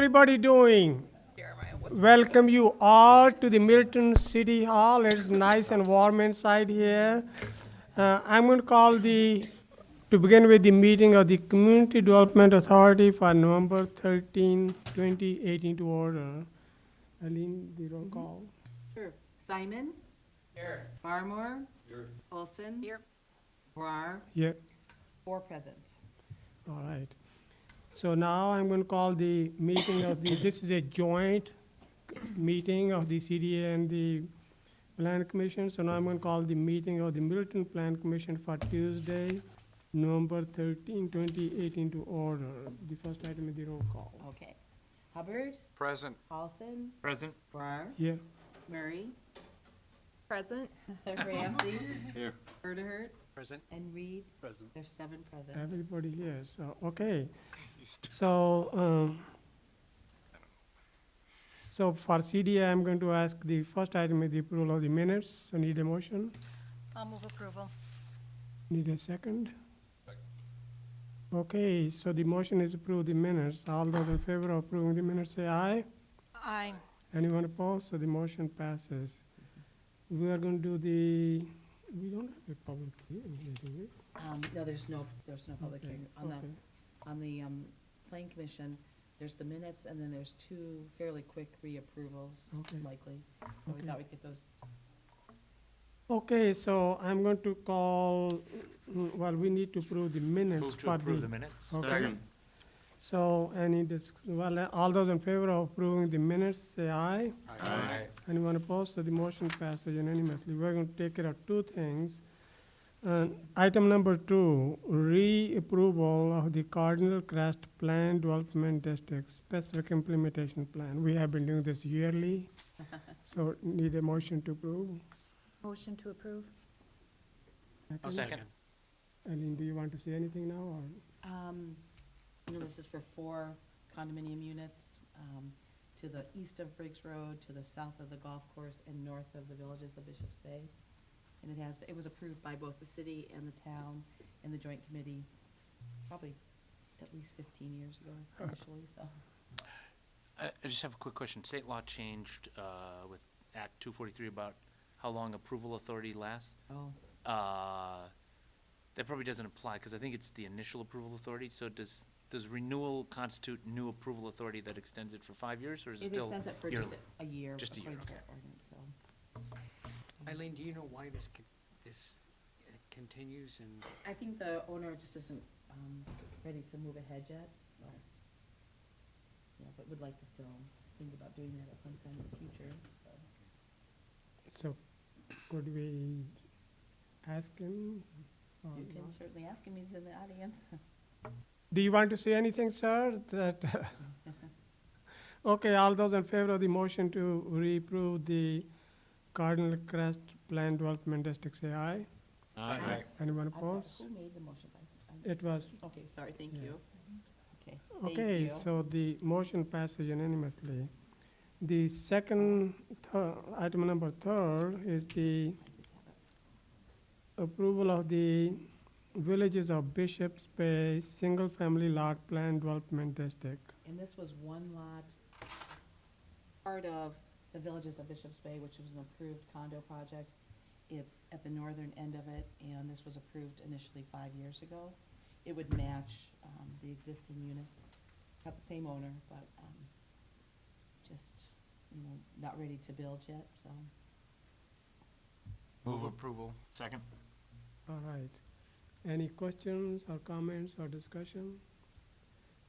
everybody doing? Welcome you all to the Middleton City Hall. It's nice and warm inside here. I'm going to call to begin with the meeting of the Community Development Authority for November 13, 2018 to order. Aline, the roll call. Sure. Simon? Here. Barmore? Here. Olson? Here. Brar? Yeah, 4 present. all right. So now I'm going to call the meeting of this is a joint meeting of the CDA and the Plan Commission. So now I'm going to call the meeting of the Middleton Plan Commission for Tuesday, November 13, 2018 to order. The first item is the roll call. Okay. Hubbard? Present. Paulson? Present. Brar? Here. Murray? Present. Ramsey? Here. Erdehert? Present. And Reed? Present. There's 7 present. Everybody here. So, okay. So for CDA, I'm going to ask the first item is the approval of the minutes. So need a motion? I'll move approval. Need a second? Okay, so the motion is approve the minutes. All those in favor of approving the minutes say aye. Aye. Anyone opposed? So the motion passes. We are going to do we don't have a public hearing here, do we? No, there's no public Okay, hearing. okay. On the Plan Commission, there's the minutes, and then there's 2 fairly quick reapprovals, Okay. likely. So we Okay. thought we'd get those. Okay, so I'm going to call, we need to approve the minutes. Move to for approve the minutes. Okay. So, all those in favor of approving the minutes, say aye. Aye. Anyone opposed? So the motion passes unanimously. We're going to take care of 2 things. Item number 2, reapproval of the Cardinal Crest Plan Development District Specific Implementation Plan. We have been doing this yearly, so need a motion to approve. Motion to approve. I'll second. Eileen, do you want to say anything now, or? This is for 4 condominium units to the east of Briggs Road, to the south of the golf course, and north of the villages of Bishops Bay. And it was approved by both the city and the town and the joint committee probably at least 15 years ago initially, so. I just have a quick question. State law changed with Act 243 about how long approval authority lasts. Oh, That probably doesn't apply, because I think it's the initial approval authority. So does renewal constitute new approval authority that extends it for 5 years, or is it it still? extends it for just a year. Just a year, according to okay. the ordinance, so. Eileen, do you know why this continues and? I think the owner just isn't ready to move ahead yet, so. Yeah, but would like to still think about doing that at some time in the future, so. So, could we ask him? or You can not? certainly ask him, he's in the audience. Do you want to say anything, sir? Okay, all those in favor of the motion to reapprove the Cardinal Crest Plan Development District, say aye. Aye. Anyone I'm sorry, opposed? who made the motions? It was, Okay, sorry, thank Yes. you. Okay, thank okay, you. so the motion passes unanimously. The second, item number 3 is the approval of the Villages of Bishops Bay Single Family Lot Plan Development District. And this was 1 lot, part of the Villages of Bishops Bay, which was an approved condo project. It's at the northern end of it, and this was approved initially 5 years ago. It would match the existing units, have the same owner, but just, not ready to build yet, so. Move approval. Second. All right. Any questions or comments or discussion?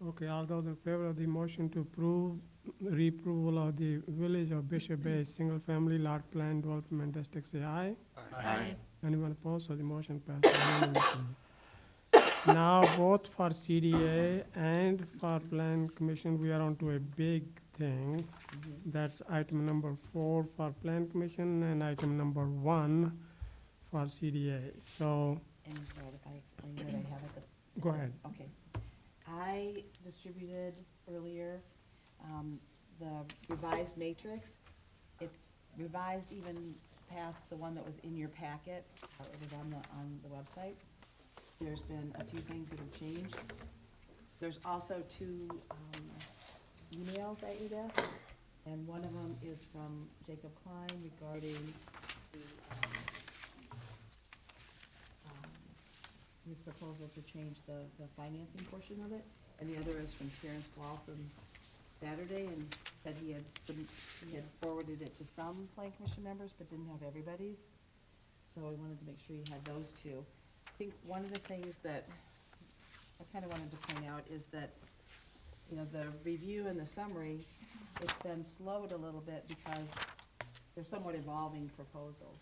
Okay, all those in favor of the motion to approve reapproval of the Village of Bishop Bay Single Family Lot Plan Development District, say aye. Aye. Anyone opposed? So the motion passes unanimously. Now, both for CDA and for Plan Commission, we are on to a big thing. That's item number 4 for Plan Commission and item number 1 for CDA. So, And so if I explain what I have at the. go ahead. Okay. I distributed earlier the revised matrix. It's revised even past the one that was in your packet. It was on the website. There's been a few things that have changed. There's also 2 emails at your desk, and one of them is from Jacob Klein regarding the, his proposal to change the financing portion of it, and the other is from Terrence Wall from Saturday, and said he had forwarded it to some plan commission members, but didn't have everybody's. So I wanted to make sure you had those two. I think one of the things that I kind of wanted to point out is that, you know, the review and the summary, it's been slowed a little bit because they're somewhat evolving proposals.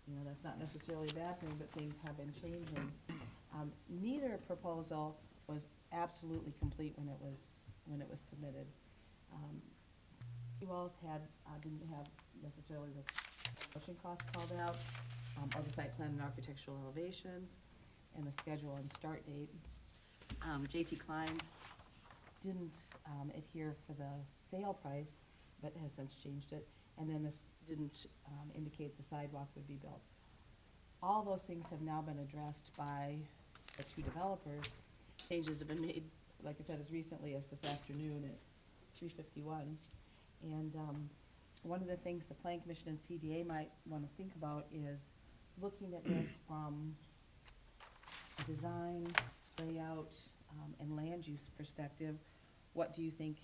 You know, that's not necessarily a bad thing, but things have been changing. Neither proposal was absolutely complete when it was submitted. Seawalls didn't have necessarily the construction costs called out, or the site plan and architectural elevations, and the schedule and start date. J.T. Klein's didn't adhere for the sale price, but has since changed it, and then this didn't indicate the sidewalk would be built. All those things have now been addressed by the two developers. Changes have been made, like I said, as recently as this afternoon at 3:51. And one of the things the Plan Commission and CDA might want to think about is looking at this from a design, layout, and land use perspective. What do you think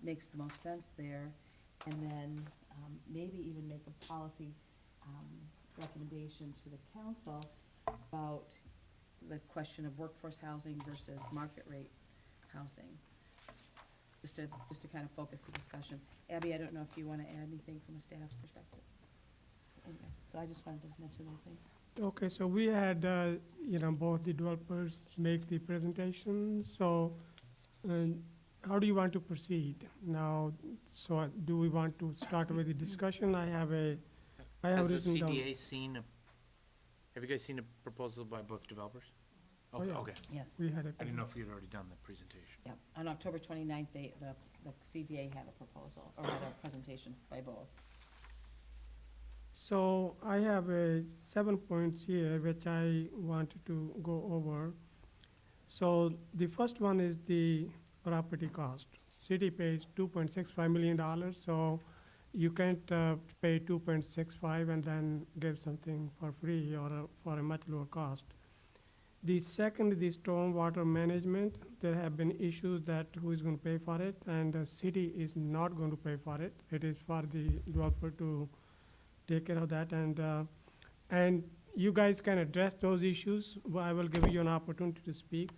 makes the most sense there? And then maybe even make a policy recommendation to the council about the question of workforce housing versus market rate housing. Just to kind of focus the discussion. Abby, I don't know if you want to add anything from a staff perspective. Anyway, so I just wanted to mention those things. Okay, so we had, both the developers make the presentation, so how do you want to proceed now? So do we want to start with the discussion? I have Has the written down. CDA seen, have you guys seen a proposal by both developers? Oh, Okay, yeah. okay. Yes. We had a. I didn't know if you'd already done the presentation. Yep. On October 29th, the CDA had a proposal, or had a presentation by both. So I have 7 points here which I wanted to go over. So the first one is the property cost. City pays $2.65 million, so you can't pay 2.65 and then give something for free or for a much lower cost. The second, the stormwater management. There have been issues that who is going to pay for it, and the city is not going to pay for it. It is for the developer to take care of that, and you guys can address those issues. I will give you an opportunity to speak.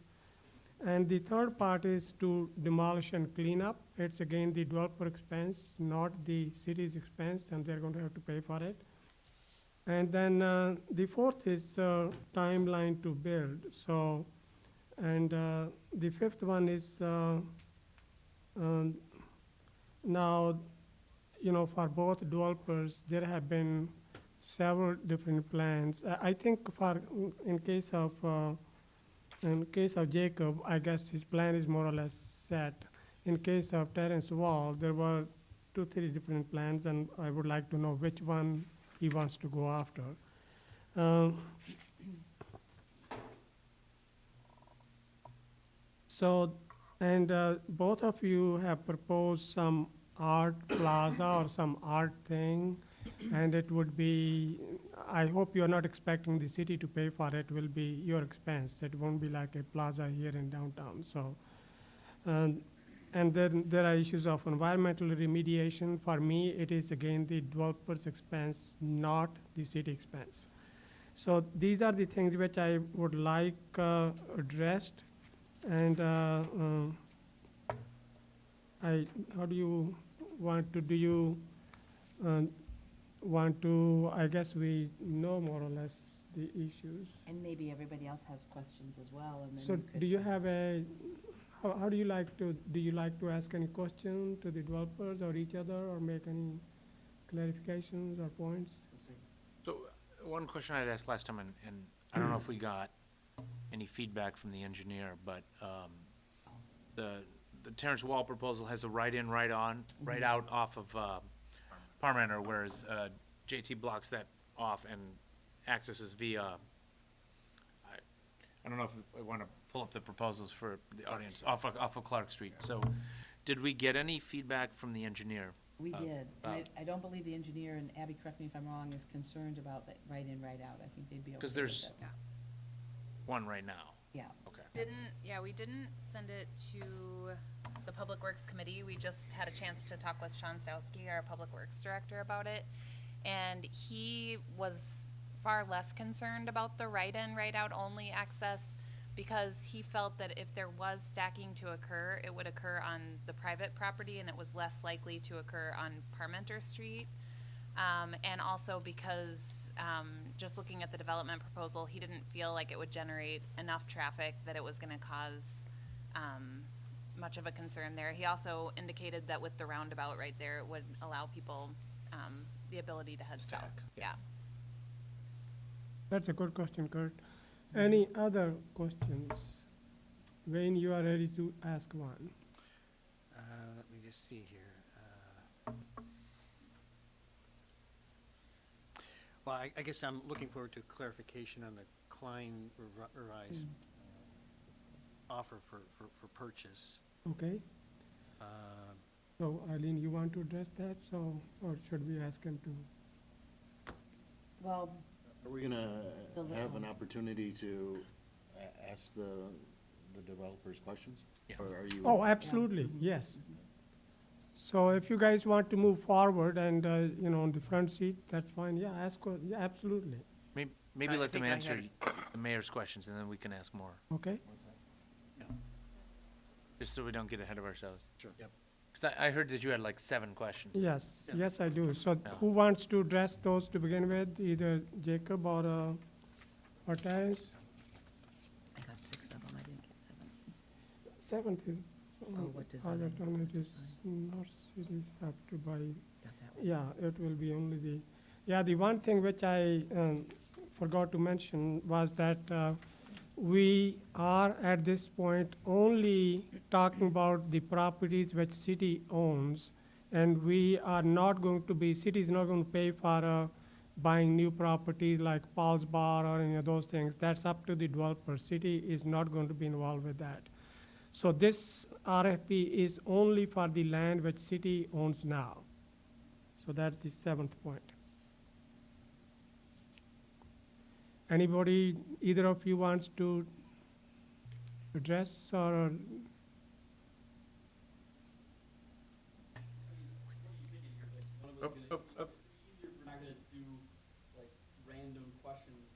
And the third part is to demolish and clean up. It's again the developer expense, not the city's expense, and they're going to have to pay for it. And then the fourth is timeline to build. So, and the fifth one is now, for both developers, there have been several different plans. I think in case of Jacob, I guess his plan is more or less set. In case of Terrence Wall, there were 2-3 different plans, and I would like to know which one he wants to go after. Both of you have proposed some art plaza or some art thing, and it would be, I hope you're not expecting the city to pay for it. It will be your expense. It won't be like a plaza here in downtown. So, and then there are issues of environmental remediation. For me, it is again the developer's expense, not the city expense. So these are the things which I would like addressed. And how do you want to, do you want to, I guess we know more or less the issues. And maybe everybody else has questions as well, and then So you could. do you have how do you like to ask any question to the developers or each other, or make any clarifications or points? So one question I'd asked last time, and I don't know if we got any feedback from the engineer, but the Terrence Wall proposal has a right-in, right-on, right-out off of Parmenter, whereas JT blocks that off and accesses via, I don't know if I want to pull up the proposals for the audience, off of Clark Street. So Did we get any feedback from the engineer? We Uh, did. And uh, I don't believe the engineer, and Abby, correct me if I'm wrong, is concerned about that right in, right out. I think they'd be okay 'Cause with there's- it. One right now, Yeah. okay. We didn't send it to the Public Works Committee. We just had a chance to talk with Sean Stowski, our Public Works Director, about it. And he was far less concerned about the right-in, right-out only access because he felt that if there was stacking to occur, it would occur on the private property and it was less likely to occur on Parmenter Street. And also because, just looking at the development proposal, he didn't feel like it would generate enough traffic that it was gonna cause, much of a concern there. He also indicated that with the roundabout right there, it would allow people, the ability to head south. Stack, Yeah. That's a good question, Kurt. Any other questions? Wayne, you are ready to ask one. Let me just see here. Well, I guess I'm looking forward to clarification on the Klein revised offer for purchase. Okay, Uh, so Eileen, you want to address that, so, or should we ask him to? Well, Are we gonna The have an little- opportunity to ask the developers questions? Yeah. Or are you? Oh, absolutely, yes. So if you guys want to move forward and, on the front seat, that's fine, yeah, yeah, absolutely, Maybe I let them think I answer had- the mayor's questions, and then we can ask more, okay? just so we don't get ahead of ourselves. Sure. Yep. Because I heard that you had like 7 questions. Yes, Yeah. yes, I do. So Yeah. who wants to address those to begin with, either Jacob or Terrence? I got 6 of them. I didn't get 7. Seventh is, what does project that on mean? it is North Cities have to buy, Got that one. yeah, it will be only the one thing which I forgot to mention was that we are at this point only talking about the properties which city owns, and we are not going to be, city is not going to pay for buying new properties like Paul's Bar or any of those things. That's up to the developer. City is not going to be involved with that. So this RFP is only for the land which city owns now. So that's the 7th point. Anybody, either of you wants to address or? We're not gonna do like random questions,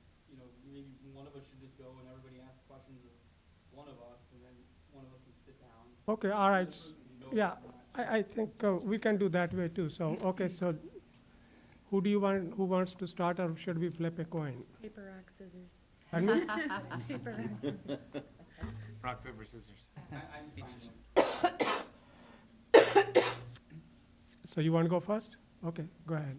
maybe one of us should just go and everybody asks questions of one of us, and then one of us can sit down. Okay, all right. This person can go Yeah, if they're not- I think we can do that way too. So, okay, so who wants to start, or should we flip a coin? Paper, rock, scissors. Pardon me? Paper, rock, scissors. Rock, paper, scissors. I'm fine with So you want to go first? Okay, go ahead.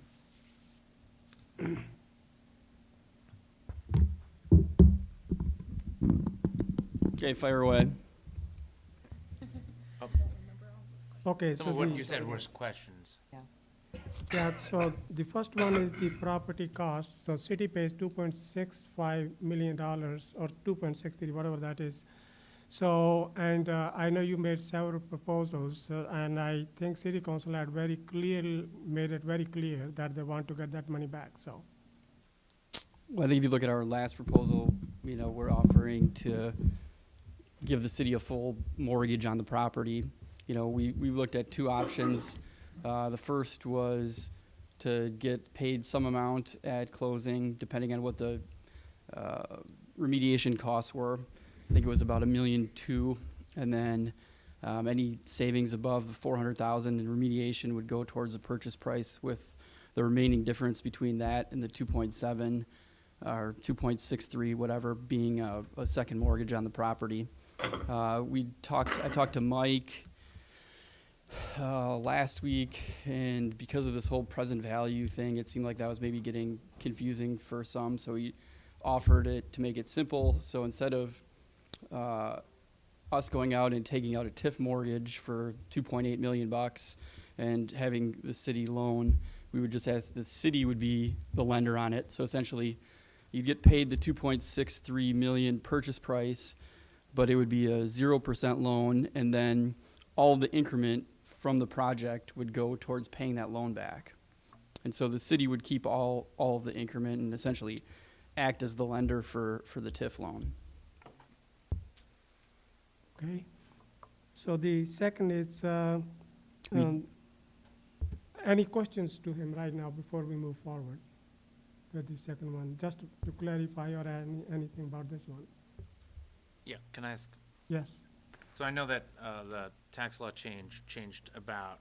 Okay, fire away. Okay, Some so of what the, you said was questions. yeah, so the first one is the property cost. So city pays $2.65 million or 2.63, whatever that is. So, and I know you made several proposals, and I think city council had made it very clear that they want to get that money back, so. Well, I think if you look at our last proposal, we're offering to give the city a full mortgage on the property. We looked at 2 options. The first was to get paid some amount at closing, depending on what the remediation costs were. I think it was about $1.2 million, and then any savings above the $400,000 in remediation would go towards the purchase price, with the remaining difference between that and the 2.7 or 2.63, whatever, being a second mortgage on the property. I talked to Mike last week, and because of this whole present value thing, it seemed like that was maybe getting confusing for some, so he offered it to make it simple. So instead of us going out and taking out a TIF mortgage for $2.8 million and having the city loan, we would just ask the city would be the lender on it. So essentially, you'd get paid the $2.63 million purchase price, but it would be a 0% loan, and then all the increment from the project would go towards paying that loan back. And so the city would keep all of the increment and essentially act as the lender for the TIF loan. Okay. So the second is, We- any questions to him right now before we move forward with the second one? Just to clarify or anything about this one? Yeah, can I ask? Yes. So I know that the tax law changed about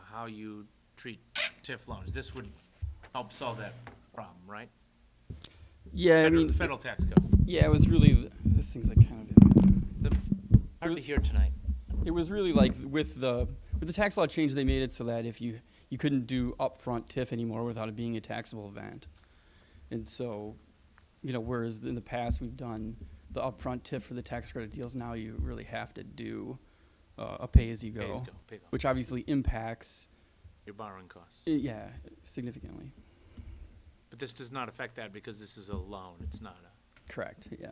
how you treat TIF loans. This would help solve that problem, right? Yeah, I Under mean, the federal tax code. yeah, it was really, this thing's like kind of, Hard to hear tonight. it was really like with the tax law change, they made it so that if you couldn't do upfront TIF anymore without it being a taxable event. And so, you know, whereas in the past we've done the upfront TIF for the tax credit deals, now you really have to do a pay-as-you-go, Pay go. which obviously impacts, Your borrowing costs. yeah, significantly. But this does not affect that because this is a loan. It's not a. Correct, yeah.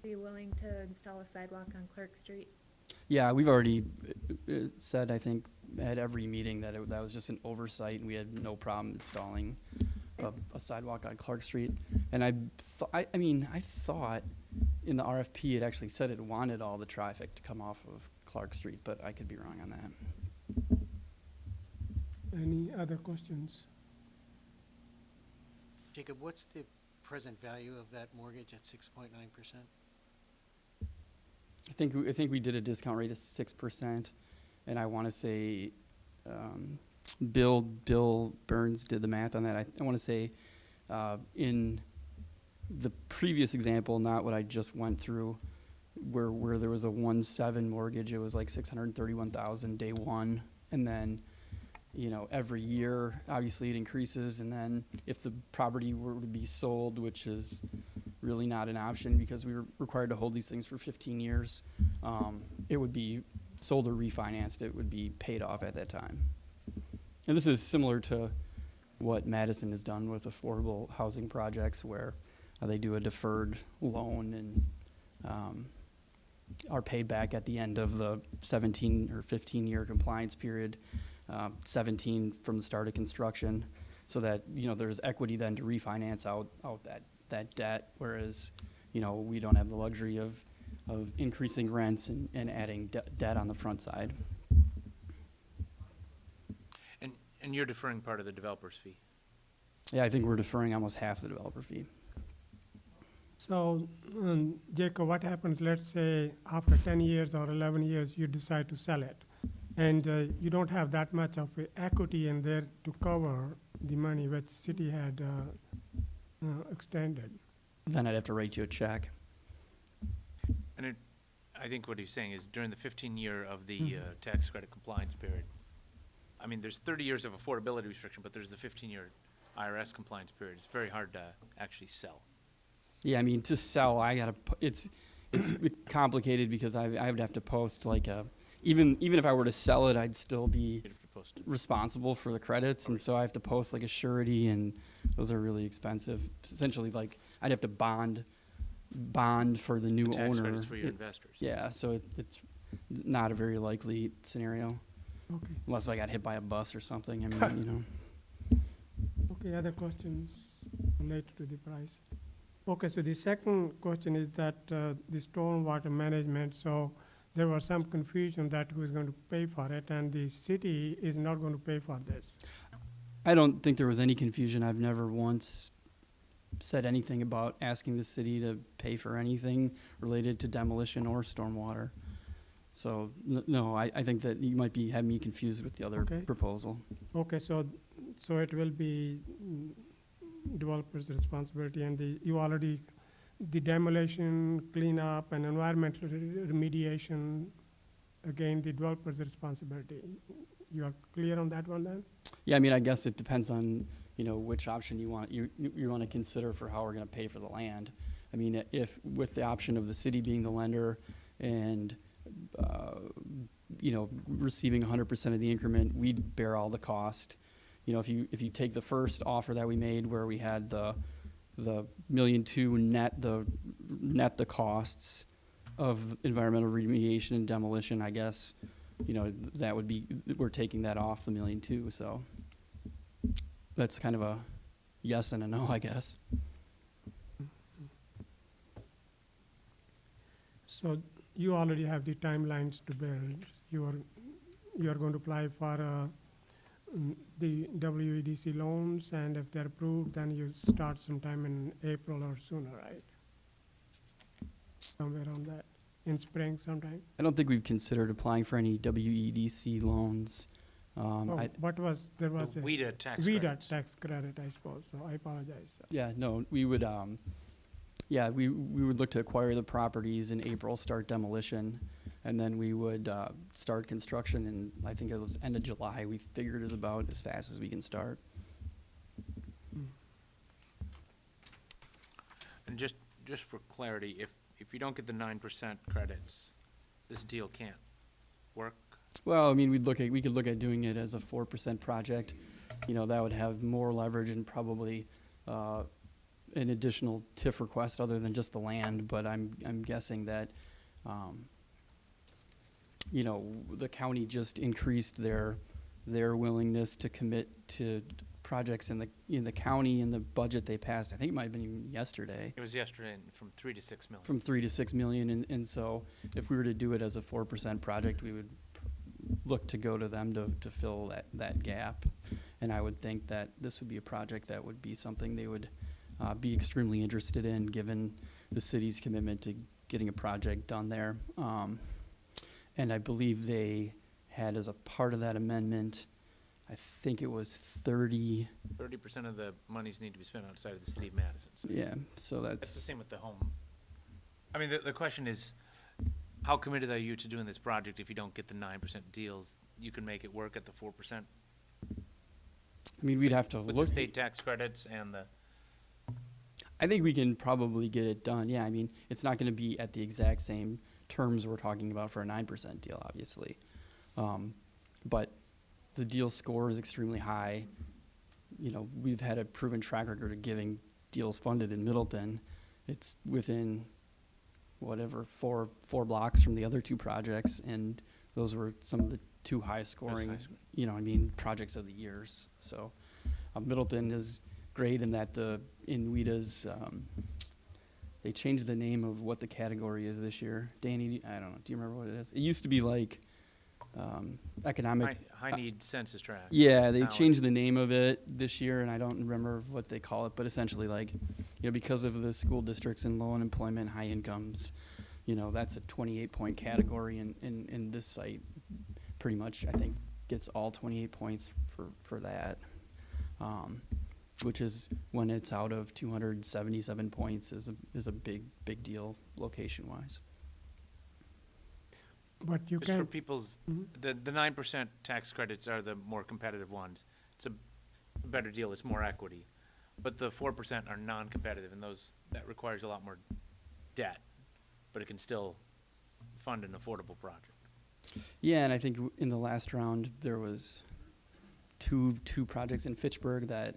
Are you willing to install a sidewalk on Clark Street? Yeah, we've already said, I think, at every meeting that that was just an oversight and we had no problem installing a sidewalk on Clark Street. And I thought in the RFP it actually said it wanted all the traffic to come off of Clark Street, but I could be wrong on that. Any other questions? Jacob, what's the present value of that mortgage at 6.9%? I think we did a discount rate of 6%, and I want to say Bill Burns did the math on that. I want to say in the previous example, not what I just went through, where there was a 1.7 mortgage, it was like $631,000 day one, and then you know every year obviously it increases, and then if the property were to be sold, which is really not an option because we were required to hold these things for 15 years, it would be sold or refinanced. It would be paid off at that time. And this is similar to what Madison has done with affordable housing projects, where they do a deferred loan and are paid back at the end of the 17 or 15-year compliance period, 17 from the start of construction, so that you know there's equity then to refinance out that debt, whereas you know we don't have the luxury of increasing rents and adding debt on the front side. And you're deferring part of the developer's fee. Yeah, I think we're deferring almost half the developer fee. So, Jacob, what happens, let's say, after 10 years or 11 years, you decide to sell it, and you don't have that much of equity in there to cover the money which city had extended? Then I'd have to write you a check. And I think what he's saying is during the 15-year of the tax credit compliance period, I mean, there's 30 years of affordability restriction, but there's the 15-year IRS compliance period. It's very hard to actually sell. Yeah, I mean, to sell, it's complicated because I would have to post like even if I were to sell it, I'd still be You'd have to post it. responsible for the credits, and so I have to post like a surety, and those are really expensive. Essentially, like I'd have to bond for the new The tax owner. credits for your investors. Yeah, so it's not a very likely scenario, Okay. unless I got hit by a bus or something. I mean, you know. Okay, other questions related to the price? Okay, so the second question is that the stormwater management, so there was some confusion that who is going to pay for it, and the city is not going to pay for this. I don't think there was any confusion. I've never once said anything about asking the city to pay for anything related to demolition or stormwater. So, no, I think that you might have me confused with the other Okay. proposal. Okay, so it will be developer's responsibility, and the demolition, cleanup, and environmental remediation, again, the developer's responsibility. You are clear on that one then? Yeah, I mean, I guess it depends on, you know, which option you want to consider for how we're going to pay for the land. I mean, if with the option of the city being the lender and you know, receiving 100% of the increment, we'd bear all the cost. You know, if you take the first offer that we made, where we had the $1.2 million net the costs, of environmental remediation and demolition, I guess, you know, that would be, we're taking that off the 1.2 million, so that's kind of a yes and a no, I guess. So you already have the timelines to build. You are going to apply for the WEDC loans, and if they're approved, then you start sometime in April or sooner, right? Somewhere around that, in spring sometime? I don't think we've considered applying for any WEDC loans. Oh, there was The a WEDA tax VDOT credits. tax credit, I suppose, so I apologize. Yeah, no, we would, we would look to acquire the properties in April, start demolition, and then we would start construction, and I think it was end of July, we figured is about as fast as we can start. And just for clarity, if you don't get the 9% credits, this deal can't work? Well, I mean, we could look at doing it as a 4% project. You know, that would have more leverage and probably an additional TIF request other than just the land, but I'm guessing that, you know, the county just increased their willingness to commit to projects in the county in the budget they passed. I think it might have been even yesterday. It was yesterday, from 3 to 6 million. From 3 to 6 million, and so if we were to do it as a 4% project, we would look to go to them to fill that gap. And I would think that this would be a project that would be something they would be extremely interested in, given the city's commitment to getting a project done there. And I believe they had, as a part of that amendment, I think it was 30, 30% of the monies need to be spent outside of the city of Madison. So yeah, so It's the that's, same with the home. I mean, the question is, how committed are you to doing this project if you don't get the 9% deals? You can make it work at the 4% I mean, we'd have to with the look. state tax credits and the, I think we can probably get it done, yeah, I mean, it's not gonna be at the exact same terms we're talking about for a 9% deal, obviously. But the deal score is extremely high. You know, we've had a proven track record of getting deals funded in Middleton. It's within, whatever, four blocks from the other two projects, and those were some of the two high scoring, high scoring. you know, I mean, projects of the years. So, Middleton is great in that in WEDA's, they changed the name of what the category is this year. Danny, I don't know, do you remember what it is? It used to be like, economic. high need census tract. Yeah, they Now changed the name of it this year, and I don't remember what they call it, but essentially, like, you know, because of the school districts and low unemployment, high incomes, you know, that's a 28-point category, and this site pretty much, I think, gets all 28 points for that, which is, when it's out of 277 points, is a big deal location-wise. But you Just for can, people's, Mhm. the 9% tax credits are the more competitive ones. It's a better deal, it's more equity. But the 4% are non-competitive, and that requires a lot more debt, but it can still fund an affordable project. Yeah, and I think in the last round, there was two projects in Fitchburg that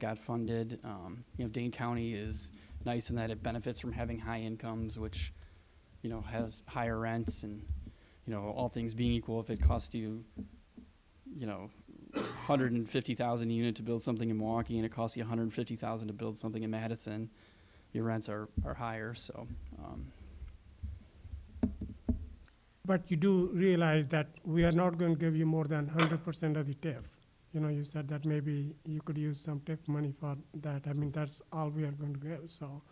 got funded. You know, Dane County is nice in that it benefits from having high incomes, which, you know, has higher rents, and, you know, all things being equal, if it costs you, you know, $150,000 a unit to build something in Milwaukee, and it costs you $150,000 to build something in Madison, your rents are higher, so, but you do realize that we are not going to give you more than 100% of the TIF. You know, you said that maybe you could use some TIF money for that. I mean, that's all we are going to give, so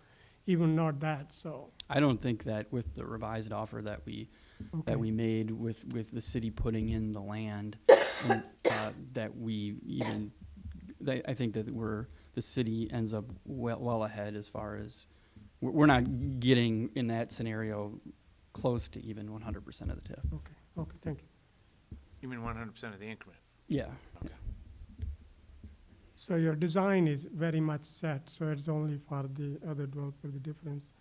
even not that, so. I don't think that with the revised offer that we made with the city putting in the land, and, that we even, I think that the city ends up well ahead as far as, we're not getting in that scenario close to even 100% of the TIF. Okay, thank you. You mean 100% of the increment? Yeah. So your design is very much set, so it's only for the other developer, the difference.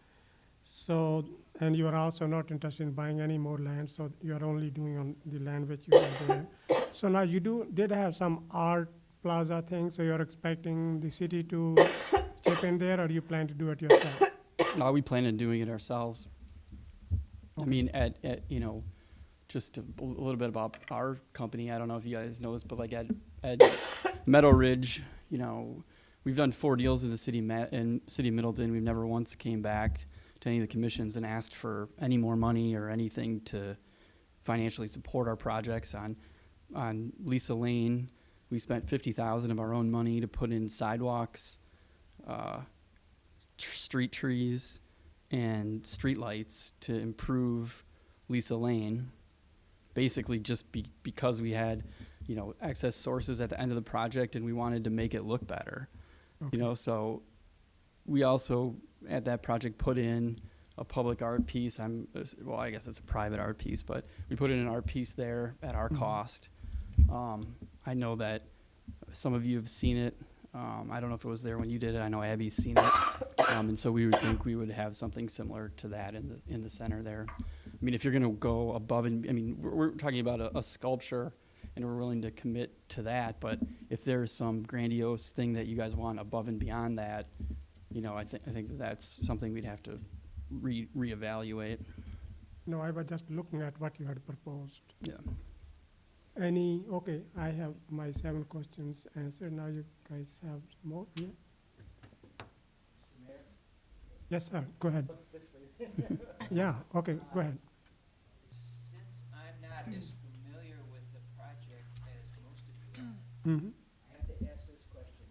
So, and you are also not interested in buying any more land, so you are only doing on the land which you have there. So now you did have some art plaza thing, so you're expecting the city to chip in there, or you plan to do it yourself? No, we plan on doing it ourselves. I mean, you know, just a little bit about our company. I don't know if you guys know this, but like at Meadow Ridge, you know, we've done 4 deals in the city in city of Middleton. We've never once came back to any of the commissions and asked for any more money or anything to financially support our projects. On Lisa Lane, we spent $50,000 of our own money to put in sidewalks, street trees, and street lights to improve Lisa Lane. Basically, just because we had, you know, excess sources at the end of the project, and we wanted to make it look better. You know, so we also at that project put in a public art piece. Well, I guess it's a private art piece, but we put in an art piece there at our cost. I know that some of you have seen it. I don't know if it was there when you did it. I know Abby's seen it. And so we would think we would have something similar to that in the center there. I mean, if you're going to go above and, I mean, we're talking about a sculpture, and we're willing to commit to that. But if there's some grandiose thing that you guys want above and beyond that, you know, I think that's something we'd have to reevaluate. No, I was just looking at what you had proposed. Yeah. Okay, I have my 7 questions answered. Now you guys have more? Yeah? Yes, sir. Go ahead. Yeah, okay, go ahead. Since I'm not as familiar with the project as most of you are, Mm-hmm. I have to ask this question.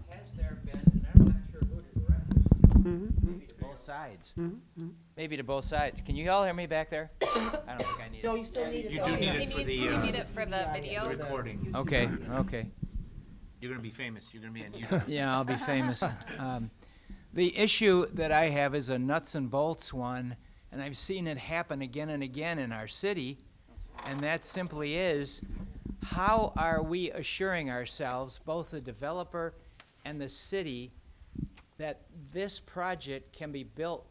Has there been, and I'm not sure who to direct this to, Mm-hmm. maybe to both sides, Mm-hmm. maybe to both sides. Can you all hear me back there? I don't think I need No, it. you still need it. You though. do need Yeah. it for the, We need it for the video. recording. Okay, okay. You're gonna be famous. You're gonna be on YouTube. Yeah, I'll be famous. The issue that I have is a nuts and bolts one, and I've seen it happen again and again in our city, and that simply is, how are we assuring ourselves, both the developer and the city, that this project can be built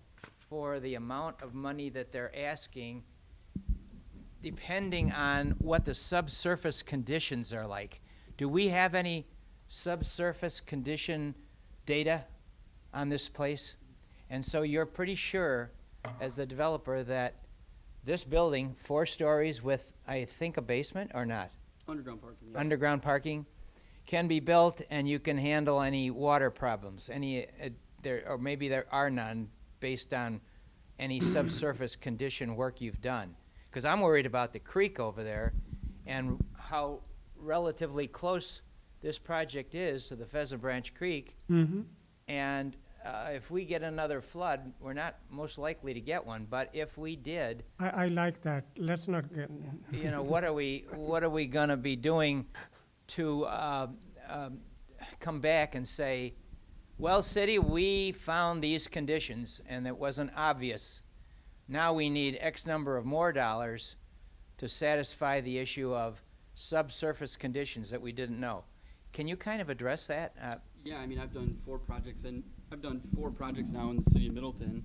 for the amount of money that they're asking, depending on what the subsurface conditions are like? Do we have any subsurface condition data on this place? And so you're pretty sure, as the developer, that this building, 4 stories with, I think, a basement or not? Underground parking. Yeah. Underground parking, can be built and you can handle any water problems, any, or maybe there are none based on any subsurface condition work you've done. Because I'm worried about the creek over there and how relatively close this project is to the Pheasant Branch Creek. Mm-hmm. And if we get another flood, we're not most likely to get one, but if we did, I like that. Let's not get, you know, what are we gonna be doing to come back and say, well, city, we found these conditions and it wasn't obvious. Now we need X number of more dollars to satisfy the issue of subsurface conditions that we didn't know. Can you kind of address that? Yeah, I mean, I've done 4 projects, and I've done 4 projects now in the city of Middleton,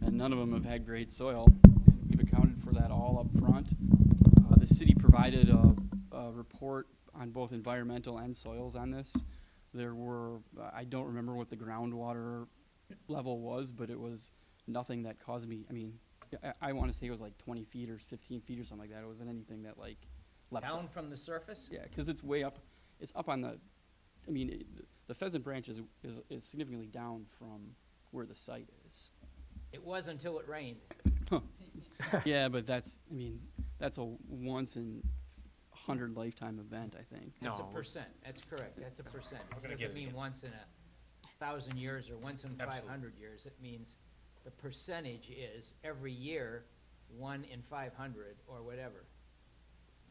and none of them have had great soil. And we've accounted for that all up front. The city provided a report on both environmental and soils on this. There were, I don't remember what the groundwater level was, but it was nothing that caused me, I mean, I want to say it was like 20 feet or 15 feet or something like that. It wasn't anything that like leapt Down up. from the surface? Yeah, because it's way up. It's up on the, I mean, the Pheasant Branch is significantly down from where the site is. It was until it rained. Yeah, but that's, I mean, that's a once in 100 lifetime event, I think. That's a No. percent, that's correct, that's a percent. We're It gonna doesn't get it mean again. once in 1,000 years or once in Absolutely. 500 years. It means the percentage is every year, 1 in 500 or whatever.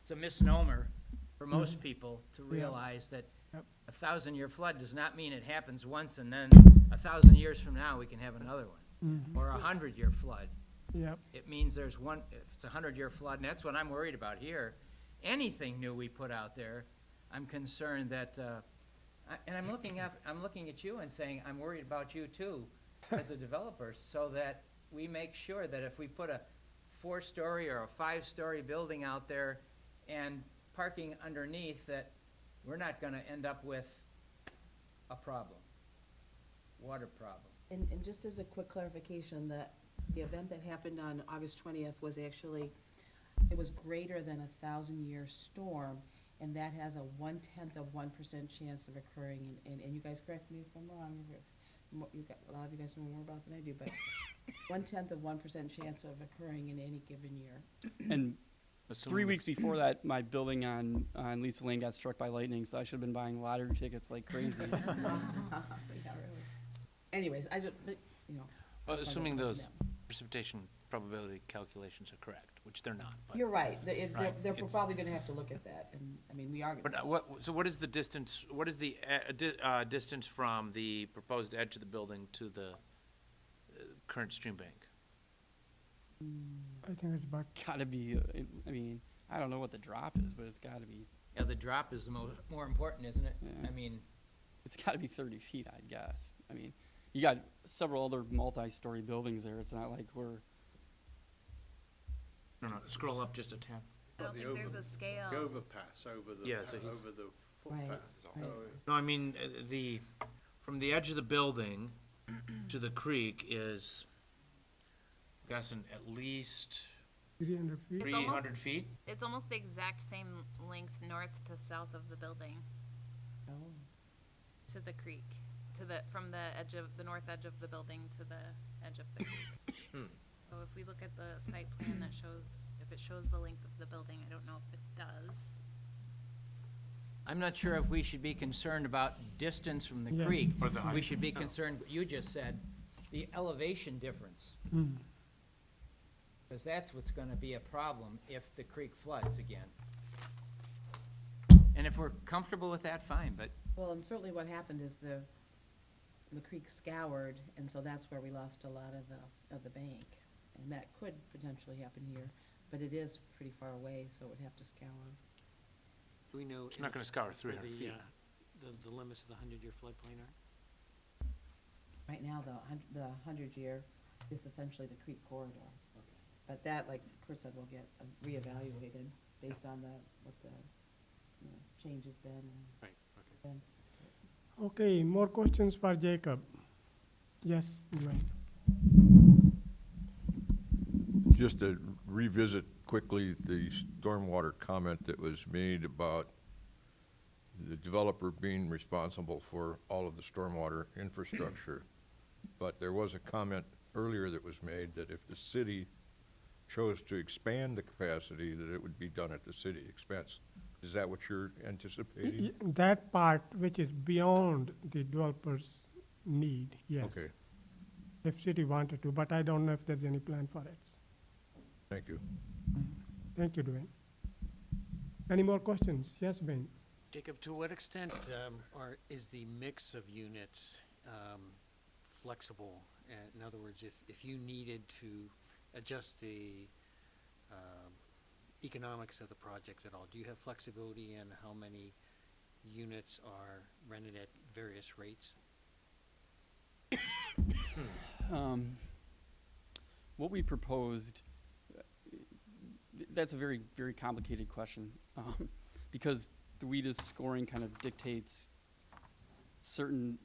It's a misnomer for most people to realize that Yep. a 1,000-year flood does not mean it happens once and then 1,000 years from now we can have another one. Mhm. Or a 100-year flood. Yep. It means there's one, if it's a 100-year flood, and that's what I'm worried about here. Anything new we put out there, I'm concerned that, and I'm looking at you and saying, I'm worried about you too, as a developer, so that we make sure that if we put a 4-story or a 5-story building out there and parking underneath, that we're not gonna end up with a problem, water problem. And just as a quick clarification, that The event that happened on August 20th was actually, it was greater than a 1,000-year storm, and that has a 0.1% chance of occurring, and you guys correct me if I'm wrong, a lot of you guys know more about than I do, but 0.1% chance of occurring in any given year. And Assuming 3 the- weeks before that, my building on Lisa Lane got struck by lightning, so I should have been buying lottery tickets like crazy. Yeah, really. Anyways, I just, but, you know. Assuming Yeah. those precipitation probability calculations are correct, which they're not, but. You're right, Right, they're it's- probably gonna have to look at that, and, I mean, we are But gonna. what is the distance, what is the distance from the proposed edge of the building to the current stream bank? I think it's about, Gotta be, I mean, I don't know what the drop is, but it's gotta be, Yeah, the drop is the more important, isn't it? Yeah. I mean, it's gotta be 30 feet, I'd guess. I mean, you got several other multi-story buildings there. It's not like we're, No, scroll up just a tad. I don't think there's a scale. The overpass over the, Yeah, so he's- over the Right, footpath. right. No, I mean, from the edge of the building to the creek is, I'm guessing at least 300 feet. It's almost- 300 feet? It's almost the exact same length north to south of the building, Oh. to the creek, from the edge of, the north edge of the building to the edge of the creek. So if we look at the site plan that shows, if it shows the length of the building, I don't know if it does. I'm not sure if we should be concerned about distance from the Yes. creek. Or the height. We should be concerned, what you just said, the elevation difference. Hmm. Because that's what's gonna be a problem if the creek floods again. And if we're comfortable with that, fine, but Well, and certainly what happened is the creek scoured, and so that's where we lost a lot of the bank. And that could potentially happen here, but it is pretty far away, so it would have to scour. Do we know? It's not gonna scour 300 where feet. The limits of the 100-year floodplain are? Right now, the 100-year is essentially the creek corridor. But that, like Kurt said, will get reevaluated based on what the, change has been and Right, okay. events. Okay, more questions for Jacob? Yes, Dwayne. Just to revisit quickly the stormwater comment that was made about the developer being responsible for all of the stormwater infrastructure. But there was a comment earlier that was made that if the city chose to expand the capacity, that it would be done at the city expense. Is that what you're anticipating? That part which is beyond the developer's need, yes. Okay, If city wanted to, but I don't know if there's any plan for it. thank you. Thank you, Dwayne. Any more questions? Yes, Dwayne? Jacob, to what extent is the mix of units flexible? In other words, if you needed to adjust the economics of the project at all, do you have flexibility in how many units are rented at various rates? what we proposed, that's a very, very complicated question. Because the WHEDA's scoring kind of dictates certain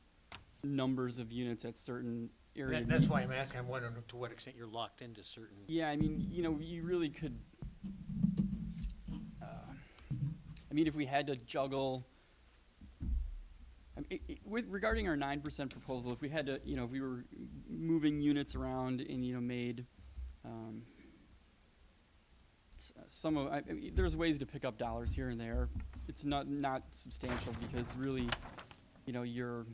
numbers of units at certain areas. That's why I'm asking. I'm wondering to what extent you're locked into certain. Yeah, I mean, you really could, I mean, if we had to juggle, regarding our 9% proposal, if we had to, if we were moving units around and, made, I mean, there's ways to pick up dollars here and there. It's not substantial because really, your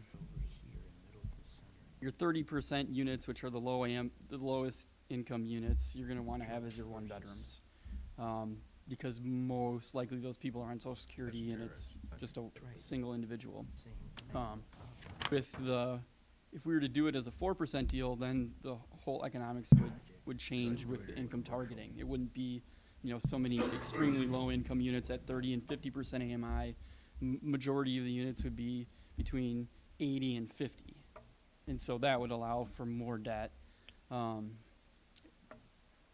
30% units, which are the lowest income units, you're gonna wanna have as your one bedrooms. Because most likely those people are on social security and it's just a single individual. If we were to do it as a 4% deal, then the whole economics would change with the income targeting. It wouldn't be, so many extremely low income units at 30 and 50% AMI. Majority of the units would be between 80 and 50. And so that would allow for more debt.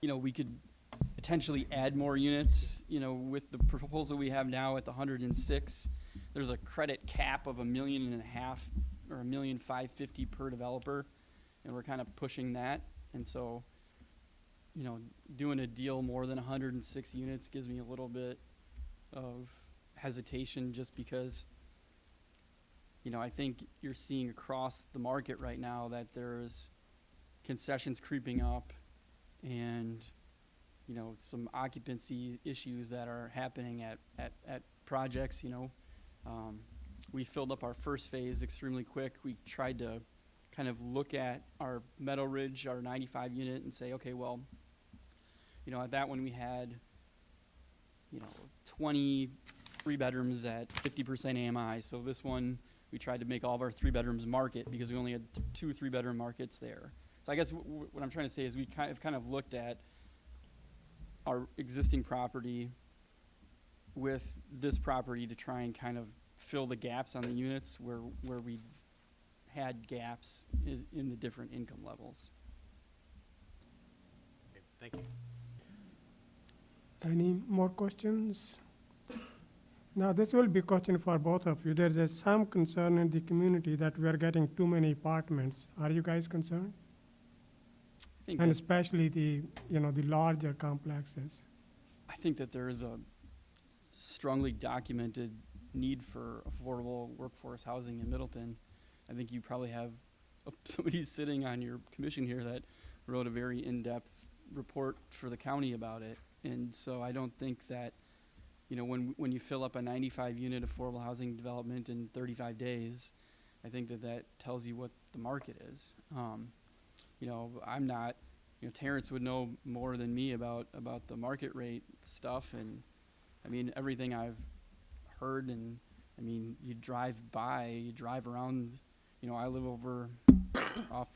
We could potentially add more units, with the proposal we have now at the 106. There's a credit cap of $1.5 million or $1.550 per developer, and we're kind of pushing that. And so you know, doing a deal more than 106 units gives me a little bit of hesitation just because, you know, I think you're seeing across the market right now that there's concessions creeping up and, you know, some occupancy issues that are happening at projects, you know. We filled up our first phase extremely quick. We tried to kind of look at our Meadow Ridge, our 95 unit, and say, okay, well, you know, at that one we had, you know, 20 3-bedrooms at 50% AMI. So this one, we tried to make all of our 3-bedrooms market because we only had 2 3-bedroom markets there. So I guess what I'm trying to say is we kind of looked at our existing property with this property to try and kind of fill the gaps on the units where we had gaps in the different income levels. Okay, thank you. Any more questions? Now, this will be a question for both of you. There's some concern in the community that we are getting too many apartments. Are you guys concerned? I think And that, especially the, you know, the larger complexes. I think that there is a strongly documented need for affordable workforce housing in Middleton. I think you probably have somebody sitting on your commission here that wrote a very in-depth report for the county about it. And so I don't think that, you know, when you fill up a 95-unit affordable housing development in 35 days, I think that tells you what the market is. You know, I'm not, you know, Terrence would know more than me about the market rate stuff. And I mean, everything I've heard, and I mean, you drive around, you know, I live over off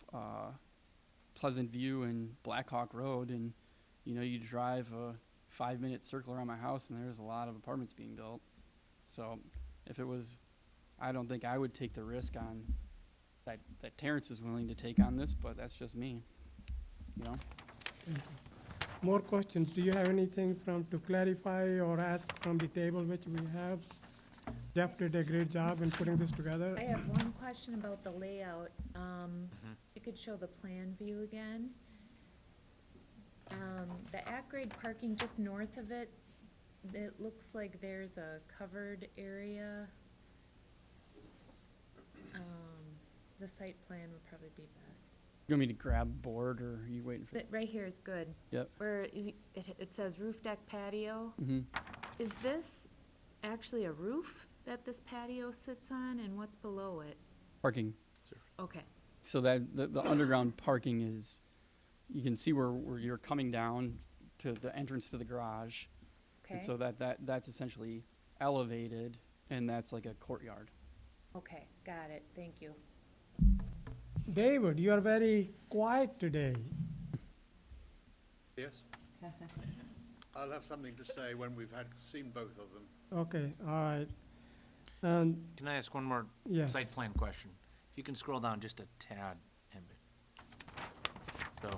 Pleasant View and Blackhawk Road, and you know, you drive a 5-minute circle around my house and there's a lot of apartments being built. So if it was, I don't think I would take the risk on that Terrence is willing to take on this, but that's just me, you know? More questions? Do you have anything to clarify or ask from the table which we have? Jeff did a great job in putting this together. I have one question about the layout. You could show the plan view again. The at-grade parking just north of it, it looks like there's a covered area. The site plan would probably be best. You want me to grab a board, or are you waiting for? But right here is good. Yep. Where it says roof deck patio. Mm-hmm. Is this actually a roof that this patio sits on, and what's below it? Parking. Okay, So that the underground parking is, you can see where you're coming down to the entrance to the garage. okay, And so that's essentially elevated, and that's like a courtyard. okay, got it, thank you. David, you are very quiet today. Yes. I'll have something to say when we've seen both of them. Okay, all right. And Can I ask one more yes. site plan question? If you can scroll down just a tad, Emmett. So,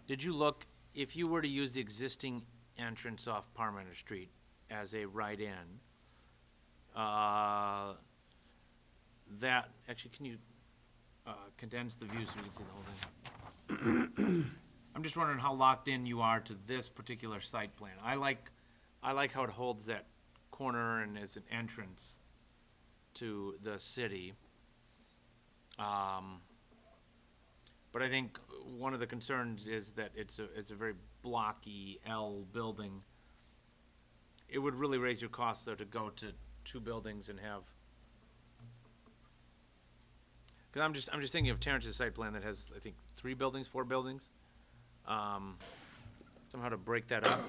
did you look, if you were to use the existing entrance off Parmenter Street as a right-in, that, actually, can you condense the view so we can see the whole thing? I'm just wondering how locked in you are to this particular site plan. I like how it holds that corner and as an entrance to the city. But I think one of the concerns is that it's a very blocky L building. It would really raise your costs, though, to go to 2 buildings and have. Because I'm just thinking of Terrence's site plan that has, I think, 3 buildings, 4 buildings. Somehow to break that up.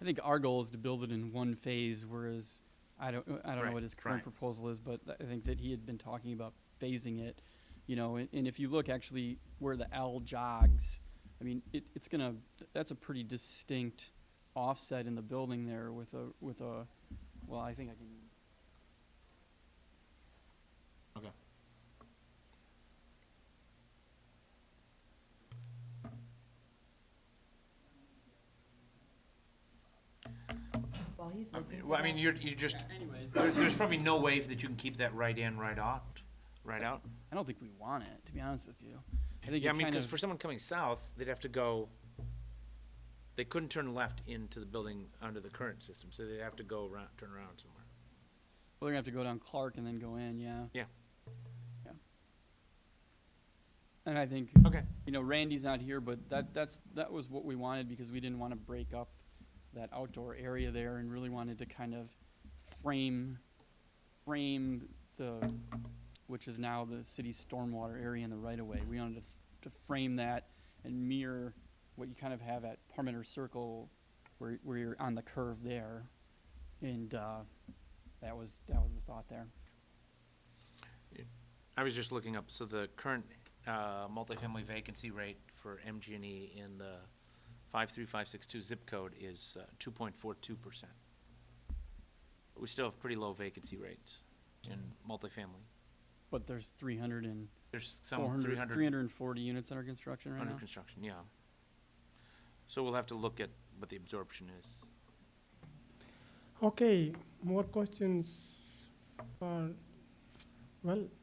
I think our goal is to build it in one phase, whereas I don't know Right, what his current right. proposal is, but I think that he had been talking about phasing it, you know, and if you look actually where the L jogs, I mean, that's a pretty distinct offset in the building there with a, well, I think I can. Okay. While he's looking for Well, I mean, that- you just, Anyways. there's probably no way that you can keep that right in, right out, right out. I don't think we want it, to be honest with you. I think Yeah, I it mean, kind because of, for someone coming south, they'd have to go they couldn't turn left into the building under the current system, so they'd have to go around, turn around somewhere. Well, they're gonna have to go down Clark and then go in, yeah. Yeah. Yeah. And I think, Okay. you know, Randy's not here, but that was what we wanted because we didn't want to break up that outdoor area there and really wanted to kind of frame the, which is now the city's stormwater area in the right of way. We wanted to frame that and mirror what you kind of have at Parmenter Circle where you're on the curve there. And, that was the thought there. I was just looking up, so the current multifamily vacancy rate for MG&E in the 53562 zip code is 2.42%. We still have pretty low vacancy rates in multifamily. But there's 300 and There's some 400, 300 340 units under construction right under now. construction, yeah. So we'll have to look at what the absorption is. Okay, more questions? Well,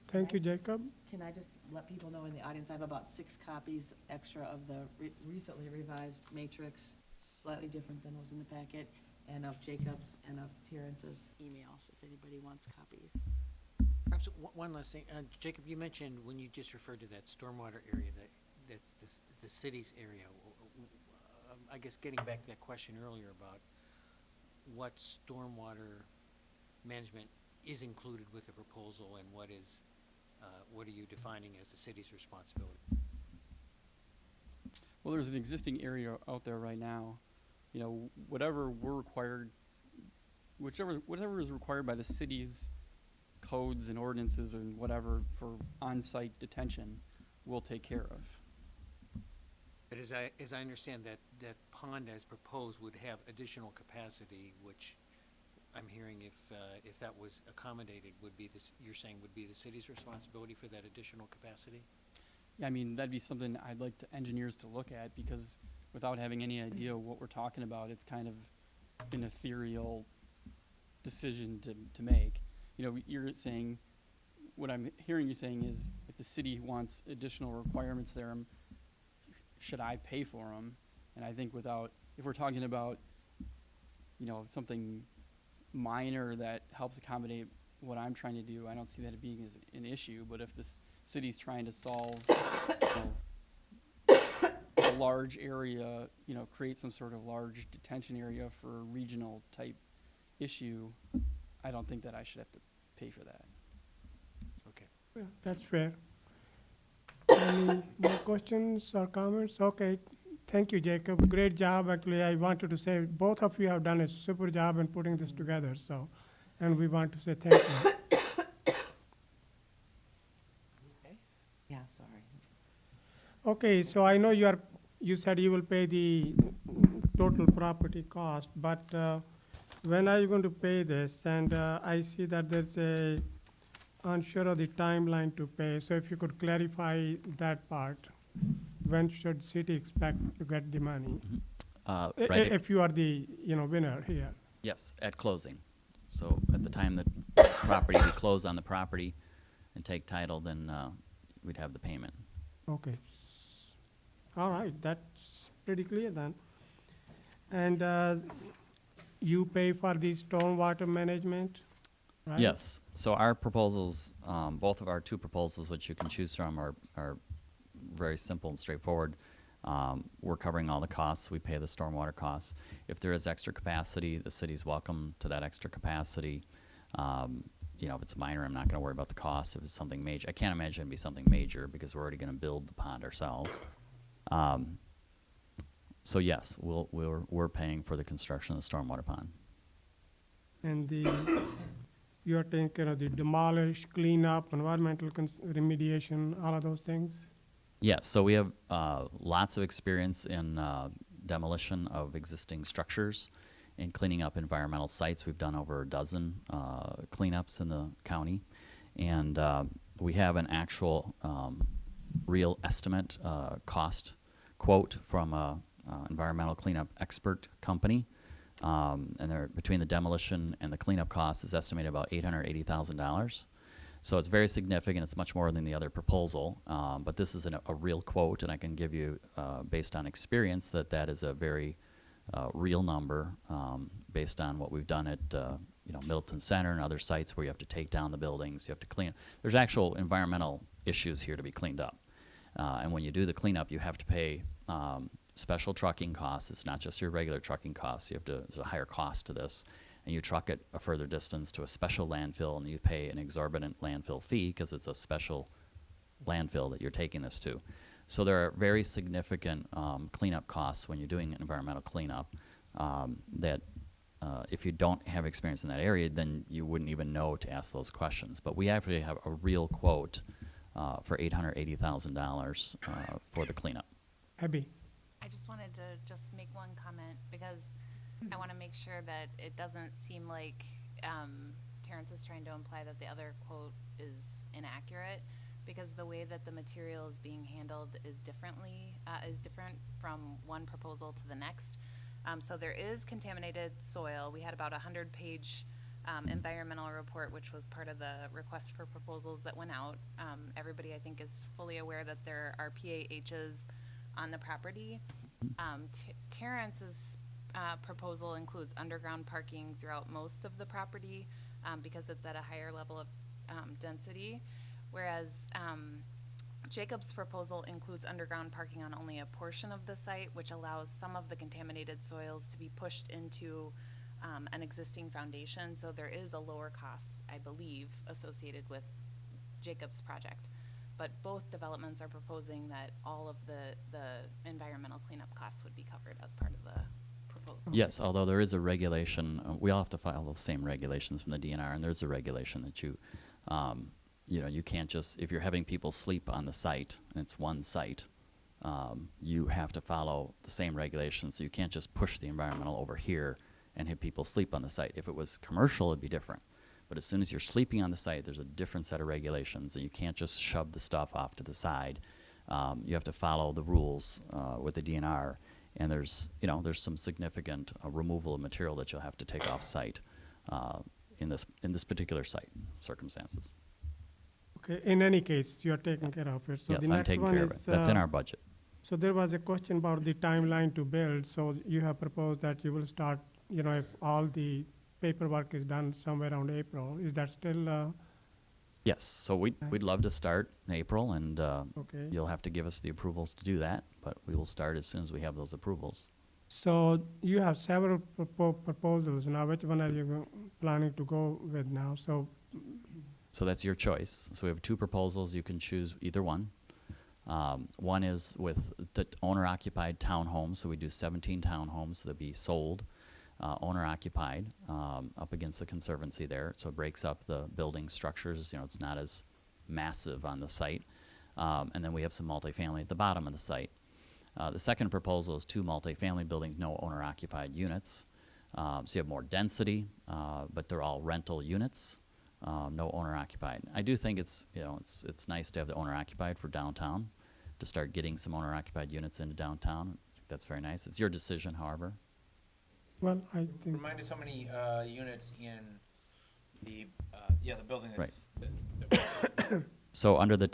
thank you, Jacob. Can I just let people know in the audience, I have about 6 copies extra of the recently revised matrix, slightly different than was in the packet, and of Jacob's and of Terrence's emails, if anybody wants copies. Perhaps one last thing. Jacob, you mentioned when you just referred to that stormwater area, that's the city's area. I guess getting back to that question earlier about what stormwater management is included with the proposal and what are you defining as the city's responsibility? Well, there's an existing area out there right now. You know, whatever is required by the city's codes and ordinances and whatever for on-site detention, we'll take care of. But as I understand that pond as proposed would have additional capacity, which I'm hearing if that was accommodated you're saying would be the city's responsibility for that additional capacity? Yeah, I mean, that'd be something I'd like the engineers to look at because without having any idea what we're talking about, it's kind of an ethereal decision to make. You know, you're saying, what I'm hearing you saying is if the city wants additional requirements there, should I pay for them? And I think if we're talking about, you know, something minor that helps accommodate what I'm trying to do, I don't see that being as an issue. But if this city's trying to solve a large area, you know, create some sort of large detention area for a regional type issue, I don't think that I should have to pay for that. Okay. Yeah, that's fair. Any more questions or comments? Okay, thank you, Jacob. Great job. Actually, I wanted to say both of you have done a super job in putting this together, so, and we want to say thank you. Yeah, sorry. Okay, so I know you said you will pay the total property cost, but when are you going to pay this? And I see that there's unsure of the timeline to pay, so if you could clarify that part. When should city expect to get the money? Right. If you are the, winner here. Yes, at closing. So at the time that we close on the property and take title, then we'd have the payment. Okay. All right, that's pretty clear then. And you pay for the stormwater management, right? Yes. So our proposals, both of our two proposals, which you can choose from, are very simple and straightforward. We're covering all the costs. We pay the stormwater costs. If there is extra capacity, the city's welcome to that extra capacity. If it's minor, I'm not going to worry about the cost. If it's something major, I can't imagine it'd be something major because we're already going to build the pond ourselves. So yes, we're paying for the construction of the stormwater pond. And you're taking care of the demolish, cleanup, environmental remediation, all of those things? Yes, so we have lots of experience in demolition of existing structures and cleaning up environmental sites. We've done over a dozen cleanups in the county. And we have an actual real estimate cost quote from a environmental cleanup expert company. And between the demolition and the cleanup cost is estimated about $880,000. So it's very significant. It's much more than the other proposal, but this is a real quote, and I can give you, based on experience, that is a very real number based on what we've done at Middleton Center and other sites where you have to take down the buildings, you have to clean. There's actual environmental issues here to be cleaned up. And when you do the cleanup, you have to pay special trucking costs. It's not just your regular trucking costs. There's a higher cost to this. And you truck it a further distance to a special landfill, and you pay an exorbitant landfill fee because it's a special landfill that you're taking this to. So there are very significant cleanup costs when you're doing environmental cleanup that if you don't have experience in that area, then you wouldn't even know to ask those questions. But we actually have a real quote for $880,000 for the cleanup. Abby? I just wanted to just make one comment because I want to make sure that it doesn't seem like Terrence is trying to imply that the other quote is inaccurate, because the way that the material is being handled is different from one proposal to the next. So there is contaminated soil. We had about a 100-page environmental report, which was part of the request for proposals that went out. Everybody, I think, is fully aware that there are PAHs on the property. Terrence's proposal includes underground parking throughout most of the property because it's at a higher level of density, whereas Jacob's proposal includes underground parking on only a portion of the site, which allows some of the contaminated soils to be pushed into an existing foundation. So there is a lower cost, I believe, associated with Jacob's project. But both developments are proposing that all of the environmental cleanup costs would be covered as part of the proposal. Yes, although there is a regulation, we all have to follow the same regulations from the DNR, and there's a regulation that you can't just, if you're having people sleep on the site, and it's one site, you have to follow the same regulations, so you can't just push the environmental over here and have people sleep on the site. If it was commercial, it'd be different. But as soon as you're sleeping on the site, there's a different set of regulations, and you can't just shove the stuff off to the side. You have to follow the rules with the DNR, and there's some significant removal of material that you'll have to take off site in this particular site circumstances. Okay, in any case, you're taking care of it. So Yes, the I'm next taking one care of it. is, That's in our budget. So there was a question about the timeline to build. So you have proposed that you will start, if all the paperwork is done somewhere around April. Is that still, Yes, so we'd love to start in April, and okay? you'll have to give us the approvals to do that, but we will start as soon as we have those approvals. So you have several proposals. Now, which one are you planning to go with now? So that's your choice. So we have two proposals. You can choose either one. One is with the owner-occupied townhomes. So we do 17 townhomes that be sold, owner-occupied, up against the conservancy there. So it breaks up the building structures. It's not as massive on the site. And then we have some multifamily at the bottom of the site. The second proposal is 2 multifamily buildings, no owner-occupied units. So you have more density, but they're all rental units. No owner-occupied. I do think it's nice to have the owner-occupied for downtown, to start getting some owner-occupied units into downtown. I think that's very nice. It's your decision, however. Well, I think, Remind us how many units in the building Right. that's, So under the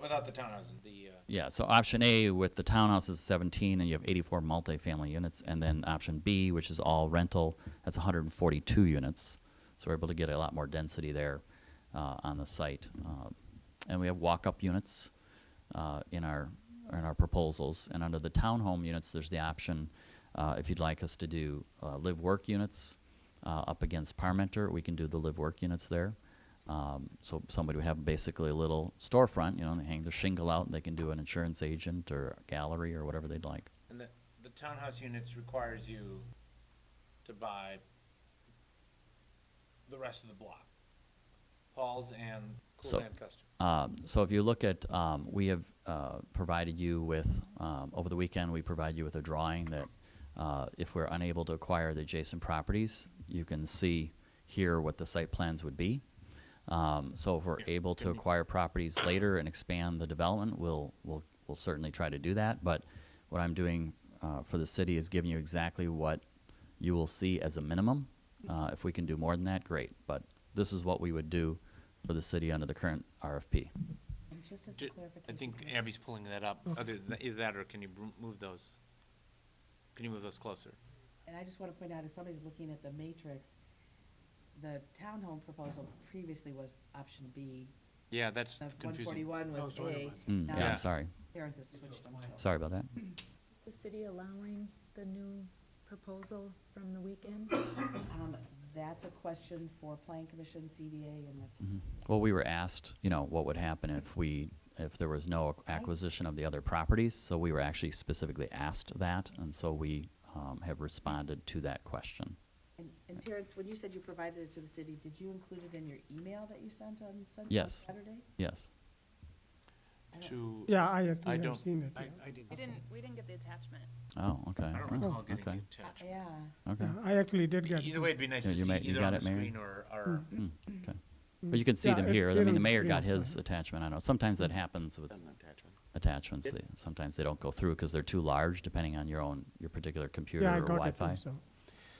without the townhouses, yeah, so option A with the townhouse is 17, and you have 84 multifamily units, and then option B, which is all rental, that's 142 units. So we're able to get a lot more density there on the site. And we have walk-up units in our proposals. And under the townhome units, there's the option, if you'd like us to do live-work units up against Parmenter, we can do the live-work units there. So somebody would have basically a little storefront, they hang their shingle out, and they can do an insurance agent or a gallery or whatever they'd like. and the townhouse units requires you to buy the rest of the block, halls and Coolland Custom. So if you look at, we have provided you with, over the weekend, we provide you with a drawing that if we're unable to acquire the adjacent properties, you can see here what the site plans would be. So if we're able to acquire properties later and expand the development, we'll certainly try to do that. But what I'm doing for the city is giving you exactly what you will see as a minimum. If we can do more than that, great. But this is what we would do for the city under the current RFP. And just as a I clarification. think Abby's pulling that up. Either that or can you move those? Can you move those closer? And I just want to point out, if somebody's looking at the matrix, the townhome proposal previously was option B. Yeah, that's The confusing. 141 was A. Now Yeah, I'm sorry. Karen's has switched them. so. Sorry about that. Is the city allowing the new proposal from the weekend? That's a question for Plan Commission, CDA, and the Well, we were asked, you know, what would happen if there was no acquisition of the other properties, so we were actually specifically asked that, and so we have responded to that question. And Terrence, when you said you provided it to the city, did you include it in your email that you sent on Yes. Saturday? Yes. To, Yeah, I actually have don't- seen it. I yeah. didn't. We didn't get the attachment. Oh, okay. I don't Oh, recall getting okay. the attachment. Yeah. Okay. Yeah, I actually did get. Either way, it'd be nice Yeah, to you see may- you either got on the it, Mary? screen or, Okay. But you can see Yeah, them it's here. I here mean, on the the mayor screen, got so- his attachment. I know. Sometimes that happens with attachments. Sometimes they don't go through because they're too large, depending on your particular computer Yeah, I or got it. Wi-Fi. too,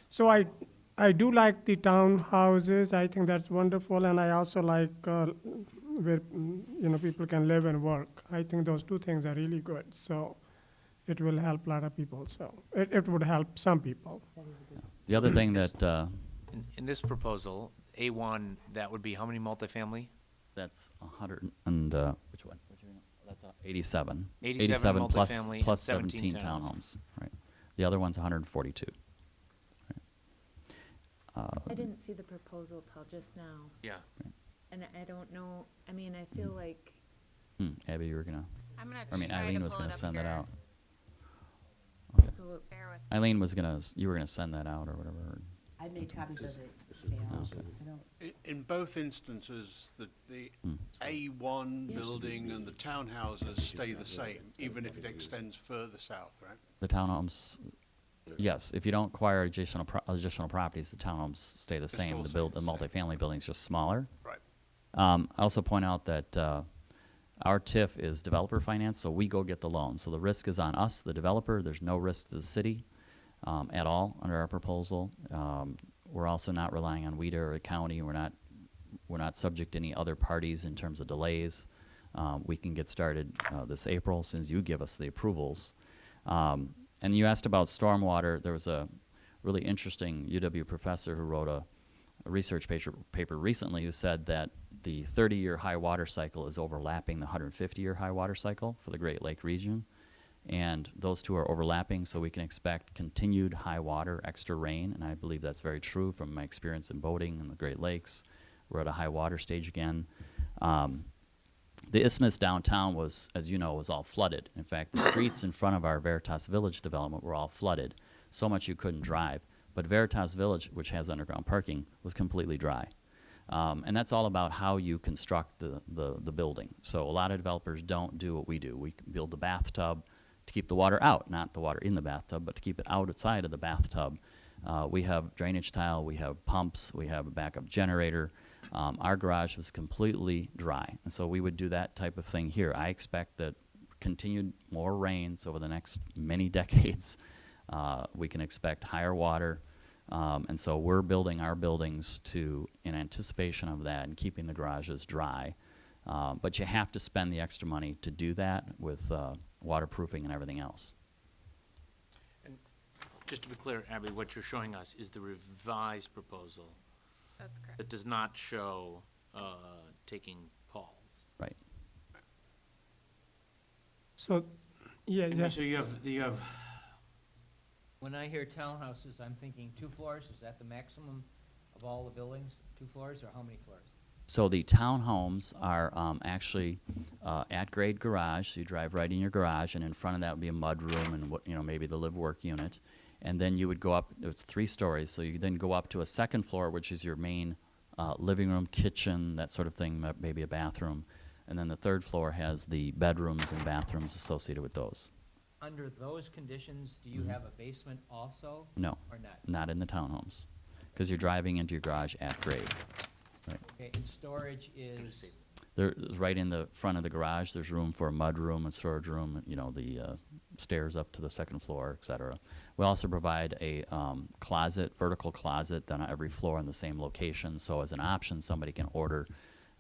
So I do like the townhouses. I think that's wonderful, and I also like where people can live and work. I think those two things are really good. So it will help a lot of people. So it would help some people. The other thing that in this proposal, A1, that would be how many multifamily? that's 100 and which one? That's 87. 87 plus multifamily and plus 17 17 townhomes. Right. The other one's 142. I didn't see the proposal till just now, Yeah. and I don't know, I mean, I feel like, Abby, you were gonna. I'm gonna I mean, try Eileen to was pull gonna it up send that here. out. so, Bear with Eileen was gonna. You were gonna send that out or whatever. I made copies of it. This is Yeah, proposal. I don't, In both instances, the Hmm. A1 Yeah. building and the townhouses stay the same, even if it extends further south, right? The townhomes. Yes, if you don't acquire additional properties, the townhomes stay the same. all The stays the same. multifamily building's just smaller. Right. I also point out that our TIF is developer finance, so we go get the loan. So the risk is on us, the developer. There's no risk to the city at all under our proposal. We're also not relying on WEDA or the county. We're not subject to any other parties in terms of delays. We can get started this April as soon as you give us the approvals. And you asked about stormwater. There was a really interesting UW professor who wrote a research paper recently who said that the 30-year high water cycle is overlapping the 150-year high water cycle for the Great Lake region. And those two are overlapping, so we can expect continued high water, extra rain, and I believe that's very true from my experience in boating in the Great Lakes. We're at a high water stage again. The Isthmus downtown was, as you know, was all flooded. In fact, the streets in front of our Veritas Village development were all flooded, so much you couldn't drive. But Veritas Village, which has underground parking, was completely dry. And that's all about how you construct the building. So a lot of developers don't do what we do. We build the bathtub to keep the water out, not the water in the bathtub, but to keep it outside of the bathtub. We have drainage tile, we have pumps, we have a backup generator. Our garage was completely dry, and so we would do that type of thing here. I expect that continued more rains over the next many decades, we can expect higher water, and so we're building our buildings in anticipation of that and keeping the garages dry. But you have to spend the extra money to do that with waterproofing and everything else. And just to be clear, Abby, what you're showing us is the revised proposal That's correct. that does not show taking Paul's. Right. So, yeah, And just so you have, When I hear townhouses, I'm thinking 2 floors. Is that the maximum of all the buildings? 2 floors, or how many floors? So the townhomes are actually at-grade garage. So you drive right in your garage, and in front of that would be a mud room and maybe the live-work unit. And then you would go up. It's 3 stories. So you then go up to a second floor, which is your main living room, kitchen, that sort of thing, maybe a bathroom. And then the 3rd floor has the bedrooms and bathrooms associated with those. Under those conditions, do you have a basement also? No, Or not? not in the townhomes, because you're driving into your garage at grade. Right. Okay, and storage is, There's right in the front of the garage. There's room for a mud room, a storage room, the stairs up to the 2nd floor, et cetera. We also provide a closet, vertical closet, on every floor in the same location. So as an option, somebody can order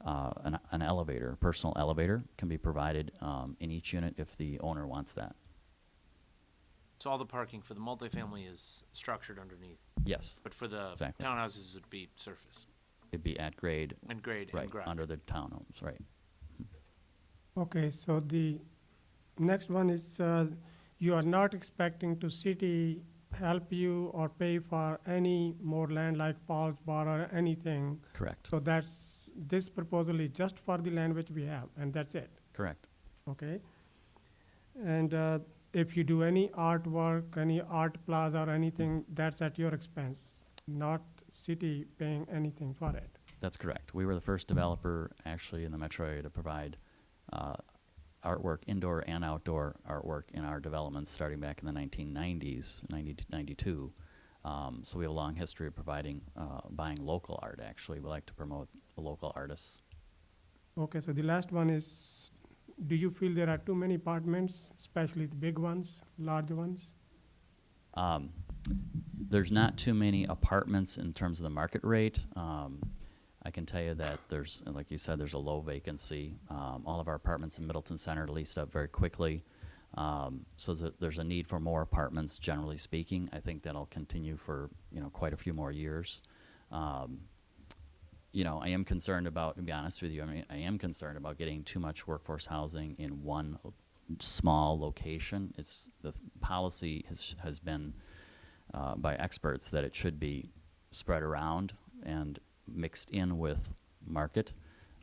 an elevator, a personal elevator can be provided in each unit if the owner wants that. So all the parking for the multifamily is structured underneath, Yes, but for the Exactly. townhouses, it'd be surface it'd be at grade, and grade right, and garage. under the townhomes, right. Okay, so the next one is, you are not expecting to city help you or pay for any more land like Paul's Bar or anything. Correct, So this proposal is just for the land which we have, and that's it, correct. okay? And if you do any artwork, any art plaza or anything, that's at your expense, not city paying anything for it. That's correct. We were the first developer actually in the metro area to provide artwork, indoor and outdoor artwork in our developments starting back in the 1990s, 90 to 92. So we have a long history of providing, buying local art actually. We like to promote local artists. Okay, so the last one is, do you feel there are too many apartments, especially the big ones, large ones? There's not too many apartments in terms of the market rate. I can tell you that there's, like you said, there's a low vacancy. All of our apartments in Middleton Center are leased up very quickly. So there's a need for more apartments, generally speaking. I think that'll continue for, quite a few more years. I am concerned about, to be honest with you, I am concerned about getting too much workforce housing in one small location. The policy has been by experts that it should be spread around and mixed in with market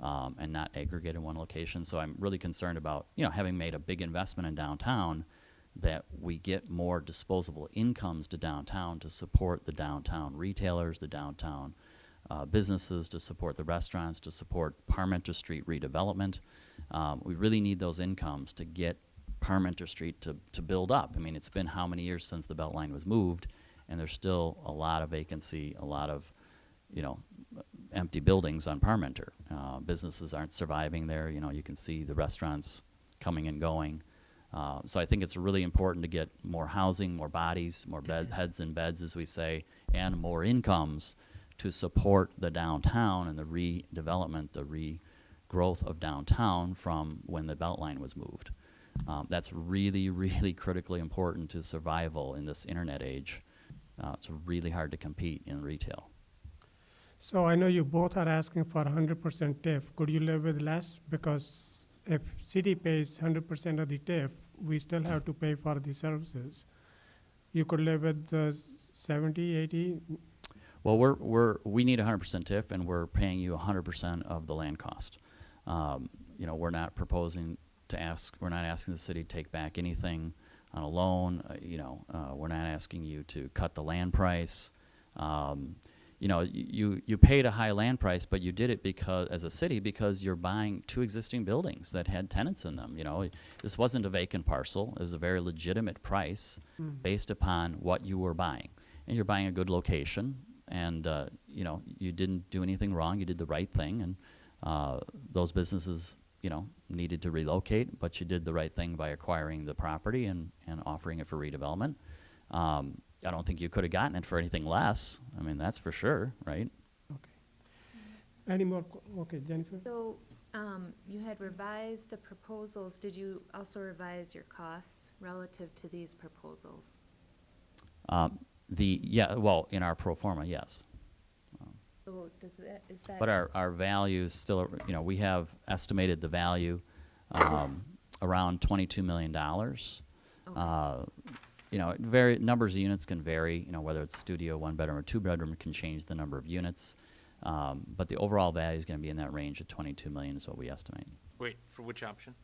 and not aggregate in one location. So I'm really concerned about, having made a big investment in downtown, that we get more disposable incomes to downtown to support the downtown retailers, the downtown businesses, to support the restaurants, to support Parmenter Street redevelopment. We really need those incomes to get Parmenter Street to build up. It's been how many years since the Beltline was moved, and there's still a lot of vacancy, a lot of, empty buildings on Parmenter. Businesses aren't surviving there. You can see the restaurants coming and going. So I think it's really important to get more housing, more bodies, more heads and beds, as we say, and more incomes to support the downtown and the redevelopment, the regrowth of downtown from when the Beltline was moved. That's really, really critically important to survival in this internet age. It's really hard to compete in retail. So I know you both are asking for 100% TIF. Could you live with less? Because if city pays 100% of the TIF, we still have to pay for the services. You could live with the 70, 80? Well, we need 100% TIF, and we're paying you 100% of the land cost. We're not proposing we're not asking the city to take back anything on a loan. We're not asking you to cut the land price. You paid a high land price, but you did it as a city, because you're buying two existing buildings that had tenants in them. This wasn't a vacant parcel. It was a very legitimate price based upon what you were buying. And you're buying a good location, and you didn't do anything wrong. You did the right thing, and those businesses, needed to relocate, but you did the right thing by acquiring the property and offering it for redevelopment. I don't think you could have gotten it for anything less. That's for sure, right? Okay. Any more? Okay, Jennifer? So, you had revised the proposals. Did you also revise your costs relative to these proposals? In our pro forma, yes. So is that? But our values still, we have estimated the value around $22 million. Numbers of units can vary, whether it's studio, one bedroom, or two bedroom, can change the number of units. But the overall value is going to be in that range of 22 million is what we estimate. Wait, for which option?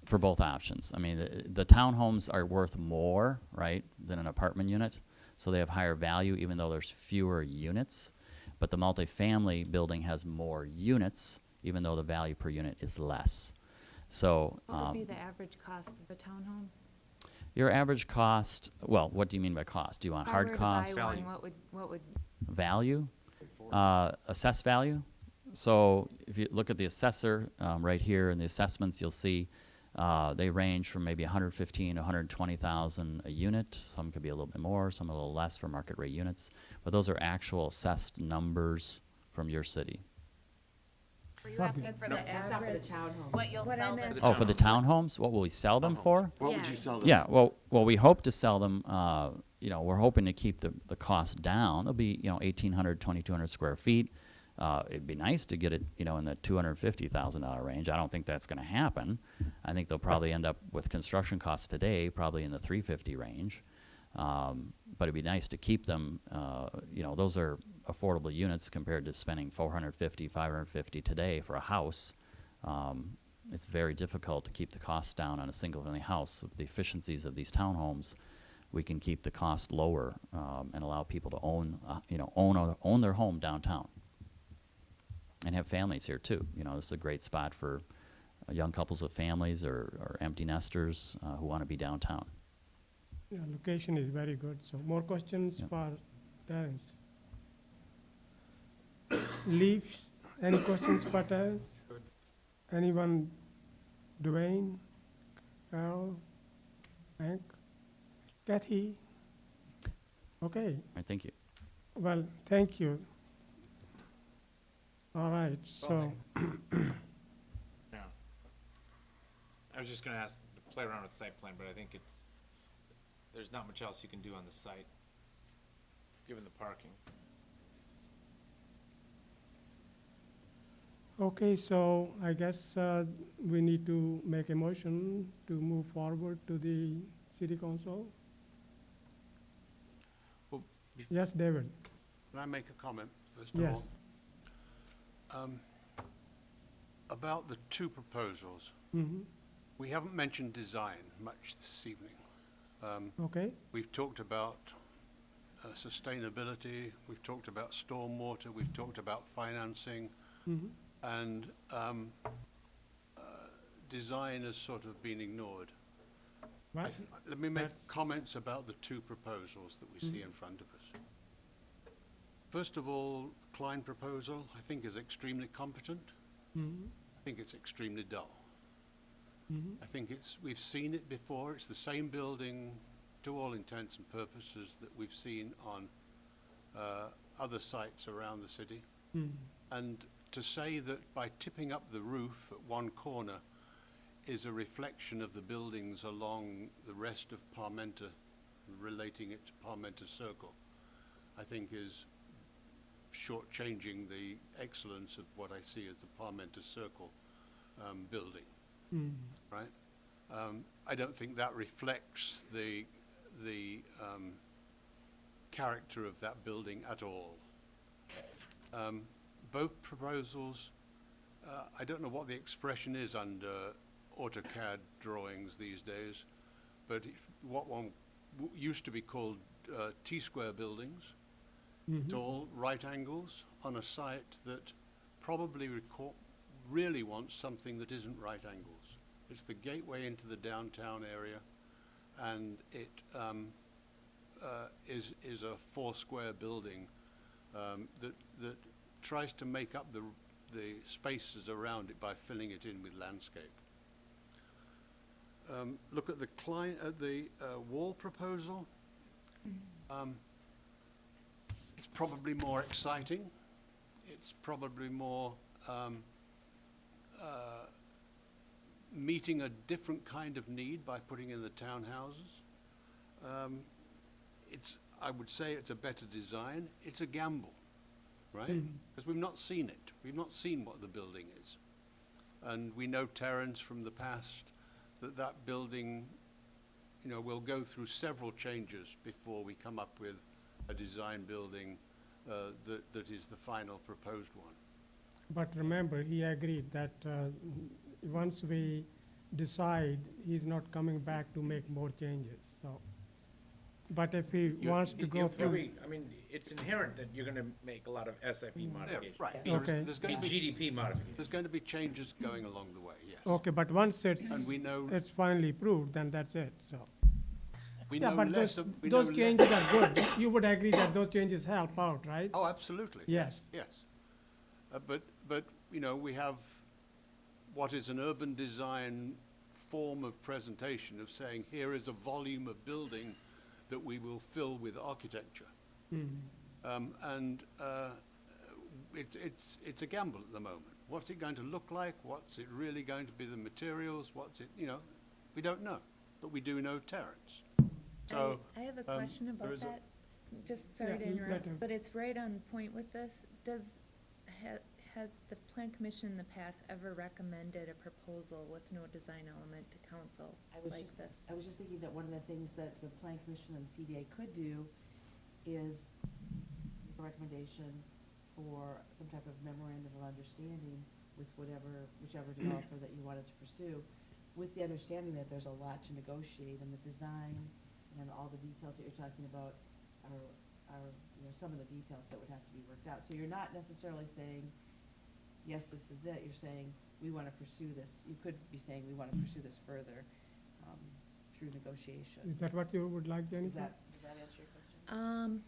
For both options. The townhomes are worth more, right, than an apartment unit. So they have higher value, even though there's fewer units. But the multifamily building has more units, even though the value per unit is less. So What would be the average cost of a townhome? your average cost, well, what do you mean by cost? Do you want If I hard were to cost? buy one, Value. what would, Value? Assessed value? So if you look at the assessor right here in the assessments, you'll see they range from maybe 115 to 120,000 a unit. Some could be a little bit more, some a little less for market rate units. But those are actual assessed numbers from your city. Were you What asking for the the That's not for the average. townhomes. what you'll What sell I'm them? asking- Oh, for the townhomes, what will we sell them for? What would you Yes. sell them? Yeah, well, we hope to sell them, you know, we're hoping to keep the cost down. They'll be, you know, 1,800, 2,200 square feet. It'd be nice to get it, you know, in the $250,000 range. I don't think that's gonna happen. I think they'll probably end up with construction costs today, probably in the 350 range. But it'd be nice to keep them, you know, those are affordable units compared to spending 450, 550 today for a house. It's very difficult to keep the costs down on a single-family house. With the efficiencies of these townhomes, we can keep the cost lower and allow people to own, you know, own their home downtown and have families here too. You know, this is a great spot for young couples with families or empty nesters who want to be downtown. Yeah, location is very good. So more questions Yeah. for Terence? Leaves, any questions for Terence? Good. Anyone? Dwayne? Carol? Hank? Kathy? Okay, All right, thank you. well, thank you. All right, so, Yeah. I was just gonna ask, to play around with site plan, but I think there's not much else you can do on the site, given the parking. okay, so I guess we need to make a motion to move forward to the city council. Well, Yes, David? Can I make a comment first of all? Yes. About the two proposals, Mm-hmm. we haven't mentioned design much this evening. Okay, We've talked about sustainability, we've talked about stormwater, we've talked about financing, mm-hmm. and design has sort of been ignored. Right. Let me make That's- comments about the two proposals that we see in front of us. First of all, Klein proposal, I think is extremely competent. Mm-hmm. I think it's extremely dull. Mm-hmm. I think we've seen it before. It's the same building to all intents and purposes that we've seen on other sites around the city. Mm-hmm. And to say that by tipping up the roof at one corner is a reflection of the buildings along the rest of Parmenter, relating it to Parmenter Circle, I think is shortchanging the excellence of what I see as the Parmenter Circle building, Mm-hmm. right? I don't think that reflects the character of that building at all. Both proposals, I don't know what the expression is under AutoCAD drawings these days, but what one used to be called T-square buildings, Mm-hmm. tall right angles on a site that probably really wants something that isn't right angles. It's the gateway into the downtown area, and it is a four-square building that tries to make up the spaces around it by filling it in with landscape. Look at the wall proposal. It's probably more exciting. It's probably more meeting a different kind of need by putting in the townhouses. I would say it's a better design. It's a gamble, right? Because we've not seen it. We've not seen what the building is. And we know, Terence, from the past, that building, you know, will go through several changes before we come up with a design building that is the final proposed one. But remember, he agreed that once we decide, he's not coming back to make more changes, so. But if he wants to go through. I mean, it's inherent that you're gonna make a lot of SIP modifications. Right. Okay. There's going And to be, GDP modifications. there's going to be changes going along the way, yes. Okay, but once And we know, it's finally approved, then that's it, so. we Yeah, know but less those, of, we know those less. changes are good. You would agree that those changes help out, right? Oh, absolutely. Yes. Yes. But, you know, we have what is an urban design form of presentation of saying, here is a volume of building that we will fill with architecture. Mhm. it's a gamble at the moment. What's it going to look like? What's it really going to be, the materials? What's it, you know, we don't know, but we do know Terrace. So, I have a um, question there about is a- that. Just sorry to Yeah, interrupt, let him. but it's right on point with this. Has the plan commission in the past ever recommended a proposal with no design element to council I was like just, this? I was just thinking that one of the things that the Plan Commission and CDA could do is make a recommendation for some type of memorandum of understanding with whichever developer that you wanted to pursue, with the understanding that there's a lot to negotiate, and the design and all the details that you're talking about are, you know, some of the details that would have to be worked out. So you're not necessarily saying, yes, this is it, you're saying, we want to pursue this. You could be saying, we want to pursue this further through negotiation. Is that what you would like, Jennifer? Does that answer your question?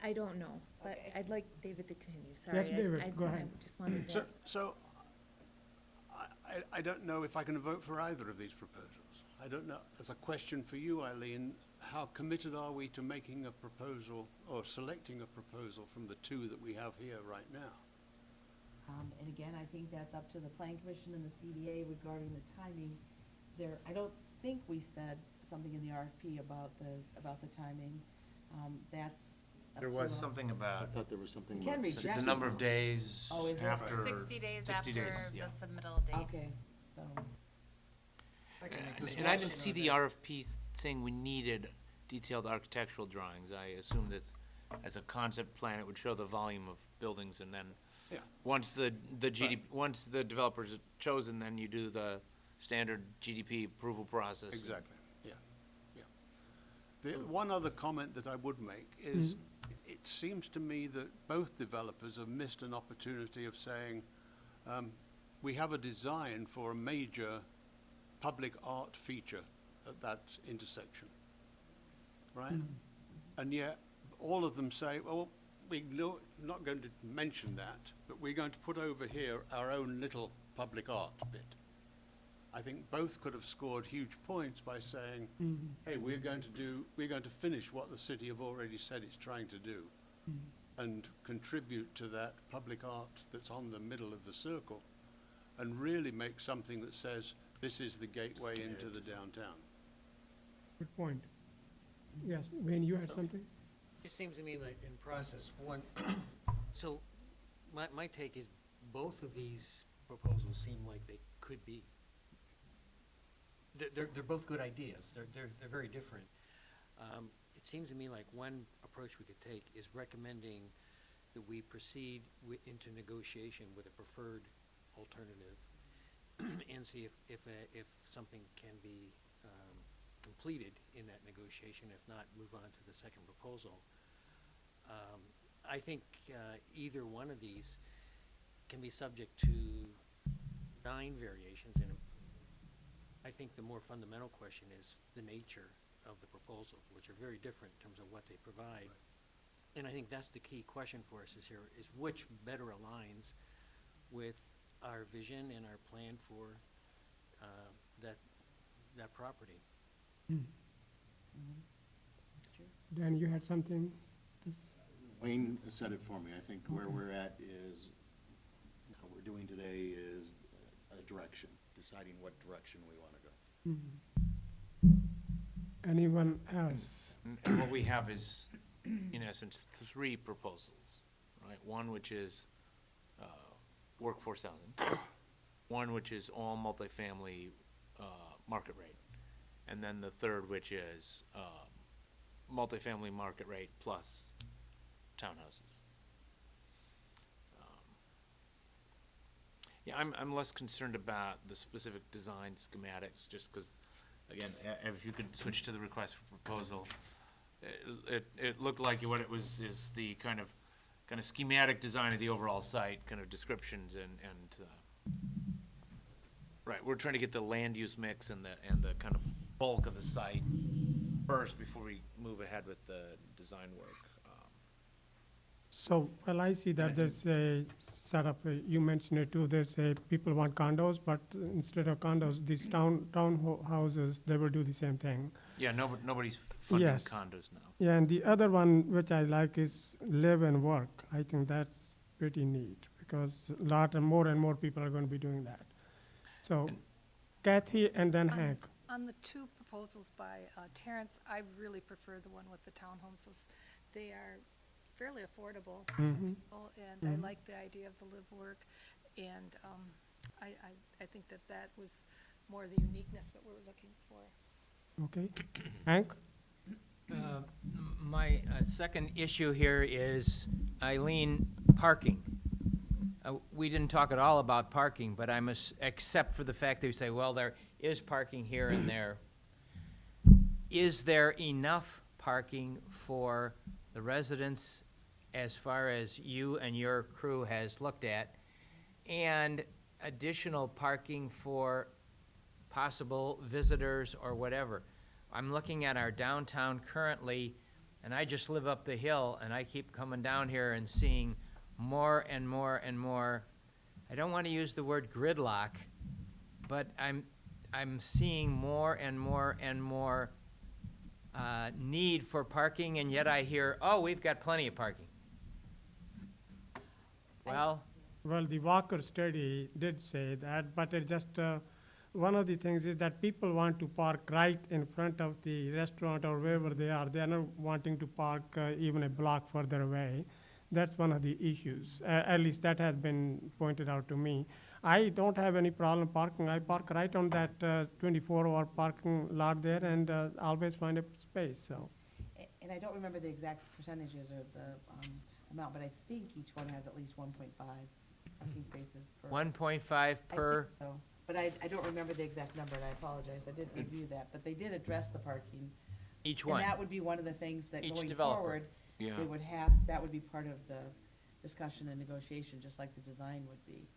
I don't know, but Okay. I'd like David to continue, sorry. Yes, David, go I ahead. just wanted So, to, so I don't know if I can vote for either of these proposals. I don't know. As a question for you, Eileen, how committed are we to making a proposal or selecting a proposal from the two that we have here right now? And again, I think that's up to the Plan Commission and the CDA regarding the timing. I don't think we said something in the RFP about the timing. That's up There to, was something I about thought there was something You can about reject the it. number of days Oh, is it? after. 60 days 60 after days, the yeah. submittal date. Okay, so, And I didn't see the RFP saying we needed detailed architectural drawings. I assumed that as a concept plan, it would show the volume of buildings, and then Yeah. once the GDP, once the developers are chosen, then you do the standard GDP approval process. Exactly, yeah, yeah. The one other comment that I would make is, it seems to me that both developers have missed an opportunity of saying, we have a design for a major public art feature at that intersection, right? And yet, all of them say, well, we're not going to mention that, but we're going to put over here our own little public art bit. I think both could have scored huge points by saying, hey, we're going to finish what the city have already said it's trying to do, and contribute to that public art that's on the middle of the circle, and really make something that says, this is the gateway into the downtown. Good point. Yes, Wayne, you had something? It seems to me like in process, one, so my take is both of these proposals seem like they could be. They're both good ideas. They're very different. It seems to me like one approach we could take is recommending that we proceed into negotiation with a preferred alternative and see if something can be completed in that negotiation. If not, move on to the second proposal. I think either one of these can be subject to 9 variations, and I think the more fundamental question is the nature of the proposal, which are very different in terms of what they provide. And I think that's the key question for us is which better aligns with our vision and our plan for that property. it's true. Dan, you had something? Wayne said it for me. I think where we're at is, what we're doing today is a direction, deciding what direction we want to go. Anyone else? And what we have is, in essence, 3 proposals, right? One which is workforce housing, one which is all multifamily market rate, and then the third which is multifamily market rate plus townhouses. Yeah, I'm less concerned about the specific design schematics, just because, again, if you could switch to the request for proposal, it looked like what it was is the kind of schematic design of the overall site, kind of descriptions and right, we're trying to get the land use mix and the kind of bulk of the site first before we move ahead with the design work. So, well, I see that there's a setup, you mentioned it too, there's people want condos, but instead of condos, these townhouses, they will do the same thing. Yeah, nobody's funding Yes. condos now. Yeah, and the other one which I like is live and work. I think that's pretty neat. because more and more people are going to be doing that. So Kathy and then Hank. On the two proposals by Terrence, I really prefer the one with the townhomes. They are fairly affordable for people, and I like the idea of the live-work, and I think that was more the uniqueness that we're looking for. Okay. Hank? My second issue here is, Eileen, parking. We didn't talk at all about parking, but I must, except for the fact that you say, well, there is parking here and there. Is there enough parking for the residents as far as you and your crew has looked at, and additional parking for possible visitors or whatever? I'm looking at our downtown currently, and I just live up the hill, and I keep coming down here and seeing more and more and more, I don't want to use the word gridlock, but I'm seeing more and more and more need for parking, and yet I hear, oh, we've got plenty of parking. Well, The Walker study did say that, but it just, one of the things is that people want to park right in front of the restaurant or wherever they are. They are not wanting to park even a block further away. That's one of the issues. At least that has been pointed out to me. I don't have any problem parking. I park right on that 24-hour parking lot there and always find a space, so. And I don't remember the exact percentages or the amount, but I think each one has at least 1.5 parking spaces per. 1.5 I per, think so. But I don't remember the exact number, and I apologize, I didn't review that, but they did address the parking. each one. And that would be one of the things that Each going developer. forward, Yeah. they would have, that would be part of the discussion and negotiation, just like the design would be.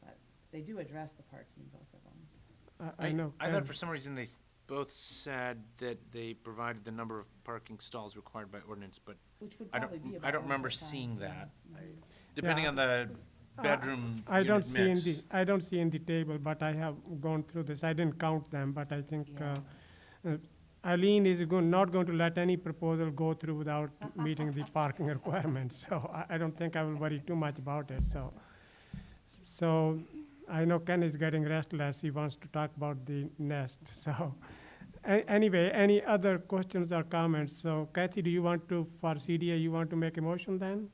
But they do address the parking, both of them. I know. I thought for some reason they both said that they provided the number of parking stalls required by ordinance, but Which would I probably be don't, about I don't remember 1.5, seeing yeah. that. Depending Yeah. on the bedroom I don't unit see in the, mix. I don't see in the table, but I have gone through this. I didn't count them, but I think Yeah. Eileen is not going to let any proposal go through without meeting the parking requirements. So I don't think I will worry too much about it, so I know Ken is getting restless. He wants to talk about the nest, so. Anyway, any other questions or comments? So Kathy, do you want to, for CDA, you want to make a motion then?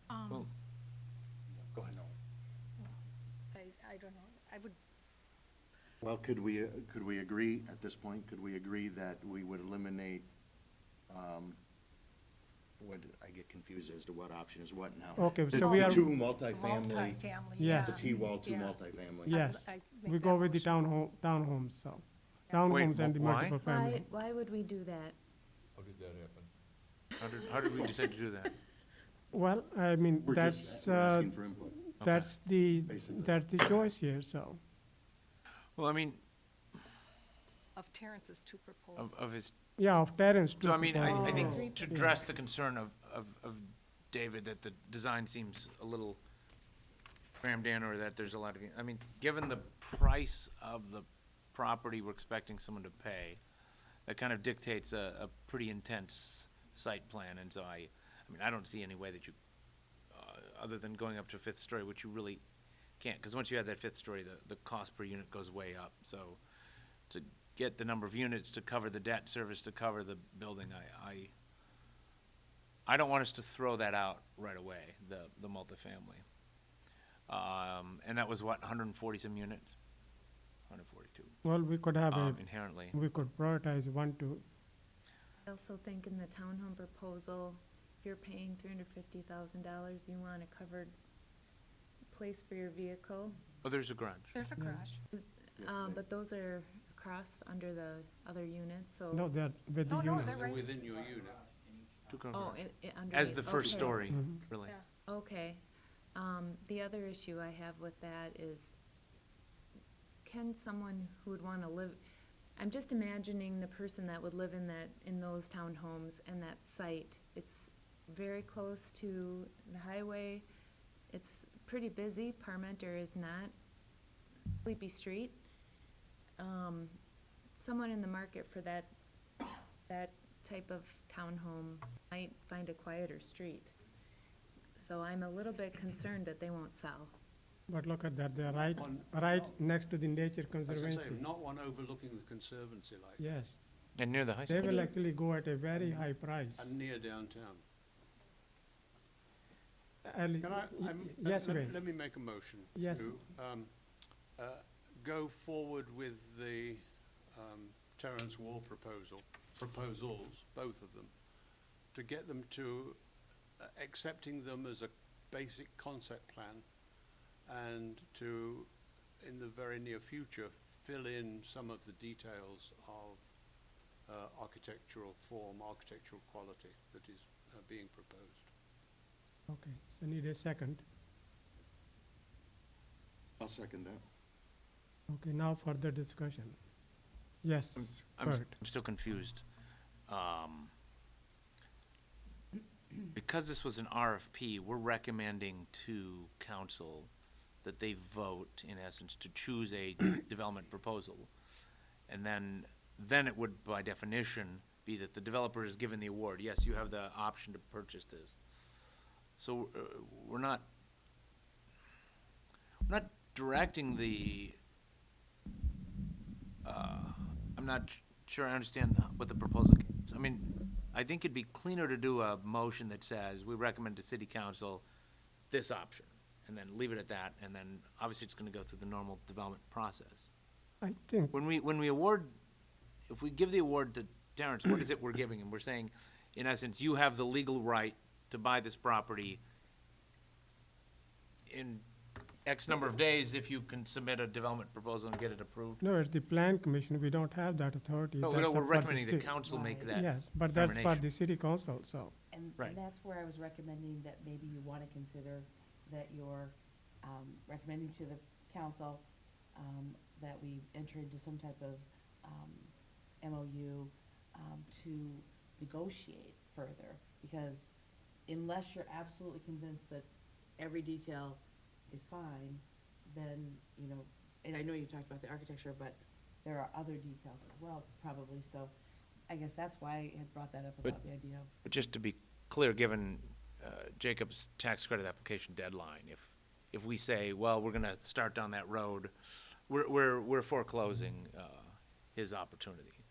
Well, Go ahead. I don't know, I would, Well, could we agree, at this point, could we agree that we would eliminate, I get confused as to what option is what now. Okay, The so we are, two multifamily, multifamily, Yes. the yeah. T-wall, two Yeah. multifamily. yes, I'd we make go that with the motion. townhomes, so. Yeah. Townhomes and the why? multiple family. Why would we do that? How did that happen? how did we decide to do that? Well, I mean, We're that's, just asking for input. that's Basically. that's the choice here, so. Well, I mean, Of Terrence's two proposals. of his, Yeah, of Terrence too. so I mean, I think because- to address the concern of David, that the design seems a little crammed in, or that there's a lot of, I mean, given the price of the property we're expecting someone to pay, that kind of dictates a pretty intense site plan, and so I mean, I don't see any way that you, other than going up to a fifth story, which you really can't, because once you add that fifth story, the cost per unit goes way up, so to get the number of units to cover the debt service, to cover the building, I don't want us to throw that out right away, the multifamily. And that was what, 140 some units? 142, Well, we could have inherently. we could prioritize one, two. I also think in the townhome proposal, if you're paying $350,000, you want a covered place for your vehicle. Oh, there's a garage. There's a garage. But those are across under the other units, so. No, they're with the No, no, units. they're right. Within your unit. Two-car Oh, garage. under. As the first okay. story, Mhm. really. Yeah. Okay. The other issue I have with that is, can someone who would want to live, I'm just imagining the person that would live in those townhomes and that site. It's very close to the highway. It's pretty busy. Parmenter is not. Sleepy Street. Someone in the market for that type of townhome might find a quieter street. so I'm a little bit concerned that they won't sell. But look at that, they're One- right next to the nature As I say, conservancy. not one overlooking the conservancy like, Yes, And near the high they school. will actually go at a very high price. and near downtown. Ali- Can I, Yes, Wayne. let me make a motion. Yes. To, go forward with the, Terrace Wall proposals, both of them, to get them to accepting them as a basic concept plan, and to, in the very near future, fill in some of the details of architectural form, architectural quality that is being proposed. Okay, so need a second. I'll second that. Okay, now further discussion. Yes, I'm Kurt. still confused. Because this was an RFP, we're recommending to council that they vote, in essence, to choose a development proposal. And then it would, by definition, be that the developer is given the award. Yes, you have the option to purchase this. So we're not directing the, I'm not sure I understand what the proposal is. I mean, I think it'd be cleaner to do a motion that says, we recommend to city council this option, and then leave it at that, and then obviously it's gonna go through the normal development process. I think, When we award, if we give the award to Terrence, what is it we're giving him? We're saying, in essence, you have the legal right to buy this property in X number of days if you can submit a development proposal and get it approved. no, it's the plan commission, we don't have that authority. No, That's no, up we're for the recommending the ci- council make Right. that Yes, but that's for determination. the city council, so. And Right. that's where I was recommending that maybe you want to consider that you're recommending to the council that we enter into some type of MOU to negotiate further. Because unless you're absolutely convinced that every detail is fine, then, you know, and I know you talked about the architecture, but there are other details as well, probably. So I guess that's why I had brought that up about the idea of But just to be clear, given Jacob's tax credit application deadline, if we say, well, we're gonna start down that road, we're foreclosing his opportunity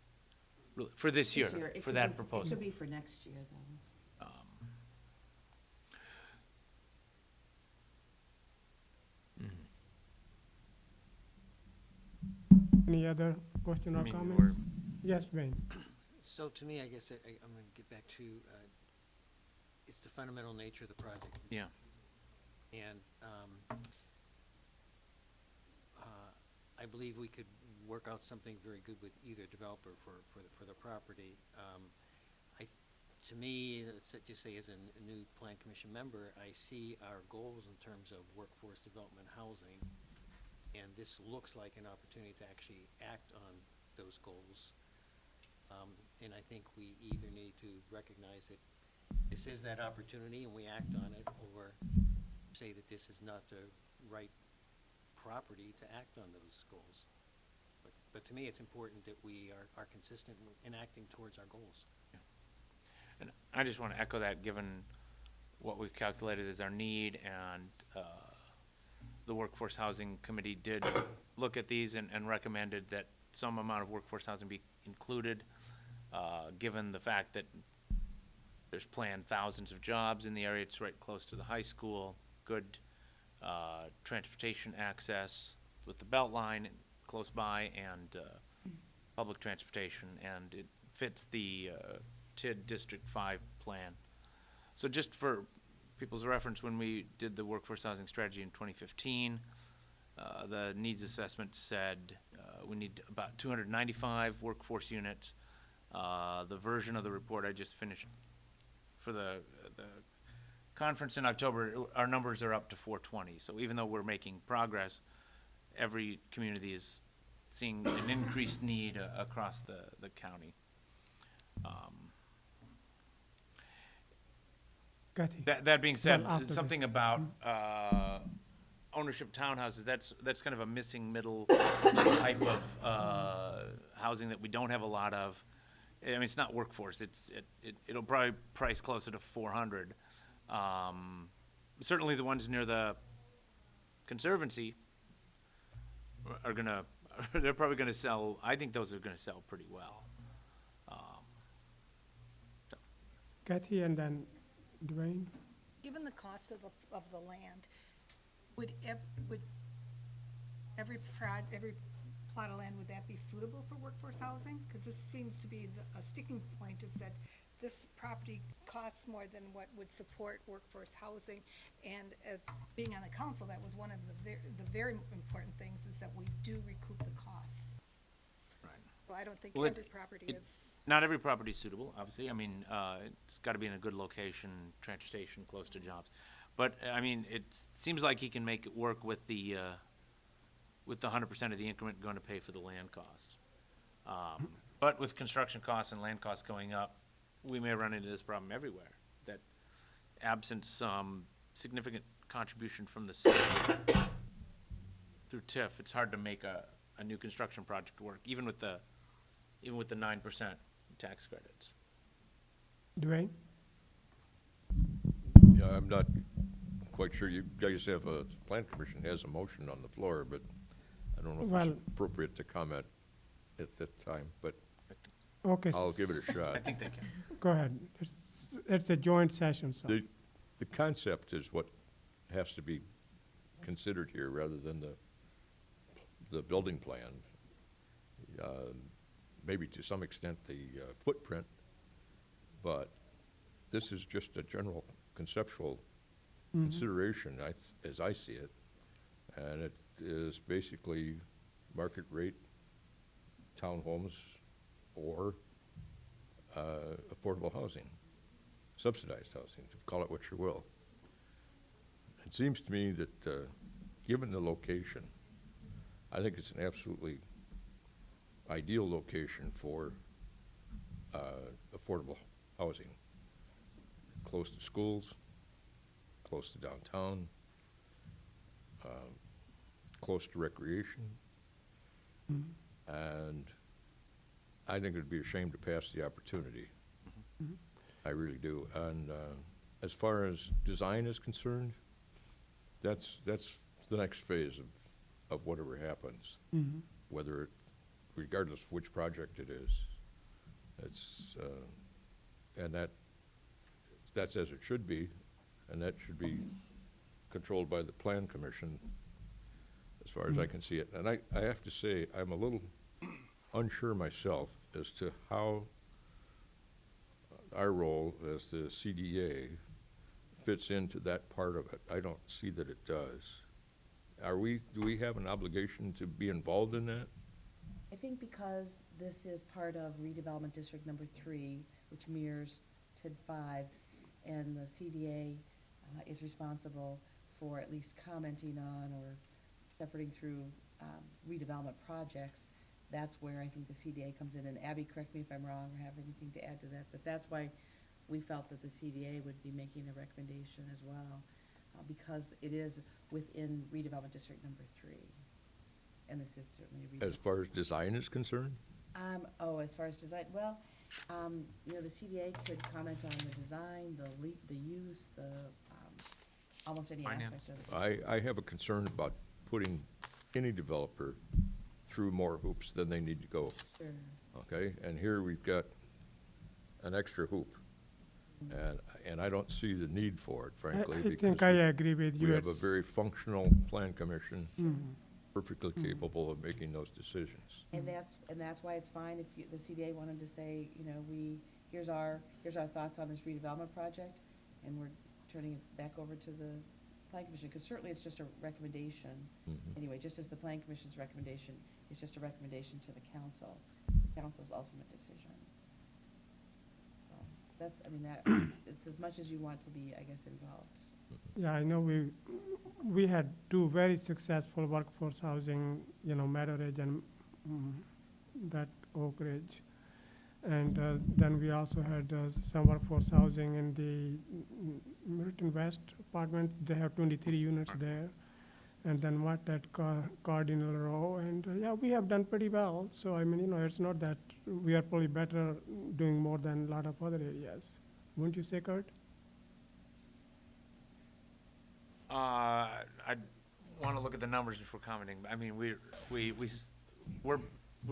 really, for this year, It for could that be- It proposal. could be for next year, though. Any other question I or mean, comments? Yes, Wayne. So to me, I guess I'm gonna get back to, it's the fundamental nature of the project. Yeah. And I believe we could work out something very good with either developer for the property. To me, let's just say as a new plan commission member, I see our goals in terms of workforce development housing, and this looks like an opportunity to actually act on those goals. And I think we either need to recognize that this is that opportunity and we act on it, or say that this is not the right property to act on those goals. But to me, it's important that we are consistent in acting towards our goals. And I just want to echo that, given what we've calculated as our need, and the Workforce Housing Committee did look at these and recommended that some amount of workforce housing be included, given the fact that there's planned thousands of jobs in the area. It's right close to the high school, good transportation access with the Beltline close by, and public transportation, and it fits the TID District 5 plan. So just for people's reference, when we did the workforce housing strategy in 2015, the needs assessment said we need about 295 workforce units. The version of the report I just finished for the conference in October, our numbers are up to 420. So even though we're making progress, every community is seeing an increased need across the county. Kathy? That being said, Well, after something this. about ownership townhouses, that's kind of a missing middle type of housing that we don't have a lot of. I mean, it's not workforce, it'll probably price closer to 400. certainly the ones near the Conservancy are gonna, they're probably gonna sell, I think those are gonna sell pretty well. Kathy and then Dwayne. Given the cost of the land, would every plot of land, would that be suitable for workforce housing? Because this seems to be a sticking point, is that this property costs more than what would support workforce housing. And as being on the council, that was one of the very important things, is that we do recoup the costs. Right. So I don't think Well, every property is. Not every property is suitable, obviously. I mean, it's gotta be in a good location, transportation, close to jobs. But, I mean, it seems like he can make it work with the 100% of the increment going to pay for the land costs. But with construction costs and land costs going up, we may run into this problem everywhere, that absent some significant contribution from the city through TIF, it's hard to make a new construction project work, even with the 9% tax credits. Dwayne? Yeah, I'm not quite sure. You guys have a, Plan Commission has a motion on the floor, but I don't know if Well- it's appropriate to comment at that time, but Okay. I'll give it a shot. I think they can. Go ahead. It's a joint session, so. The concept is what has to be considered here rather than the building plan. Maybe to some extent the footprint, but this is just a general conceptual consideration, as I see it. And it is basically market rate townhomes or affordable housing, subsidized housing, call it what you will. It seems to me that, given the location, I think it's an absolutely ideal location for affordable housing. Close to schools, close to downtown, close to recreation. And I think it'd be a shame to pass the opportunity. I really do. And as far as design is concerned, that's the next phase of whatever happens. Whether it, regardless of which project it is, it's, and that's as it should be, and that should be controlled by the Plan Commission, as far as I can see it. And I have to say, I'm a little unsure myself as to how our role as the CDA fits into that part of it. I don't see that it does. Do we have an obligation to be involved in that? I think because this is part of redevelopment district number 3, which mirrors TID 5, and the CDA is responsible for at least commenting on or shepherding through redevelopment projects, that's where I think the CDA comes in. And Abby, correct me if I'm wrong or have anything to add to that, but that's why we felt that the CDA would be making a recommendation as well, because it is within redevelopment district number 3. And this is certainly a As far as design is concerned? as far as design, well, the CDA could comment on the design, the use, almost any aspect Finance. of it. I have a concern about putting any developer through more hoops than they need to go, Sure. okay? And here we've got an extra hoop, and I don't see the need for it, frankly, I because think I agree with you. we have a It's- very functional Plan Commission, Mhm. perfectly capable of making those decisions. And that's why it's fine if the CDA wanted to say, here's our thoughts on this redevelopment project, and we're turning it back over to the Plan Commission, because certainly it's just a recommendation. Anyway, just as the Plan Commission's recommendation is just a recommendation to the council, council's ultimate decision. So, it's as much as you want to be, I guess, involved. Yeah, I know we had 2 very successful workforce housing, Meadow Ridge and that Oak Ridge. And then we also had some workforce housing in the Middleton West apartment. They have 23 units there. And then what at Cardinal Row. And we have done pretty well. So, it's not that we are probably better doing more than a lot of other areas. Wouldn't you say, Kurt? I want to look at the numbers before commenting. I mean, we're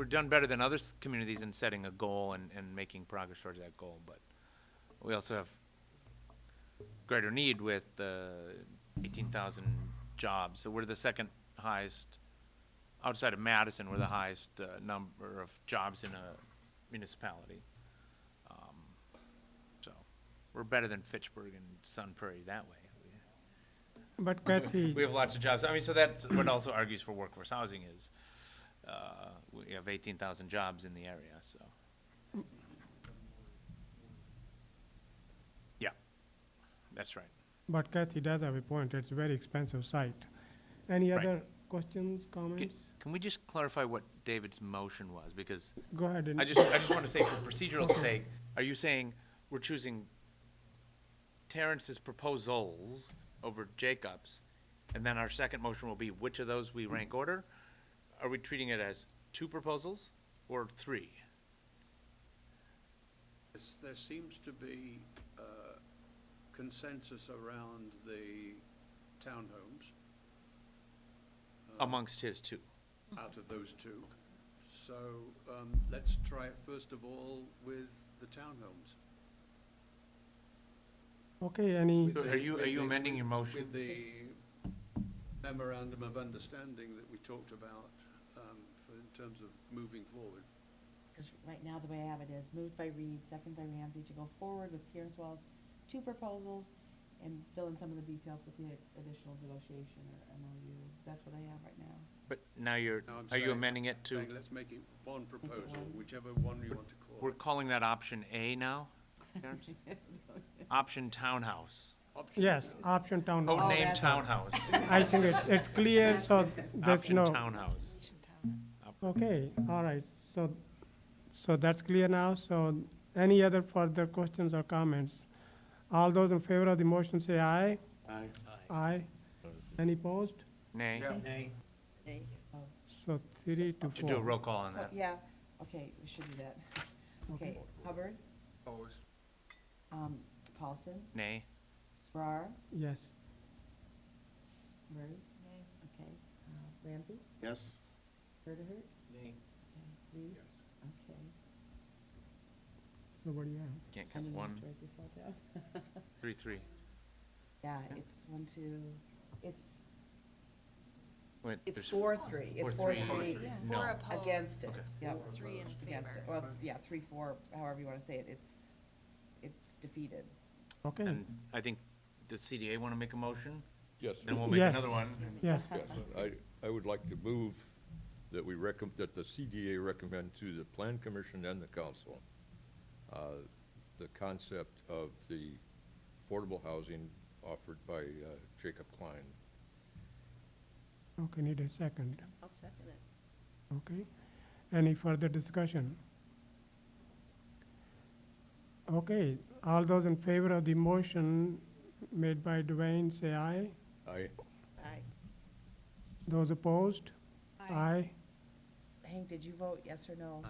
done better than other communities in setting a goal and making progress towards that goal, but we also have greater need with 18,000 jobs. So we're the second highest, outside of Madison, we're the highest number of jobs in a municipality. So we're better than Fitchburg and Sun Prairie that way. But Kathy, We have lots of jobs. I mean, so that's what also argues for workforce housing is, we have 18,000 jobs in the area, so. Yeah, that's right. but Kathy does have a point, it's a very expensive site. Any Right. other questions, comments? Can we just clarify what David's motion was? Because Go ahead and. I just want to say for procedural sake, are you saying we're choosing Terrence's proposals over Jacob's, and then our second motion will be which of those we rank order? Are we treating it as 2 proposals or 3? There seems to be consensus around the townhomes Amongst his 2? out of those 2. So let's try it first of all with the townhomes. Okay, any, So are you amending your motion? With the memorandum of understanding that we talked about in terms of moving forward. Because right now, the way I have it is moved by Reed, second by Ramsey, to go forward with Terrence Wells' 2 proposals and fill in some of the details with the additional negotiation or MOU. That's what I have right now. But now Now I'm are you saying- amending it to, saying let's make it one proposal, one. whichever one you want to call we're it. calling that option A now? Terrence? Option townhouse. Option yes, now. option town. Code name that's- townhouse. I think it's clear, so there's Option no. townhouse. Okay, all right, so that's clear now, so any other further questions or comments? All those in favor of the motion say aye. Aye. Aye. Any opposed? Nay. Nay. So 3 to 4. Should do a roll call on So, that. yeah, okay, we should do that. Okay, Hubbard, Opposed. Paulson, Nay. Farrar, Yes, Murray, okay, Ramsey, Yes? Furterhert, Nay. Reed, okay. so what do you have? Can't I'm count. gonna have 1, to write this all down. 3, 3. Yeah, it's 1, 2, Wait, it's there's 4-3, it's 4-3. 4-3 No. 4 opposed. against it, yeah. 3 in Against it, favor. well, yeah, 3-4, however you wanna say it, it's defeated. Okay, And I think, does CDA want to make a motion? Yes. Then we'll make Yes. another one. yes, Yes, I would like to move that that the CDA recommend to the Plan Commission and the council the concept of the affordable housing offered by Jacob Klein. okay, need a second, I'll second it. okay? Any further discussion? Okay, all those in favor of the motion made by Dwayne, say aye. Aye. Aye. Those opposed? Aye. Hank, did you vote yes or no? Aye.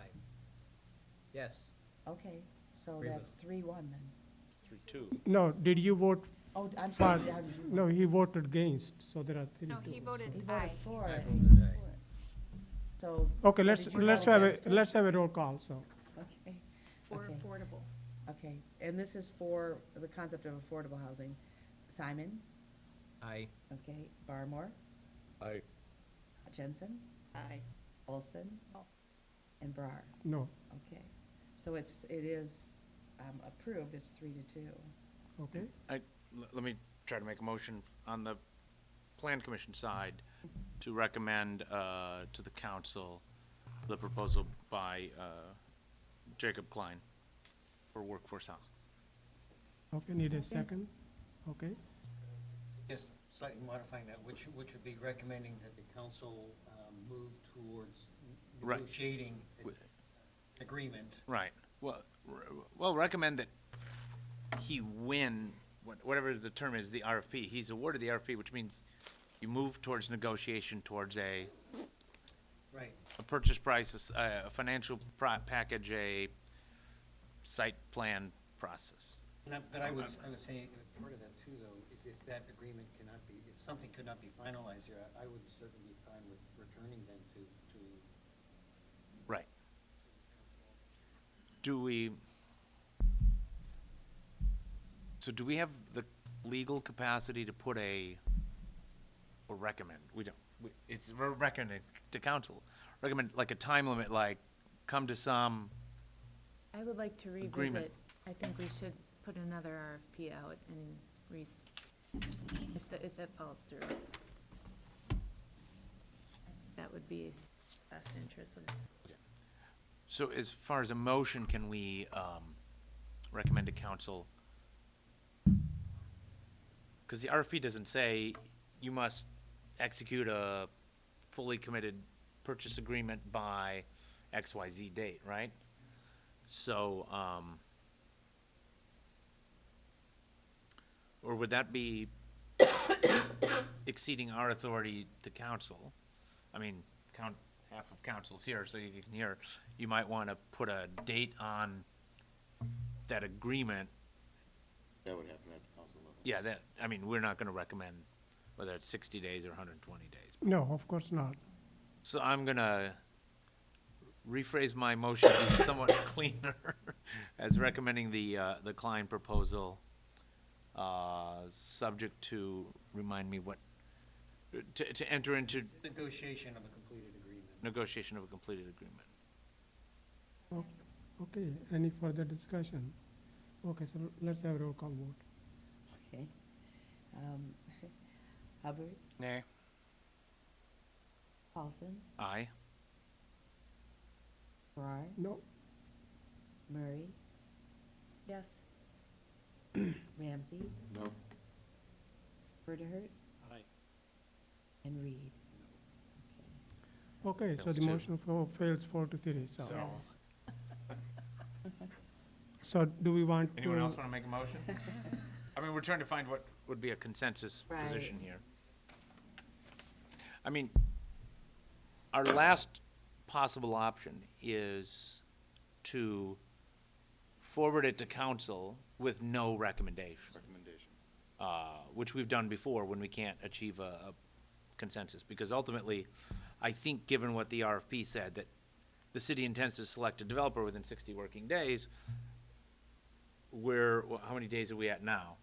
Yes. Okay, so Agree with that's 3-1 then. 3-2. No, did you vote Oh, I'm for, sorry, how did you vote? no, he voted against, so there are 3 No, to. he voted He voted aye. for I it. voted aye. So. Okay, so let's, did you let's vote have against it? let's have a roll call, so. Okay, For Okay. affordable. okay, and this is for the concept of affordable housing. Simon, Aye. okay, Barmore, Aye. Jensen? Aye. Olson? And Brar, No, okay. So it is approved, it's 3-2. okay? Let me try to make a motion on the Plan Commission side to recommend to the council the proposal by Jacob Klein for workforce housing. Okay, need a second? Okay, Just slightly modifying that, which would be recommending that the council move towards Right. negotiating an Wi- agreement. Right. Well, recommend that he win, whatever the term is, the RFP. He's awarded the RFP, which means you move towards negotiation towards a Right. purchase price, a financial package, a site plan process. But I would say, part of that too, though, is if that agreement cannot be, if something could not be finalized here, I would certainly be fine with returning then to Right. Do we have the legal capacity to put or recommend, we're recommending to council, recommend like a time limit, like come to some, I would like to Agreement. revisit, I think we should put another RFP out and if it falls through. That would be best interest of, so as far as a motion, can we recommend to council? Because the RFP doesn't say you must execute a fully committed purchase agreement by XYZ date, right? So, or would that be exceeding our authority to council? I mean, half of council's here, so you can hear, you might want to put a date on that agreement. That would happen at the council level. Yeah, I mean, we're not gonna recommend whether it's 60 days or 120 days. No, of course not. So I'm gonna rephrase my motion to be somewhat cleaner as recommending the Klein proposal, subject to, remind me what, to enter into negotiation of a completed agreement. negotiation of a completed agreement. Okay, any further discussion? Okay, so let's have a roll call vote. Okay. Hubbard, Nay. Paulson, Aye. Farrar, No, Murray, yes, Ramsey, No? Furterhert, Aye. and Reed. okay, so Fails the two. motion fails 4-3, so. So, So do we want to? anyone else wanna make a motion? I mean, we're trying to find what would be a consensus Right. position here. I mean, our last possible option is to forward it to council with no recommendation, Recommendation. which we've done before when we can't achieve a consensus. Because ultimately, I think, given what the RFP said, that the city intends to select a developer within 60 working days, how many days are we at now?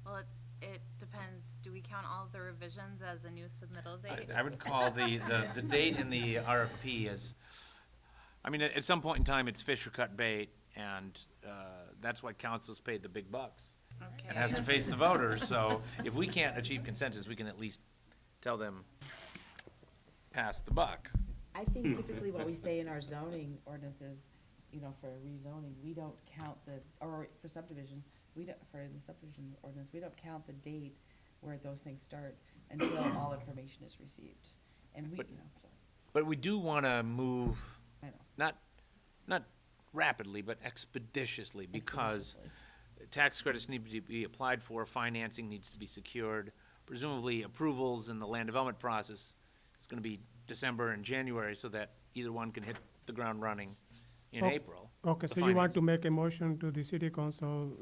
Well, it depends. Do we count all of the revisions as a new submittal date? I would call the date in the RFP as, I mean, at some point in time, it's fish or cut bait, and that's why council's paid the big bucks and has to face the voters. So if we can't achieve consensus, we can at least tell them, pass the buck. I think typically what we say in our zoning ordinances, you know, for rezoning, we don't count or for subdivision, for the subdivision ordinance, we don't count the date where those things start until all information is received. And we, But- sorry, But we do want to move, I know. not rapidly, but expeditiously, because tax credits need to be applied for, financing needs to be secured, presumably approvals in the land development process is going to be December and January, so that either one can hit the ground running in Oh, April. Okay, the so you want finance. to make a motion to the city council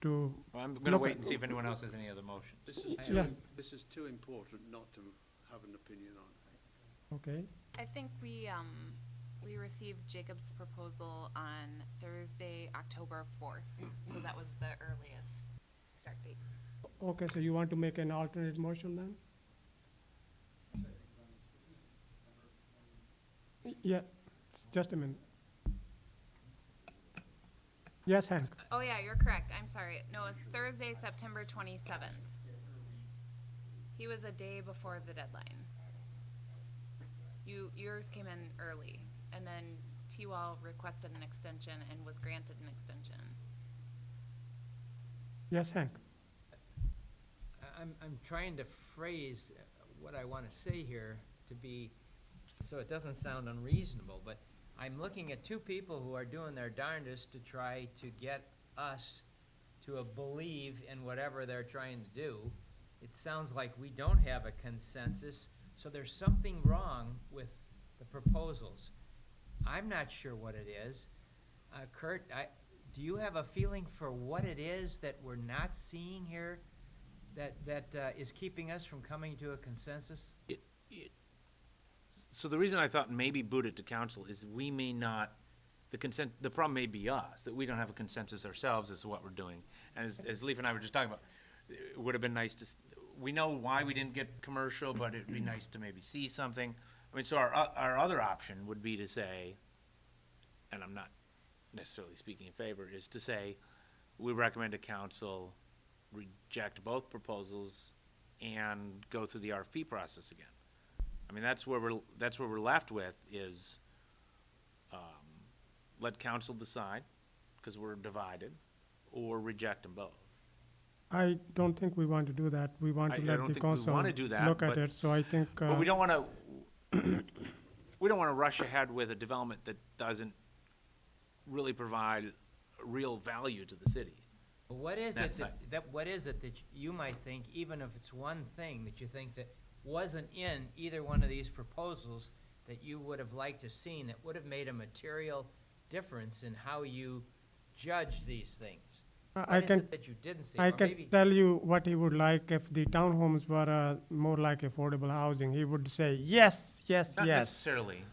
to, Well, I'm going to Look wait at- and see if anyone else has any other motions. Yes. This is too important not to have an opinion on. okay, I think we received Jacob's proposal on Thursday, October 4th. So that was the earliest start date. okay, so you want to make an alternate motion then? Yeah, just a minute. Yes, Hank? Oh, yeah, you're correct. I'm sorry. No, it's Thursday, September 27th. He was a day before the deadline. Yours came in early, and then T-Wall requested an extension and was granted an extension. Yes, Hank? I'm trying to phrase what I want to say here to be, so it doesn't sound unreasonable, but I'm looking at two people who are doing their darndest to try to get us to believe in whatever they're trying to do. It sounds like we don't have a consensus, so there's something wrong with the proposals. I'm not sure what it is. Kurt, do you have a feeling for what it is that we're not seeing here that is keeping us from coming to a consensus? So the reason I thought maybe boot it to council is we may not, the problem may be us, that we don't have a consensus ourselves as to what we're doing. And as Leaf and I were just talking about, it would have been nice to, we know why we didn't get commercial, but it'd be nice to maybe see something. I mean, so our other option would be to say, and I'm not necessarily speaking in favor, is to say, we recommend to council reject both proposals and go through the RFP process again. I mean, that's where we're left with is, let council decide, because we're divided, or reject them both. I don't think we want to do that. We want to I let don't the think we council wanna do that, look at but- it, so I think, But we don't wanna, rush ahead with a development that doesn't really provide real value to the city. What is That's it what is it that you might think, even if it's one thing that you think that wasn't in either one of these proposals that you would have liked to seen, that would have made a material difference in how you judge these things? I What is can, it that you didn't see? I Or can maybe- tell you what he would like if the townhomes were more like affordable housing. He would say, yes, yes, Not yes. necessarily.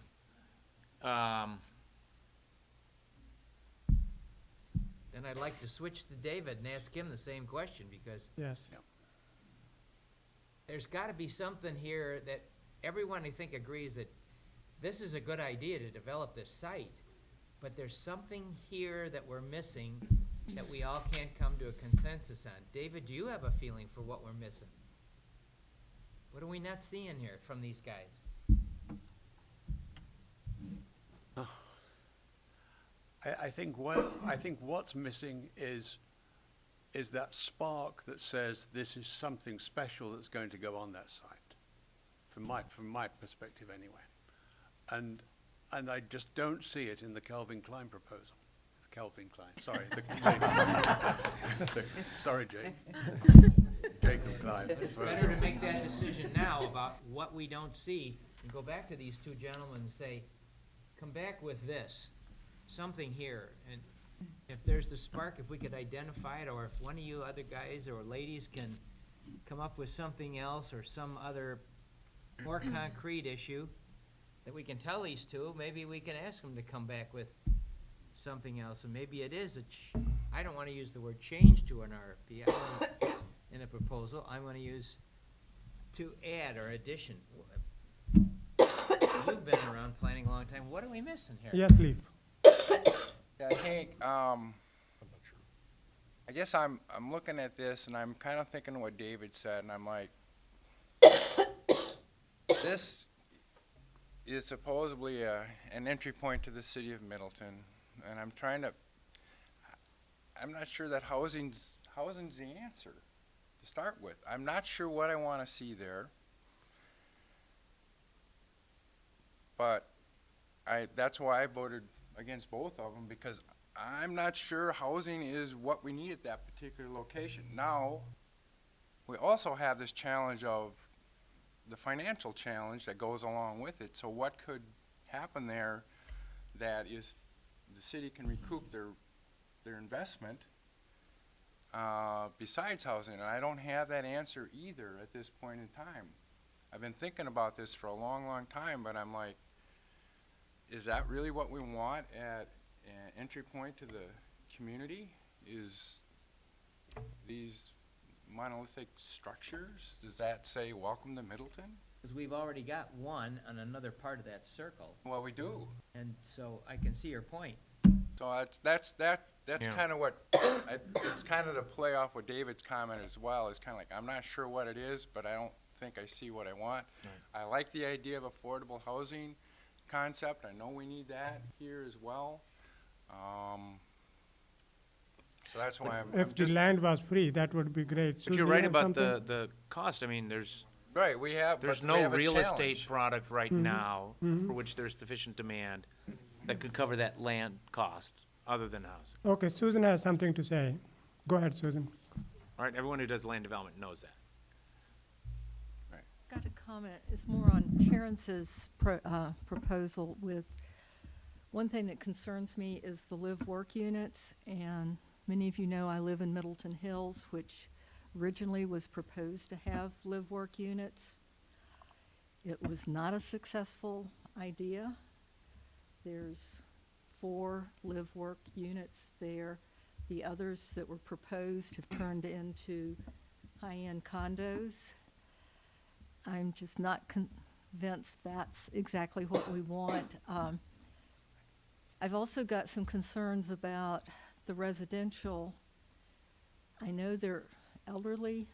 Then I'd like to switch to David and ask him the same question, because Yes. there's gotta be something here that everyone, I think, agrees that this is a good idea to develop this site, but there's something here that we're missing that we all can't come to a consensus on. David, do you have a feeling for what we're missing? What are we not seeing here from these guys? I think what's missing is that spark that says this is something special that's going to go on that site, from my perspective anyway. And I just don't see it in the Calvin Klein proposal. Calvin Klein, sorry. Sorry, Jake. Jacob Klein. But it's better to make that decision now about what we don't see and go back to these two gentlemen and say, come back with this, something here. And if there's the spark, if we could identify it, or if one of you other guys or ladies can come up with something else or some other more concrete issue that we can tell these two, maybe we can ask them to come back with something else. And maybe it is I don't want to use the word change to an RFP. In the proposal, I'm going to use to add or addition. You've been around planning a long time. What are we missing here? Yes, Leaf. Yeah, Hank, I guess I'm looking at this and I'm kind of thinking what David said, and I'm like, this is supposedly an entry point to the city of Middleton, and I'm not sure that housing's the answer to start with. I'm not sure what I want to see there, but that's why I voted against both of them, because I'm not sure housing is what we need at that particular location. Now, we also have this challenge of the financial challenge that goes along with it. So what could happen there that is the city can recoup their investment besides housing? And I don't have that answer either at this point in time. I've been thinking about this for a long, long time, but I'm like, is that really what we want at an entry point to the community? Is these monolithic structures, does that say welcome to Middleton? Because we've already got one on another part of that circle, Well, we do. and so I can see your point. So that's Yeah. kind of what, it's kind of to play off what David's comment as well. It's kind of like, I'm not sure what it is, but I don't think I see what I want. I like the idea of affordable housing concept. I know we need that here as well. So that's why I'm If the just, land was free, that would be great. But Susan, you're you right have about something? the cost. I mean, there's right, we have, There's but we no have a real estate challenge. product right Mm-hmm. now for which there's sufficient demand that could cover that land cost other than housing. Okay, Susan has something to say. Go ahead, Susan. All right, everyone who does land development knows that. Got a comment. It's more on Terrence's proposal. With one thing that concerns me is the live-work units, and many of you know I live in Middleton Hills, which originally was proposed to have live-work units. It was not a successful idea. There's 4 live-work units there. The others that were proposed have turned into high-end condos. I'm just not convinced that's exactly what we want. I've also got some concerns about the residential. I know they're elderly,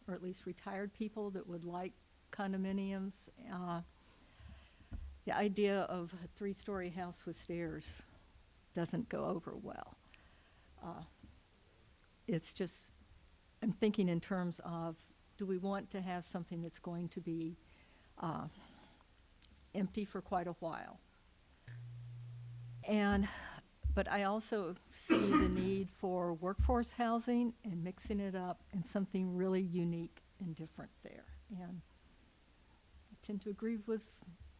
or at least retired people that would like condominiums. The idea of a 3-story house with stairs doesn't go over well. It's just, I'm thinking in terms of, do we want to have something that's going to be empty for quite a while? But I also see the need for workforce housing and mixing it up and something really unique and different there. And I tend to agree with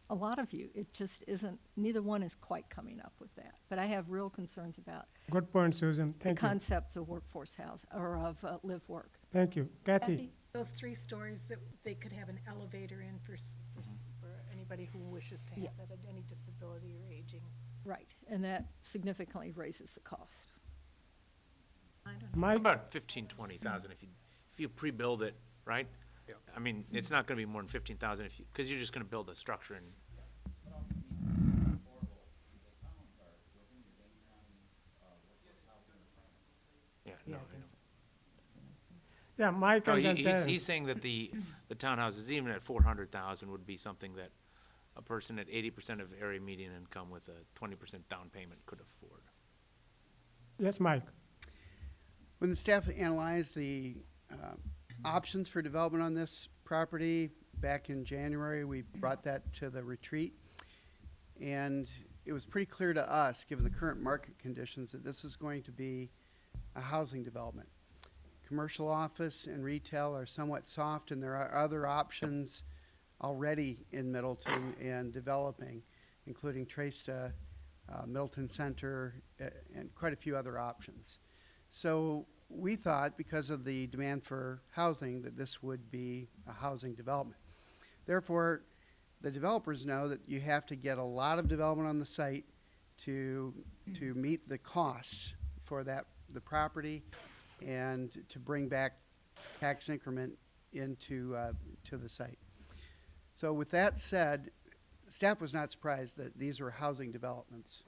a lot of you. It just isn't, neither one is quite coming up with that. But I have real concerns about Good point, Susan. the Thank you. concepts of workforce house, or of live work. Thank you. Kathy? Those 3 stories that they could have an elevator in for anybody who wishes to have Yeah. that, any disability or aging. Right, and that significantly raises the cost. I don't know. Mike? About 15,000, 20,000 if you pre-build it, right? Yeah. I mean, it's not gonna be more than 15,000 because you're just gonna build a structure and. Yeah, no, I know. Yeah, Mike No, and then he's Terrence. saying that the townhouses, even at 400,000, would be something that a person at 80% of area median income with a 20% down payment could afford. Yes, Mike? When the staff analyzed the options for development on this property back in January, we brought that to the retreat. And it was pretty clear to us, given the current market conditions, that this is going to be a housing development. Commercial office and retail are somewhat soft, and there are other options already in Middleton and developing, including Tracesta, Middleton Center, and quite a few other options. So we thought, because of the demand for housing, that this would be a housing development. Therefore, the developers know that you have to get a lot of development on the site to meet the costs for the property and to bring back tax increment into to the site. So with that said, staff was not surprised that these were housing developments.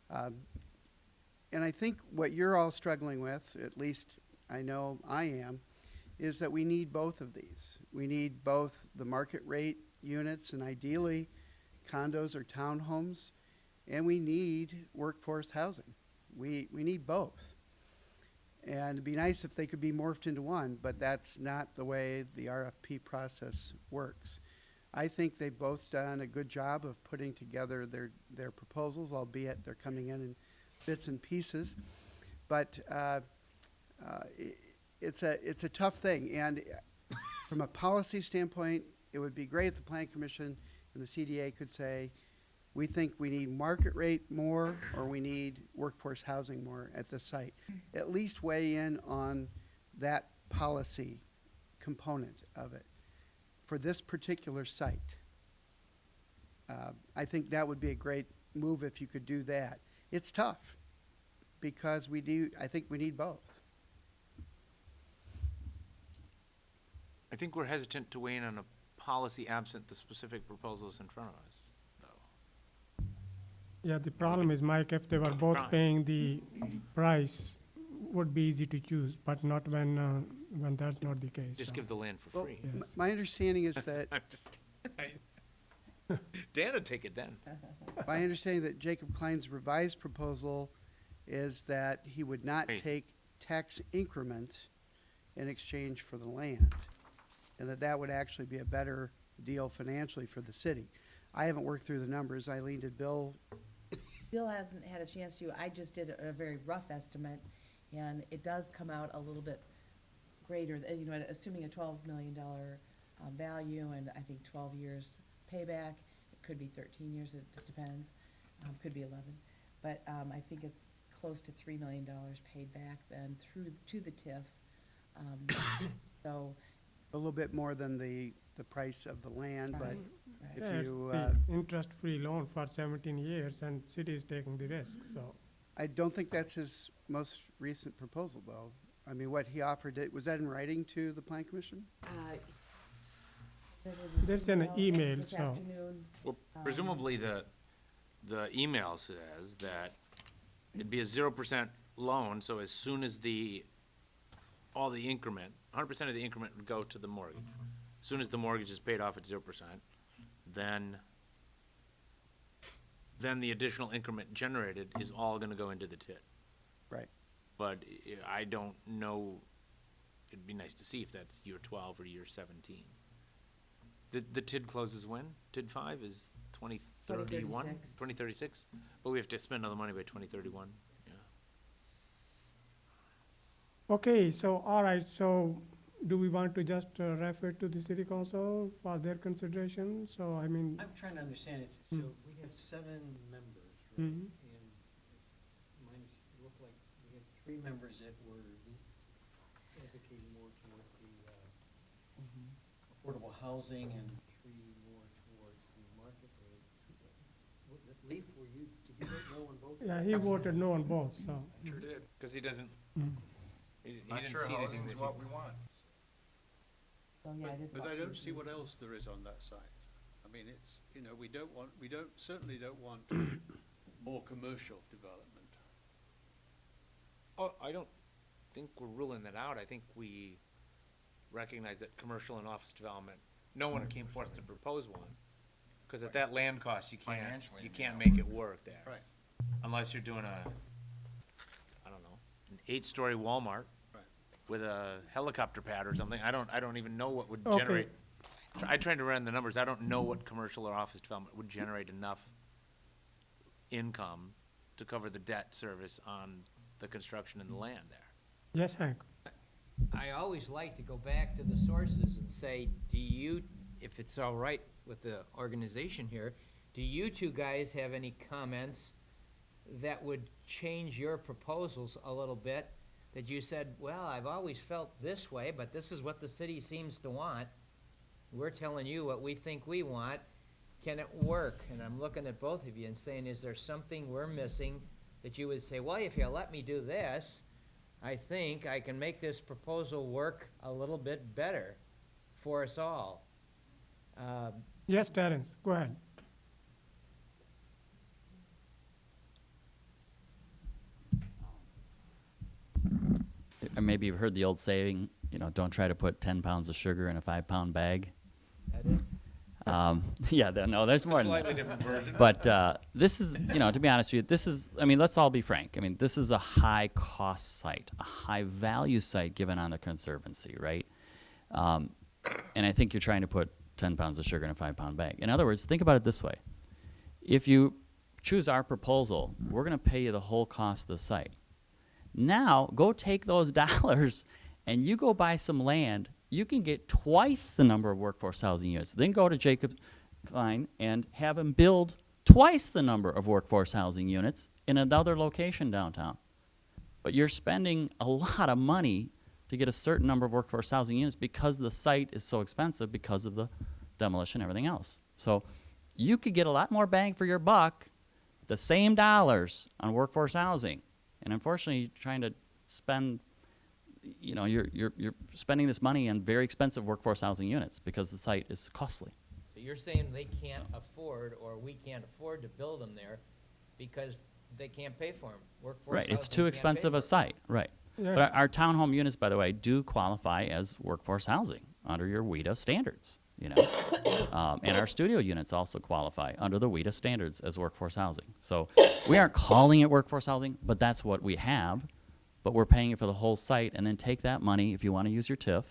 And I think what you're all struggling with, at least I know I am, is that we need both of these. We need both the market rate units and ideally condos or townhomes, and we need workforce housing. We need both. And it'd be nice if they could be morphed into one, but that's not the way the RFP process works. I think they've both done a good job of putting together their proposals, albeit they're coming in bits and pieces. But it's a tough thing. And from a policy standpoint, it would be great if the Planning Commission and the CDA could say, we think we need market rate more, or we need workforce housing more at the site. At least weigh in on that policy component of it for this particular site. I think that would be a great move if you could do that. It's tough because I think we need both. I think we're hesitant to weigh in on a policy absent the specific proposals in front of us, though. Yeah, the problem is, Mike, if they were both Right. paying the price, would be easy to choose, but not when that's not the case. Just so. give the land for Well, free. my understanding is that I'm just, Dan would take it then. my understanding that Jacob Klein's revised proposal is that he would not Hey. take tax increment in exchange for the land, and that would actually be a better deal financially for the city. I haven't worked through the numbers. Eileen, did Bill? Bill hasn't had a chance to. I just did a very rough estimate, and it does come out a little bit greater, assuming a $12 million value and I think 12 years payback. It could be 13 years, it just depends. Could be 11. But I think it's close to $3 million paid back then to the TIF So, A little bit more than the price of the land, but right, if right. Yeah, it's you, the interest-free loan for 17 years, and city is taking the risk, so. I don't think that's his most recent proposal, though. I mean, what he offered, was that in writing to the plan commission? There's an email, this so. afternoon. Well, presumably the email says that it'd be a 0% loan, so as soon as all the increment, 100% of the increment would go to the mortgage. As soon as the mortgage is paid off at 0%, then the additional increment generated is all gonna go into the TID. Right. But I don't know, it'd be nice to see if that's year 12 or year 17. The TID closes when? TID 5 is 2031? 2036. 2036? But we have to spend all the money by 2031, yeah. Okay, so, all right, so do we want to just refer to the city council for their consideration? So, I mean, I'm trying to understand, so we have 7 members, right? Mhm. And it looked like we had 3 members that were advocating more towards the affordable housing and 3 more towards the market rate. Leaf, did you vote no on both? yeah, he voted no on both, so. Sure did. Because he doesn't, Mm. he Not didn't sure see anything housing's that what you. we want. So, yeah, it is. But about I don't 13. see what else there is on that site. I mean, it's, you know, certainly don't want more commercial development. Oh, I don't think we're ruling that out. I think we recognize that commercial and office development, no one came forth to propose one. Because at that land cost, you Financially, can't yeah. make it work there. Right. Unless you're doing I don't know, an 8-story Walmart Right. with a helicopter pad or something. I don't even know what would Okay. generate. I tried to run the numbers. I don't know what commercial or office development would generate enough income to cover the debt service on the construction and the land there. Yes, Hank? I always like to go back to the sources and say, if it's all right with the organization here, do you two guys have any comments that would change your proposals a little bit? That you said, well, I've always felt this way, but this is what the city seems to want. We're telling you what we think we want. Can it work? And I'm looking at both of you and saying, is there something we're missing that you would say, well, if you let me do this, I think I can make this proposal work a little bit better for us all. Yes, Terrence, go ahead. Maybe you've heard the old saying, you know, don't try to put 10 pounds of sugar in a 5-pound bag. That it? No, there's more than Slightly that. different version. But this is, you know, to be honest with you, this is, I mean, let's all be frank. I mean, this is a high-cost site, a high-value site given on the Conservancy, right? And I think you're trying to put 10 pounds of sugar in a 5-pound bag. In other words, think about it this way. If you choose our proposal, we're going to pay you the whole cost of the site. Now, go take those dollars and you go buy some land. You can get twice the number of workforce housing units. Then go to Jacob Klein and have him build twice the number of workforce housing units in another location downtown. But you're spending a lot of money to get a certain number of workforce housing units because the site is so expensive because of the demolition and everything else. So you could get a lot more bang for your buck, the same dollars on workforce housing. And unfortunately, you're trying to spend, you know, you're spending this money on very expensive workforce housing units because the site is costly. So you're saying they can't afford, or we can't afford to build them there because they can't pay for them. Workforce Right, it's housing too can't pay expensive for a it. site, right. Yes. But our townhome units, by the way, do qualify as workforce housing under your WIDA standards, you know. And our studio units also qualify under the WIDA standards as workforce housing. So we aren't calling it workforce housing, but that's what we have. But we're paying it for the whole site, and then take that money if you want to use your TIF.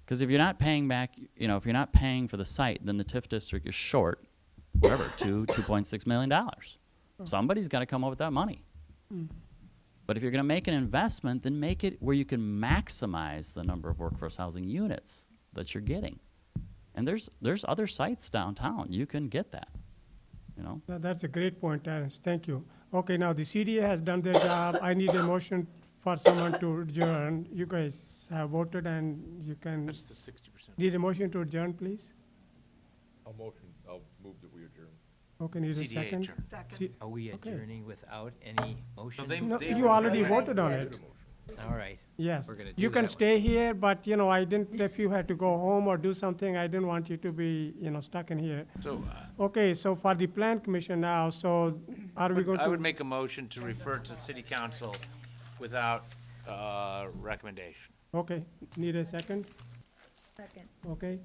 Because if you're not paying back, you know, if you're not paying for the site, then the TIF district is short, whatever, $2.6 million. Somebody's got to come up with that money. But if you're going to make an investment, then make it where you can maximize the number of workforce housing units that you're getting. And there's other sites downtown. You can get that, you know. That's a great point, Terrence, thank you. Okay, now the CDA has done their job. I need a motion for someone to adjourn. You guys have voted and you can, That's the 60%. need a motion to adjourn, please? I'll move that we adjourn. Okay, need a CDA second? adjourn. Se- Are we Okay. adjourning without any motion? they- No, they you already already- voted on it. All right. Yes. We're gonna You do can that one. stay here, but, you know, I didn't, if you had to go home or do something, I didn't want you to be, you know, stuck in here. So Okay, so for the plan commission now, so are we going to? I would make a motion to refer to city council without recommendation. Okay, need a second? Second. Okay,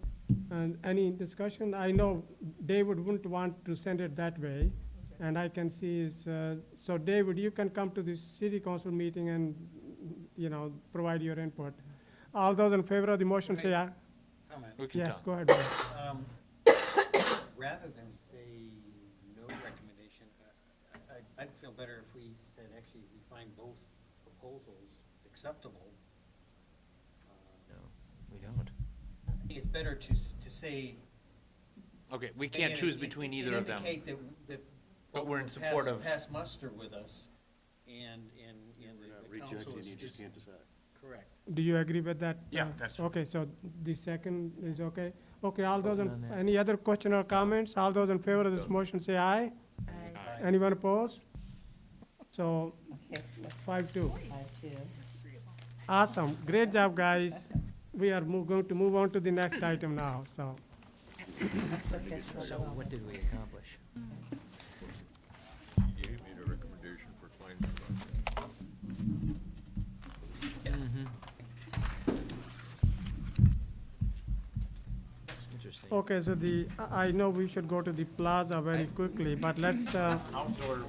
and any discussion? I know David wouldn't want to send it that way, and I can see is, so David, you can come to the city council meeting and, you know, provide your input. All those in favor of the motion say aye. Comment. We can Yes, tell. go ahead. Bob. Rather than say no recommendation, I'd feel better if we said, actually, we find both proposals acceptable. No, we don't. I think it's better to say. Okay, we can't choose between either of them. Indicate that But both we're of in them support of- pass muster with us, and the council Rejected, is you just is can't decide. correct. Do you agree with that? Yeah, that's- Okay, so the second is okay? Okay, all those, Voting on that. any other question or comments? All those in favor of this motion say aye. Aye. Anyone opposed? So, Okay, 5-2. 5-2. Awesome, great job, guys. We are going to move on to the next item now, so. That's the fifth one. So what did we accomplish? You made a recommendation for claims. That's interesting. Okay, so I know we should go to the plaza very quickly, but let's, Outdoor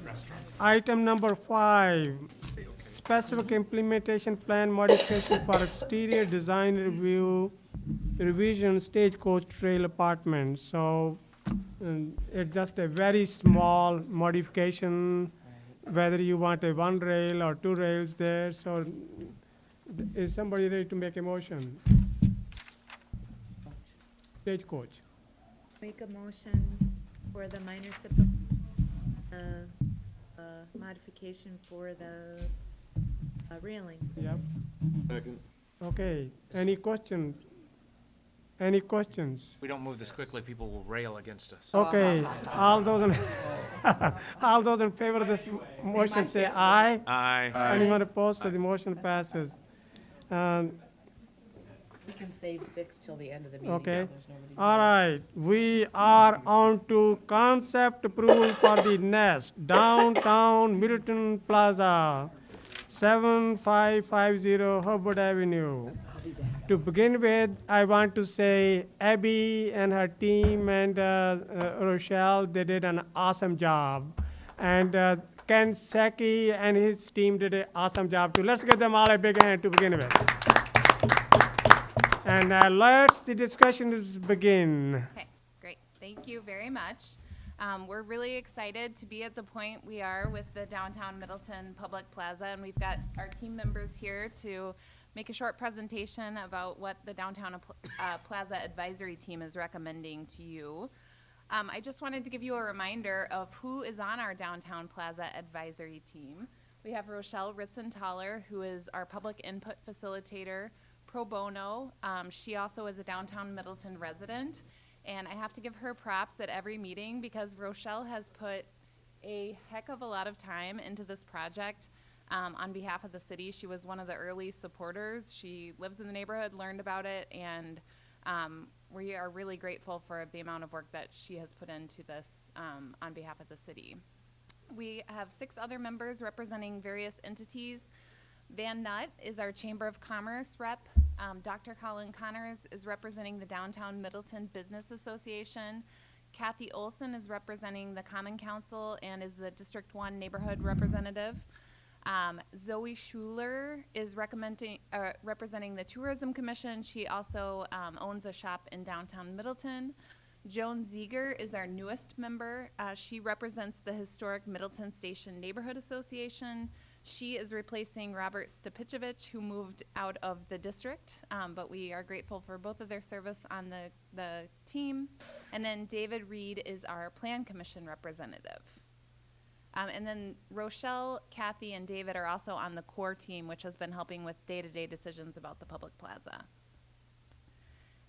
restaurant. item number 5, specific implementation plan modification for exterior design review, revision Stagecoach Trail Apartments. So, it's just a very small modification, whether you want a 1 rail or 2 rails there, so is somebody ready to make a motion? Stagecoach. Make a motion for the minor modification for the railing. Yep. Second. Okay, any questions? Any questions? We don't move this quickly, people will rail against us. Okay, all those in, all those in favor of this motion say aye. Aye. Anyone opposed, so the motion passes. We can save 6 till the end of the meeting. Okay, if there's nobody all here. right, we are on to concept approval for the Nest, downtown Middleton Plaza, 7550 Hubbard Avenue. To begin with, I want to say Abby and her team and Rochelle, they did an awesome job. And Ken Seki and his team did an awesome job too. Let's give them all a big hand to begin with. And let's the discussion begin. Okay, great. Thank you very much. We're really excited to be at the point we are with the downtown Middleton Public Plaza, and we've got our team members here to make a short presentation about what the Downtown Plaza Advisory Team is recommending to you. I just wanted to give you a reminder of who is on our Downtown Plaza Advisory Team. We have Rochelle Ritzenthaler, who is our public input facilitator pro bono. She also is a downtown Middleton resident, and I have to give her props at every meeting because Rochelle has put a heck of a lot of time into this project. On behalf of the city, she was one of the early supporters. She lives in the neighborhood, learned about it, and we are really grateful for the amount of work that she has put into this on behalf of the city. We have 6 other members representing various entities. Van Nutt is our Chamber of Commerce rep. Dr. Colin Connors is representing the Downtown Middleton Business Association. Kathy Olson is representing the Common Council and is the District 1 Neighborhood Representative. Zoe Schuler is representing the Tourism Commission. She also owns a shop in downtown Middleton. Joan Ziegler is our newest member. She represents the Historic Middleton Station Neighborhood Association. She is replacing Robert Stepicevich, who moved out of the district, but we are grateful for both of their service on the team. And then David Reed is our Plan Commission representative. And then Rochelle, Kathy, and David are also on the core team, which has been helping with day-to-day decisions about the public plaza.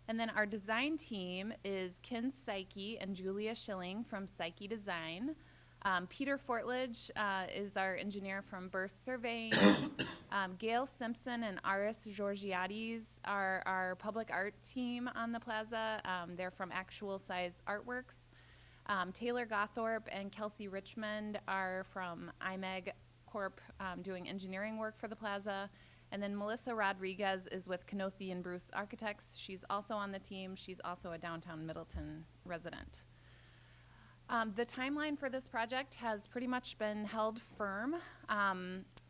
And then our design team is Ken Psyche and Julia Schilling from Psyche Design. Peter Fortledge is our engineer from Burst Surveying. Gail Simpson and Aris Georgiades are our public art team on the plaza. They're from Actual Size Artworks. Taylor Gothorpe and Kelsey Richmond are from IMEG Corp. Doing engineering work for the plaza. And then Melissa Rodriguez is with Kanothi and Bruce Architects. She's also on the team. She's also a downtown Middleton resident. The timeline for this project has pretty much been held firm.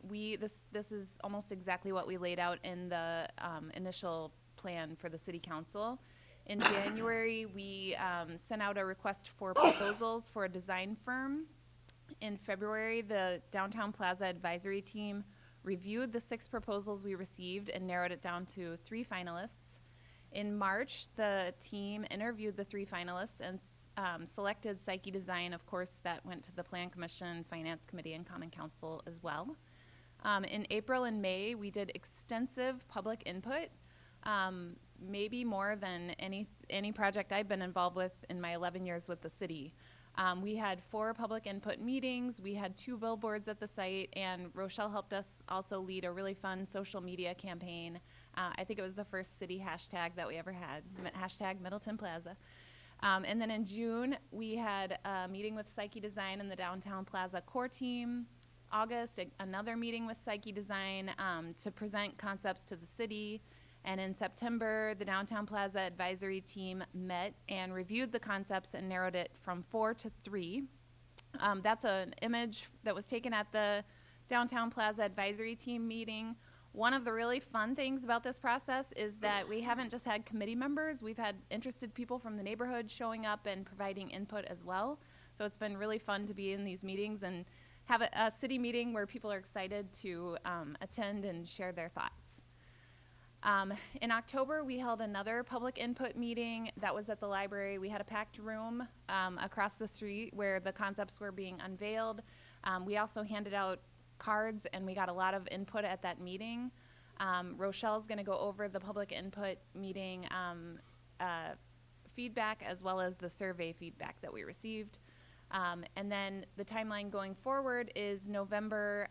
This is almost exactly what we laid out in the initial plan for the city council. In January, we sent out a request for proposals for a design firm. In February, the Downtown Plaza Advisory Team reviewed the 6 proposals we received and narrowed it down to 3 finalists. In March, the team interviewed the 3 finalists and selected Psyche Design. Of course, that went to the Plan Commission, Finance Committee, and Common Council as well. In April and May, we did extensive public input, maybe more than any project I've been involved with in my 11 years with the city. We had 4 public input meetings, we had 2 billboards at the site, and Rochelle helped us also lead a really fun social media campaign. I think it was the first city hashtag that we ever had, hashtag Middleton Plaza. And then in June, we had a meeting with Psyche Design and the Downtown Plaza core team. August, another meeting with Psyche Design to present concepts to the city. And in September, the Downtown Plaza Advisory Team met and reviewed the concepts and narrowed it from 4 to 3. That's an image that was taken at the Downtown Plaza Advisory Team meeting. One of the really fun things about this process is that we haven't just had committee members, we've had interested people from the neighborhood showing up and providing input as well. So it's been really fun to be in these meetings and have a city meeting where people are excited to attend and share their thoughts. In October, we held another public input meeting that was at the library. We had a packed room across the street where the concepts were being unveiled. We also handed out cards, and we got a lot of input at that meeting. Rochelle's going to go over the public input meeting feedback as well as the survey feedback that we received. And then the timeline going forward is November.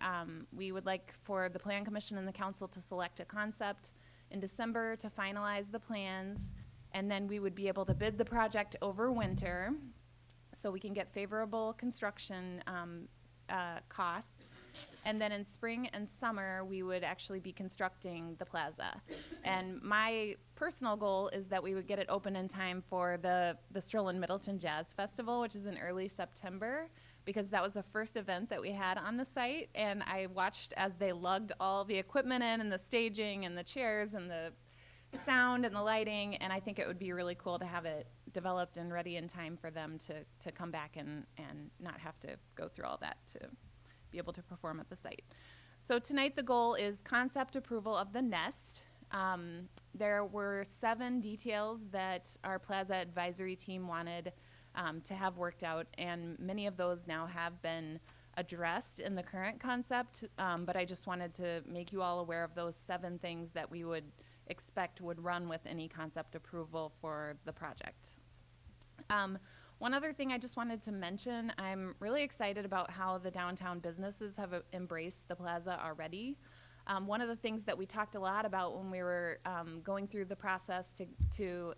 We would like for the Plan Commission and the Council to select a concept. In December to finalize the plans, and then we would be able to bid the project over winter so we can get favorable construction costs. And then in spring and summer, we would actually be constructing the plaza. And my personal goal is that we would get it open in time for the Strollin Middleton Jazz Festival, which is in early September, because that was the first event that we had on the site, and I watched as they lugged all the equipment in and the staging and the chairs and the sound and the lighting, and I think it would be really cool to have it developed and ready in time for them to come back and not have to go through all that to be able to perform at the site. So tonight the goal is concept approval of the nest. There were 7 details that our Plaza Advisory Team wanted to have worked out, and many of those now have been addressed in the current concept, but I just wanted to make you all aware of those 7 things that we would expect would run with any concept approval for the project. One other thing I just wanted to mention, I'm really excited about how the downtown businesses have embraced the plaza already. One of the things that we talked a lot about when we were going through the process to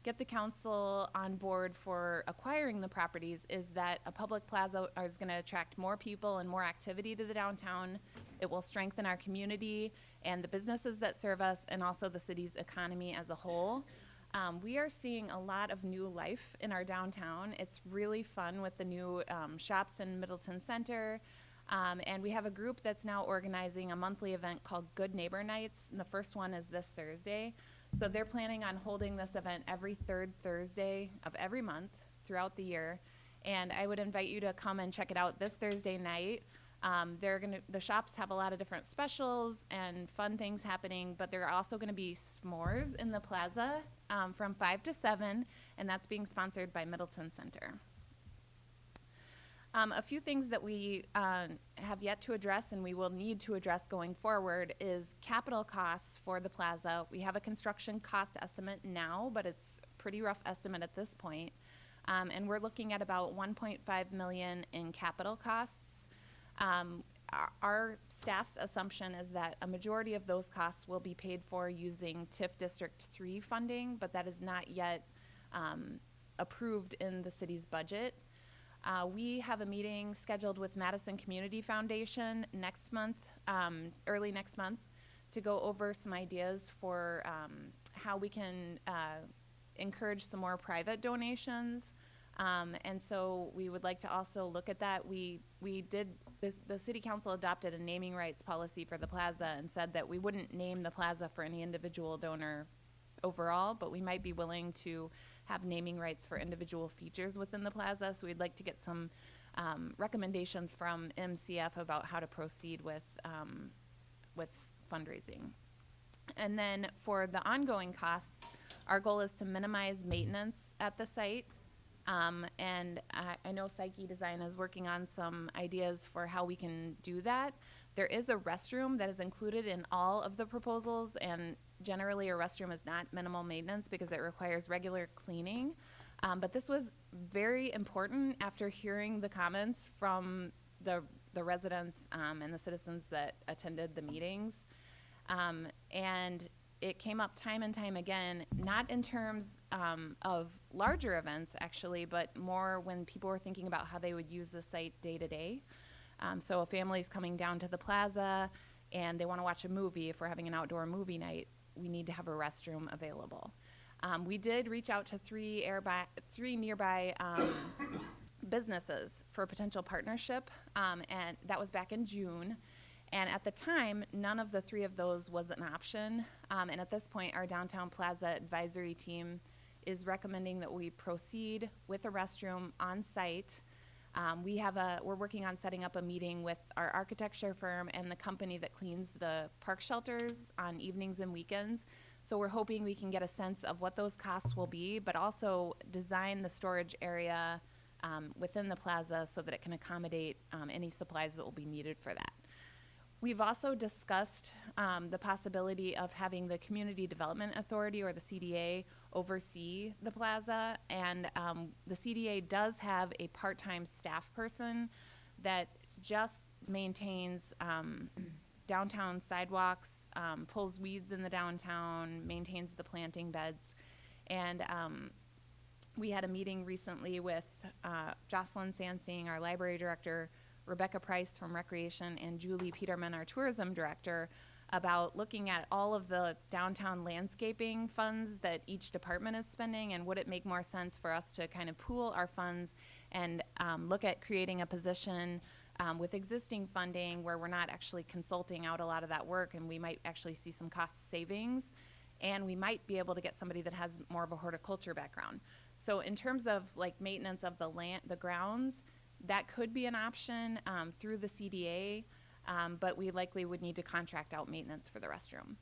get the council on board for acquiring the properties is that a public plaza is going to attract more people and more activity to the downtown. It will strengthen our community and the businesses that serve us, and also the city's economy as a whole. We are seeing a lot of new life in our downtown. It's really fun with the new shops in Middleton Center. And we have a group that's now organizing a monthly event called Good Neighbor Nights, and the first one is this Thursday. So they're planning on holding this event every 3rd Thursday of every month throughout the year. And I would invite you to come and check it out this Thursday night. The shops have a lot of different specials and fun things happening, but there are also going to be s'mores in the plaza from 5 to 7, and that's being sponsored by Middleton Center. A few things that we have yet to address and we will need to address going forward is capital costs for the plaza. We have a construction cost estimate now, but it's a pretty rough estimate at this point. And we're looking at about 1.5 million in capital costs. Our staff's assumption is that a majority of those costs will be paid for using TIF District 3 funding, but that is not yet approved in the city's budget. We have a meeting scheduled with Madison Community Foundation next month, early next month, to go over some ideas for how we can encourage some more private donations. And so we would like to also look at that. The city council adopted a naming rights policy for the plaza and said that we wouldn't name the plaza for any individual donor overall, but we might be willing to have naming rights for individual features within the plaza. So we'd like to get some recommendations from MCF about how to proceed with fundraising. And then for the ongoing costs, our goal is to minimize maintenance at the site. And I know Psyche Design is working on some ideas for how we can do that. There is a restroom that is included in all of the proposals, and generally a restroom is not minimal maintenance because it requires regular cleaning. But this was very important after hearing the comments from the residents and the citizens that attended the meetings. And it came up time and time again, not in terms of larger events actually, but more when people were thinking about how they would use the site day to day. So a family's coming down to the plaza and they want to watch a movie. If we're having an outdoor movie night, we need to have a restroom available. We did reach out to three nearby businesses for a potential partnership, and that was back in June. And at the time, none of the three of those was an option. And at this point, our downtown plaza advisory team is recommending that we proceed with a restroom on site. We're working on setting up a meeting with our architecture firm and the company that cleans the park shelters on evenings and weekends. So we're hoping we can get a sense of what those costs will be, but also design the storage area within the plaza so that it can accommodate any supplies that will be needed for that. We've also discussed the possibility of having the Community Development Authority, or the CDA, oversee the plaza. And the CDA does have a part-time staff person that just maintains downtown sidewalks, pulls weeds in the downtown, maintains the planting beds. And we had a meeting recently with Jocelyn Sansing, our library director, Rebecca Price from Recreation, and Julie Peterman, our tourism director, about looking at all of the downtown landscaping funds that each department is spending, and would it make more sense for us to kind of pool our funds and look at creating a position with existing funding where we're not actually consulting out a lot of that work, and we might actually see some cost savings, and we might be able to get somebody that has more of a horticulture background. So in terms of like maintenance of the grounds, that could be an option through the CDA, but we likely would need to contract out maintenance for the restroom.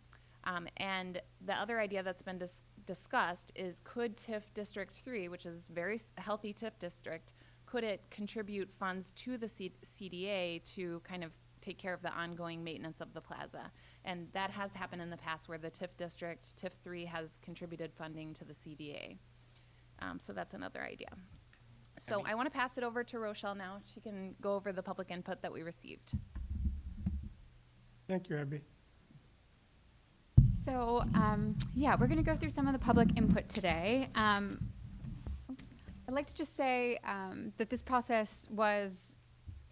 And the other idea that's been discussed is, could TIF District 3, which is a very healthy TIF district, could it contribute funds to the CDA to kind of take care of the ongoing maintenance of the plaza? And that has happened in the past where the TIF district, TIF 3, has contributed funding to the CDA. So that's another idea. So I want to pass it over to Rochelle now. She can go over the public input that we received. Thank you, Abby. So, yeah, we're going to go through some of the public input today. I'd like to just say that this process was,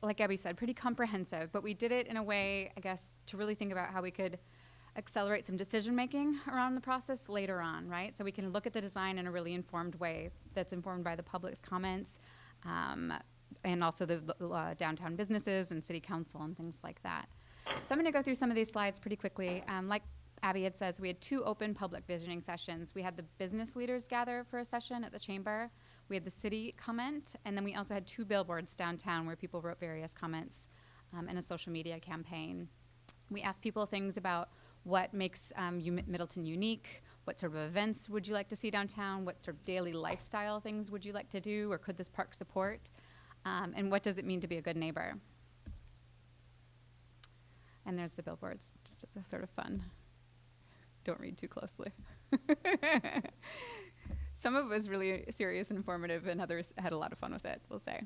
like Abby said, pretty comprehensive, but we did it in a way, I guess, to really think about how we could accelerate some decision-making around the process later on, right? So we can look at the design in a really informed way that's informed by the public's comments, and also the downtown businesses and city council and things like that. So I'm gonna go through some of these slides pretty quickly. Like Abby had says, we had 2 open public visioning sessions. We had the business leaders gather for a session at the chamber. We had the city comment, and then we also had 2 billboards downtown where people wrote various comments, and a social media campaign. We asked people things about what makes Middleton unique, what sort of events would you like to see downtown, what sort of daily lifestyle things would you like to do, or could this park support? And what does it mean to be a good neighbor? And there's the billboards, just as a sort of fun. Don't read too closely. Some of it was really serious and informative, and others had a lot of fun with it, we'll say.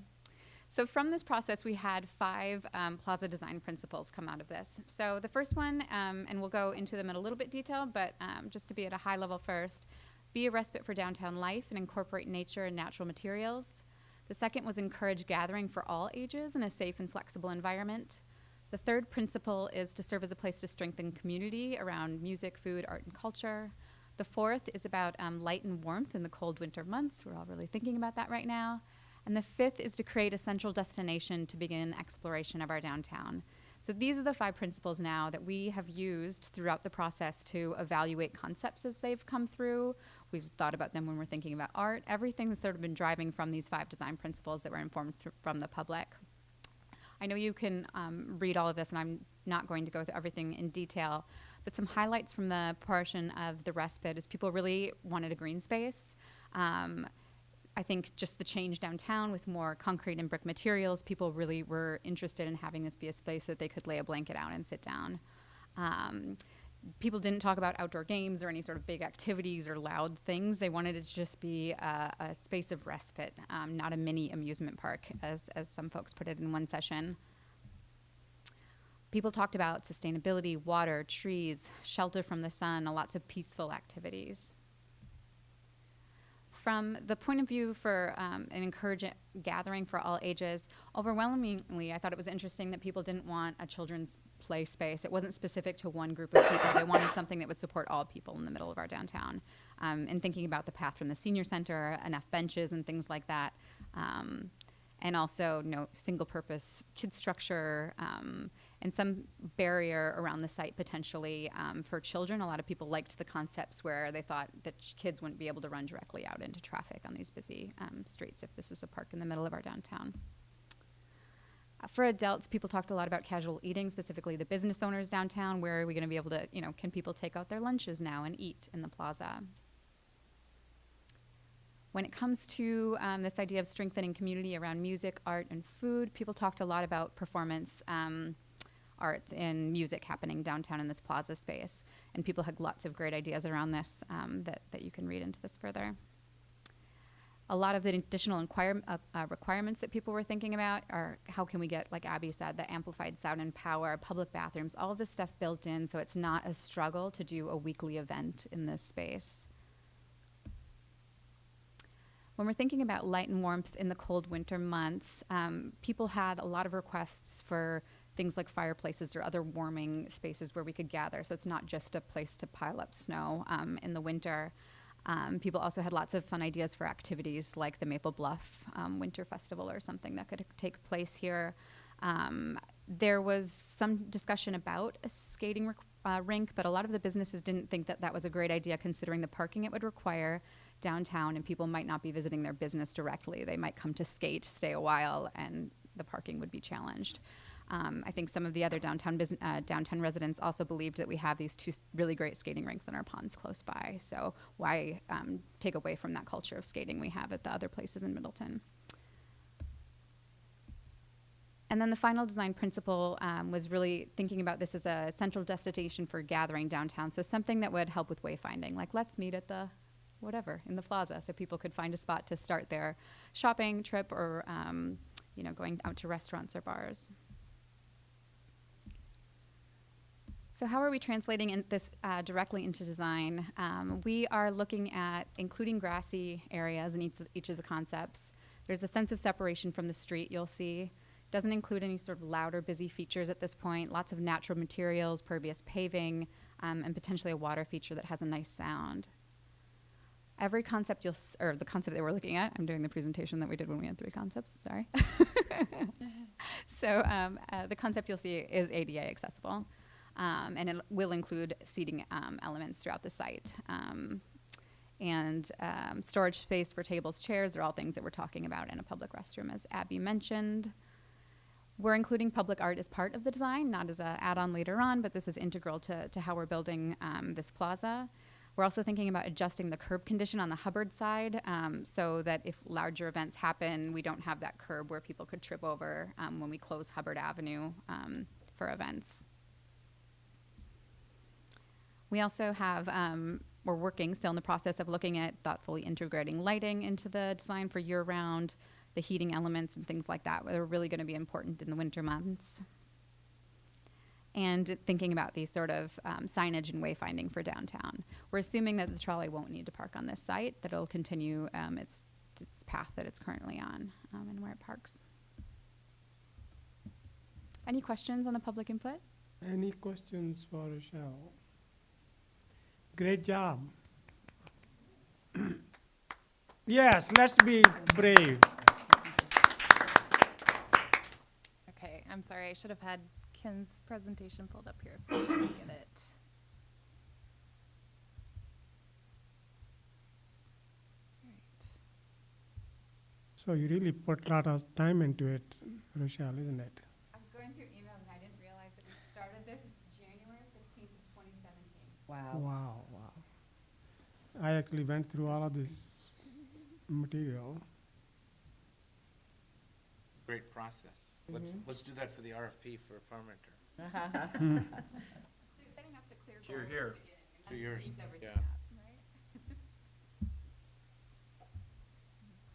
So from this process, we had 5 plaza design principles come out of this. So the first one, and we'll go into them in a little bit detail, but just to be at a high level first, be a respite for downtown life and incorporate nature and natural materials. The second was encourage gathering for all ages in a safe and flexible environment. The third principle is to serve as a place to strengthen community around music, food, art, and culture. The fourth is about light and warmth in the cold winter months. We're all really thinking about that right now. And the fifth is to create a central destination to begin exploration of our downtown. So these are the 5 principles now that we have used throughout the process to evaluate concepts as they've come through. We've thought about them when we're thinking about art. Everything's sort of been driving from these 5 design principles that were informed from the public. I know you can read all of this, and I'm not going to go through everything in detail, but some highlights from the portion of the respite is people really wanted a green space. I think just the change downtown with more concrete and brick materials, people really were interested in having this be a space that they could lay a blanket out and sit down. People didn't talk about outdoor games or any sort of big activities or loud things. They wanted it to just be a space of respite, not a mini amusement park, as some folks put it in one session. People talked about sustainability, water, trees, shelter from the sun, lots of peaceful activities. From the point of view for an encouraging gathering for all ages, overwhelmingly, I thought it was interesting that people didn't want a children's play space. It wasn't specific to one group of people. They wanted something that would support all people in the middle of our downtown. And thinking about the path from the senior center, enough benches and things like that. And also, single-purpose kid structure, and some barrier around the site potentially for children. A lot of people liked the concepts where they thought that kids wouldn't be able to run directly out into traffic on these busy streets if this is a park in the middle of our downtown. For adults, people talked a lot about casual eating, specifically the business owners downtown. Where are we going to be able to, can people take out their lunches now and eat in the plaza? When it comes to this idea of strengthening community around music, art, and food, people talked a lot about performance art and music happening downtown in this plaza space. And people had lots of great ideas around this that you can read into this further. A lot of the additional requirements that people were thinking about are how can we get, like Abby said, the amplified sound and power, public bathrooms, all of this stuff built in so it's not a struggle to do a weekly event in this space. When we're thinking about light and warmth in the cold winter months, people had a lot of requests for things like fireplaces or other warming spaces where we could gather, so it's not just a place to pile up snow in the winter. People also had lots of fun ideas for activities like the Maple Bluff Winter Festival or something that could take place here. There was some discussion about a skating rink, but a lot of the businesses didn't think that that was a great idea considering the parking it would require downtown, and people might not be visiting their business directly. They might come to skate, stay a while, and the parking would be challenged. I think some of the other downtown residents also believed that we have these 2 really great skating rinks in our ponds close by. So why take away from that culture of skating we have at the other places in Middleton? And then the final design principle was really thinking about this as a central destination for gathering downtown. So something that would help with wayfinding, like let's meet at the whatever in the plaza, so people could find a spot to start their shopping trip or going out to restaurants or bars. So how are we translating this directly into design? We are looking at including grassy areas in each of the concepts. There's a sense of separation from the street, you'll see. Doesn't include any sort of loud or busy features at this point. Lots of natural materials, pervious paving, and potentially a water feature that has a nice sound. Every concept or the concept that we're looking at, I'm doing the presentation that we did when we had 3 concepts, sorry. So the concept you'll see is ADA accessible. And it will include seating elements throughout the site. And storage space for tables, chairs are all things that we're talking about in a public restroom, as Abby mentioned. We're including public art as part of the design, not as an add-on later on, but this is integral to how we're building this plaza. We're also thinking about adjusting the curb condition on the Hubbard side, so that if larger events happen, we don't have that curb where people could trip over when we close Hubbard Avenue for events. We also have, we're working, still in the process of looking at thoughtfully integrating lighting into the design for year-round, the heating elements and things like that, they're really going to be important in the winter months. And thinking about these sort of signage and wayfinding for downtown. We're assuming that the trolley won't need to park on this site, that it'll continue its path that it's currently on and where it parks. Any questions on the public input? Any questions for Rochelle? Great job. Yes, let's be brave. Okay, I'm sorry, I should have had Ken's presentation pulled up here, so let's get it. Right. So you really put a lot of time into it, Rochelle, isn't it? I was going through emails and I didn't realize that we started this January 15th of 2017. Wow. Wow, wow. I actually went through all of this material. Great process. Let's do that for the RFP for a permitter. Setting up the clear You're goals here. at the beginning, and 2 then years. speeds everything Yeah.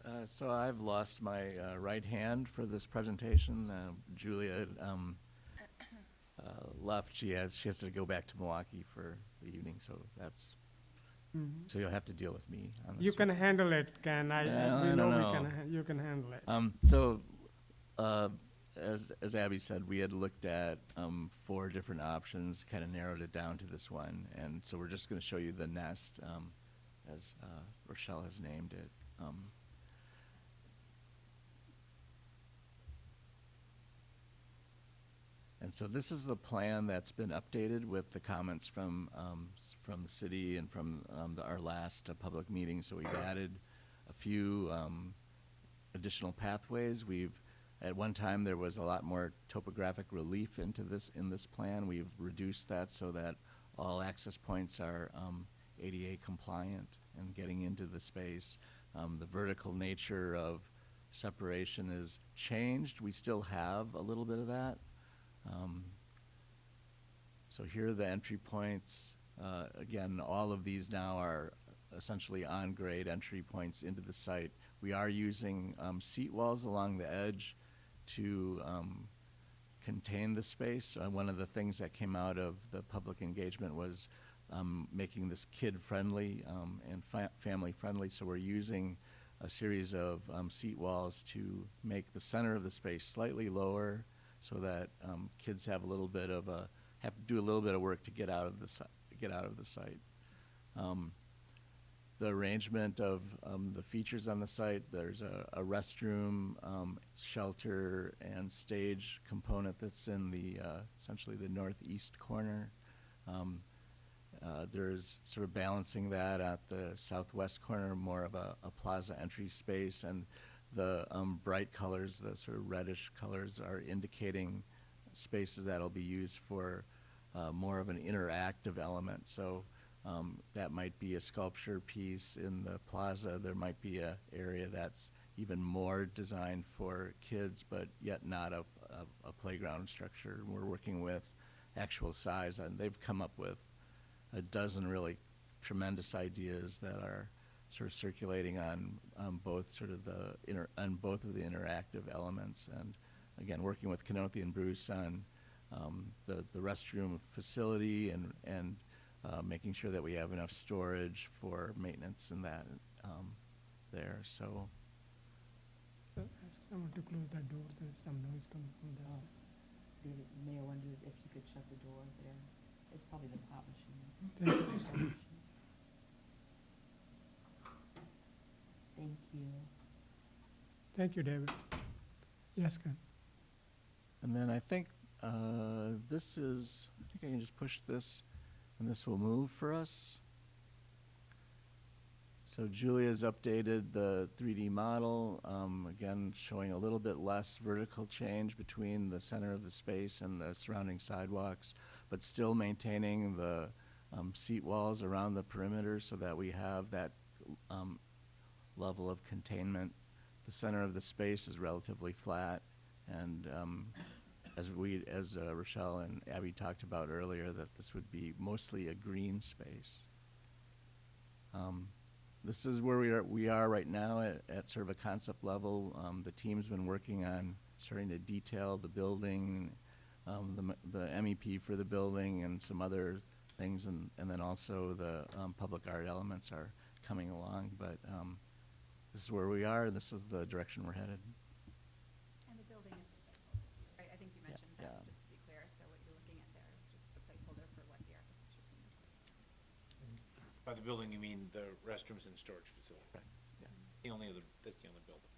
up, right? So I've lost my right hand for this presentation. Julia left. She has to go back to Milwaukee for the evening, so that's so you'll have to deal with me on this. You can handle it, Ken. I we don't know know. You can handle it. So as Abby said, we had looked at 4 different options, kind of narrowed it down to this one, and so we're just going to show you the nest as Rochelle has named it. And so this is the plan that's been updated with the comments from the city and from our last public meeting. So we've added a few additional pathways. At one time there was a lot more topographic relief in this plan. We've reduced that so that all access points are ADA compliant and getting into the space. The vertical nature of separation is changed. We still have a little bit of that. So here are the entry points. Again, all of these now are essentially on-grade entry points into the site. We are using seat walls along the edge to contain the space. One of the things that came out of the public engagement was making this kid-friendly and family-friendly. So we're using a series of seat walls to make the center of the space slightly lower, so that kids have to do a little bit of work to get out of the site. The arrangement of the features on the site, there's a restroom, shelter, and stage component that's in the essentially the northeast corner. There's sort of balancing that at the southwest corner, more of a plaza entry space, and the bright colors, the sort of reddish colors, are indicating spaces that'll be used for more of an interactive element. So that might be a sculpture piece in the plaza. There might be an area that's even more designed for kids, but yet not a playground structure. We're working with actual size, and they've come up with a dozen really tremendous ideas that are sort of circulating on both sort of both of the interactive elements, and again working with Canothy and Bruce on the restroom facility and making sure that we have enough storage for maintenance and that there. So Ask someone to close that door. There's some noise coming from there. The mayor wondered if you could shut the door there. It's probably the pop machines. Thank you. Thank you. Thank you, David. Yes, Ken. and then I think I think I can just push this, and this will move for us. So Julia's updated the 3D model, again showing a little bit less vertical change between the center of the space and the surrounding sidewalks, but still maintaining the seat walls around the perimeter so that we have that level of containment. The center of the space is relatively flat, and as Rochelle and Abby talked about earlier, that this would be mostly a green space. This is where we are right now at sort of a concept level. The team's been working on starting to detail the building, the MEP for the building, and some other things, and then also the public art elements are coming along. But this is where we are. This is the direction we're headed. And the building is, right, I think you mentioned that, Yeah. just to be clear, so what you're looking at there is just the placeholder for what the architecture team is looking at. By the building, you mean the restrooms and storage facility? Right, yeah. That's the only building.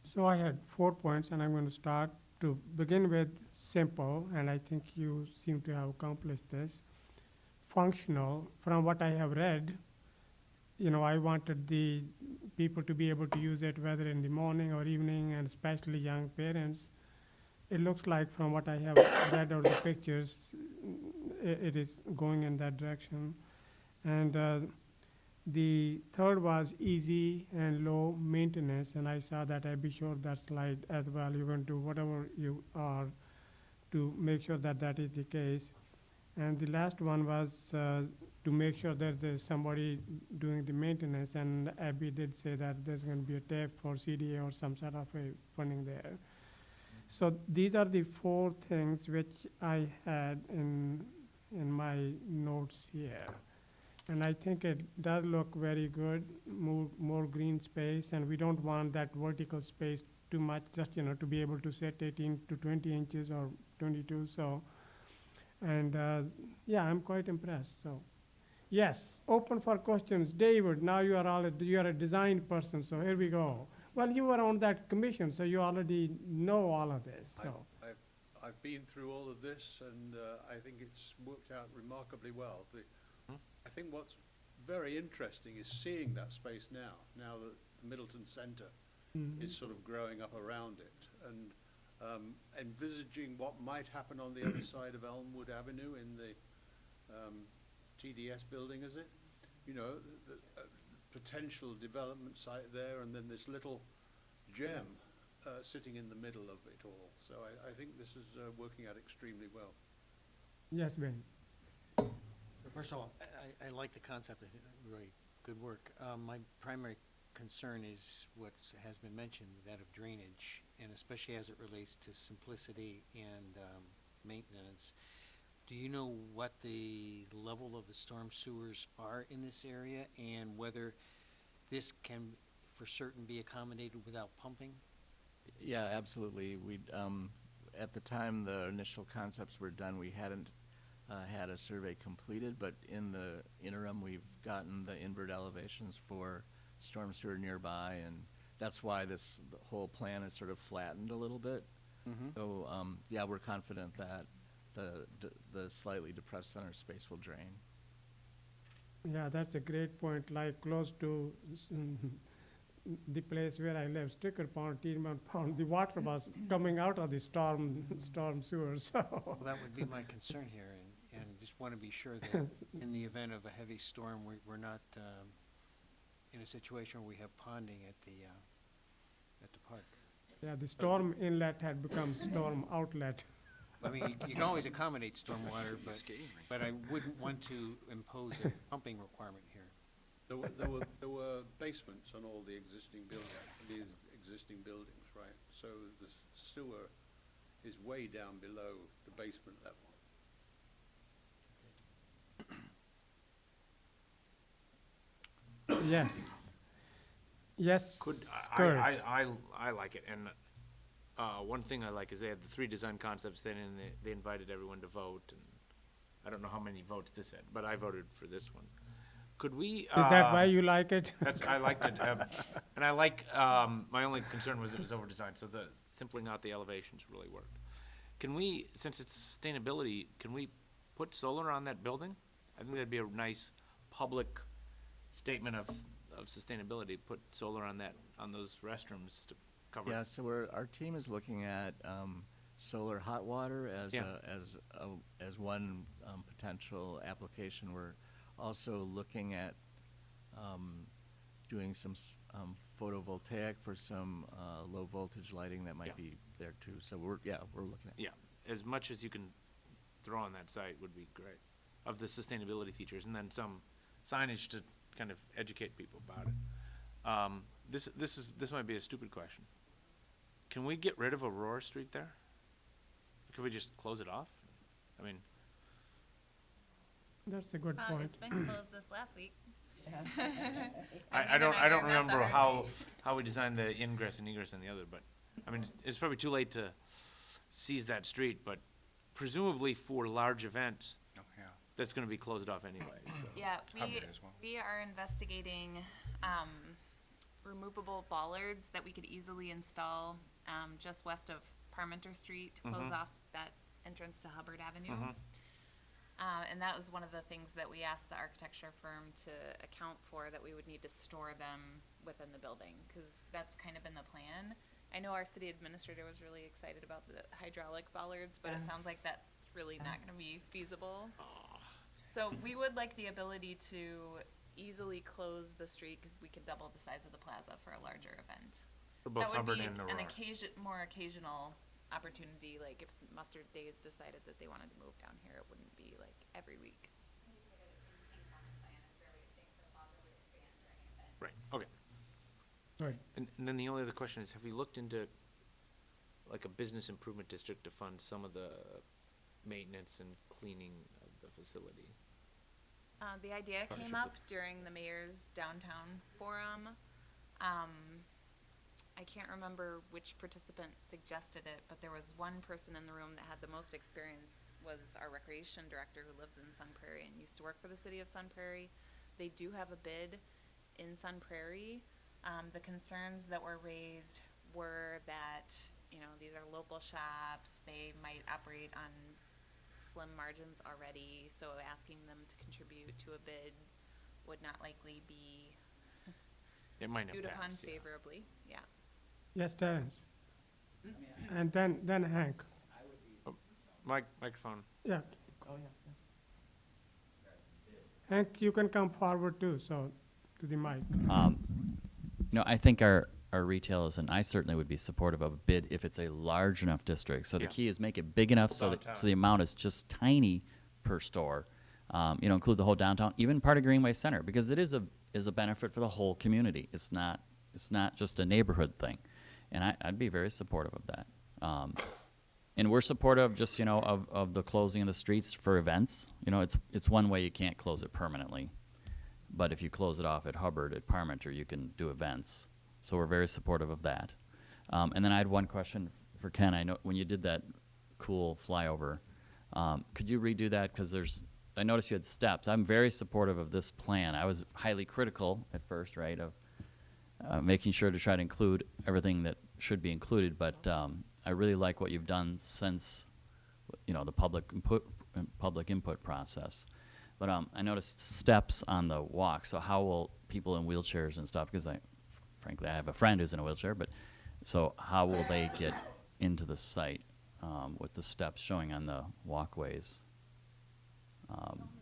So I had 4 points, and I'm going to start to begin with simple, and I think you seem to have accomplished this. Functional, from what I have read, I wanted the people to be able to use it whether in the morning or evening, and especially young parents. It looks like from what I have read out the pictures, it is going in that direction. And the third was easy and low maintenance, and I saw that. I'd be sure that slide as well. You're going to do whatever you are to make sure that that is the case. And the last one was to make sure that there's somebody doing the maintenance, and Abby did say that there's going to be a TAP for CDA or some sort of a funding there. So these are the 4 things which I had in my notes here. And I think it does look very good, more green space, and we don't want that vertical space too much, just, to be able to set 18 to 20 inches or 22, so. And, yeah, I'm quite impressed, so. Yes, open for questions. David, now you are a design person, so here we go. Well, you were on that commission, so you already know all of this, so. I've been through all of this, and I think it's worked out remarkably well. I think what's very interesting is seeing that space now that the Middleton Centre is sort of growing up around it, and envisaging what might happen on the other side of Elmwood Avenue in the TDS building, is it? The potential development site there, and then this little gem sitting in the middle of it all. So I think this is working out extremely well. Yes, Ben. First of all, I like the concept. I think really good work. My primary concern is what has been mentioned, that of drainage, and especially as it relates to simplicity and maintenance. Do you know what the level of the storm sewers are in this area, and whether this can for certain be accommodated without pumping? Yeah, absolutely. At the time the initial concepts were done, we hadn't had a survey completed, but in the interim, we've gotten the invert elevations for storm sewer nearby, and that's why the whole plan is sort of flattened a little bit. So, yeah, we're confident that the slightly depressed center space will drain. Yeah, that's a great point, like close to the place where I live, Sticker Pond, Tiedemann Pond, the water was coming out of the storm sewers, so. Well, that would be my concern here, and just want to be sure that in the event of a heavy storm, we're not in a situation where we have ponding at the park. Yeah, the storm inlet had become storm outlet. I mean, you can always accommodate stormwater, but I wouldn't want to impose a pumping requirement here. There were basements on all the existing buildings, right? So the sewer is way down below the basement level. Yes. Yes, Could, Kurt. I like it, and one thing I like is they had the 3 design concepts then, and they invited everyone to vote, and I don't know how many votes this had, but I voted for this one. Could we? Is that why you like it? I liked it, and I like, my only concern was it was over-designed, so the simpling out the elevations really worked. Can we, since it's sustainability, can we put solar on that building? I think that'd be a nice public statement of sustainability, put solar on those restrooms to cover. Yeah, so our team is looking at solar hot water as Yeah. as one potential application. We're also looking at doing some photovoltaic for some low voltage lighting that might Yeah. be there too. So we're looking at. Yeah, as much as you can throw on that site would be great, of the sustainability features, and then some signage to kind of educate people about it. This might be a stupid question. Can we get rid of Aurora Street there? Could we just close it off? I mean, That's a good point. It's been closed this last week. I don't remember how we designed the ingress and egress on the other, but, I mean, it's probably too late to seize that street, but presumably for large events, Oh, yeah. that's gonna be closed off anyway, so. Yeah, Hubbard as well. we are investigating, removable bollards that we could easily install, just west of Parmenter Street to close off that entrance to Hubbard Avenue. And that was one of the things that we asked the architecture firm to account for, that we would need to store them within the building, because that's kind of been the plan. I know our city administrator was really excited about the hydraulic bollards, but it sounds like that's really not gonna be feasible. So we would like the ability to easily close the street, because we could double the size of the plaza for a larger event. For both That would Hubbard be and an Aurora. more occasional opportunity, like if Mustard Days decided that they wanted to move down here, it wouldn't be like every week. Right, okay. Right. And then the only other question is, have we looked into like a business improvement district to fund some of the maintenance and cleaning of the facility? The idea Probably came should up during the mayor's downtown forum. I can't remember which participant suggested it, but there was one person in the room that had the most experience, was our recreation director who lives in Sun Prairie and used to work for the city of Sun Prairie. They do have a bid in Sun Prairie. The concerns that were raised were that, you know, these are local shops, they might operate on slim margins already, so asking them to contribute to a bid would not likely be It might not viewed upon pass, yeah. favorably, yeah. Yes, Terence. And then Hank. Microphone. Yeah. Hank, you can come forward too, so, to the mic. I think our retailers, and I certainly would be supportive of a bid if it's a large enough district. So the Yeah. key is make it big enough so that, Downtown. so the amount is just tiny per store. Include the whole downtown, even part of Greenway Center, because it is a benefit for the whole community. It's not just a neighborhood thing. And I'd be very supportive of that. And we're supportive just, of the closing of the streets for events. It's one way. You can't close it permanently. But if you close it off at Hubbard, at Parmenter, you can do events. So we're very supportive of that. And then I had one question for Ken. I know when you did that cool flyover, could you redo that? Because I noticed you had steps. I'm very supportive of this plan. I was highly critical at first, right, of making sure to try to include everything that should be included. But I really like what you've done since, the public input process. But I noticed steps on the walk. So how will people in wheelchairs and stuff, because frankly, I have a friend who's in a wheelchair, but so how will they get into the site with the steps showing on the walkways?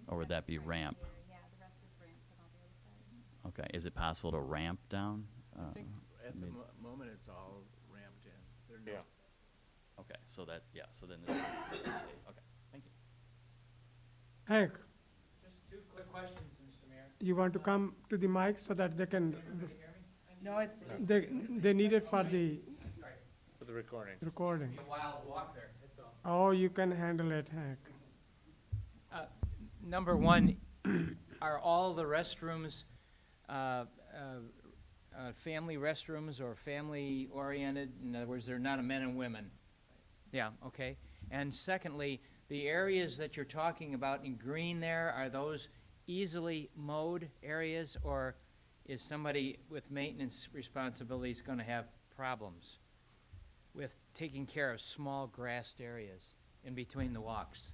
Or would that be ramp? Yeah, the rest is ramps on all the other sides. Okay, is it possible to ramp down? I think at the mean- moment, it's all ramped in. There are no Yeah. Okay, so then there's, okay, thank you. Hank, Just two quick questions, Mr. Mayor. you want to come to the mic so that they can, No, it's they need it for the For the recording. recording. a wild walk there, that's all. Oh, you can handle it, Hank. Number one, are all the restrooms family restrooms or family-oriented? In other words, they're not a men and women? Yeah, okay. And secondly, the areas that you're talking about in green there, are those easily mowed areas, or is somebody with maintenance responsibilities going to have problems with taking care of small grassed areas in between the walks?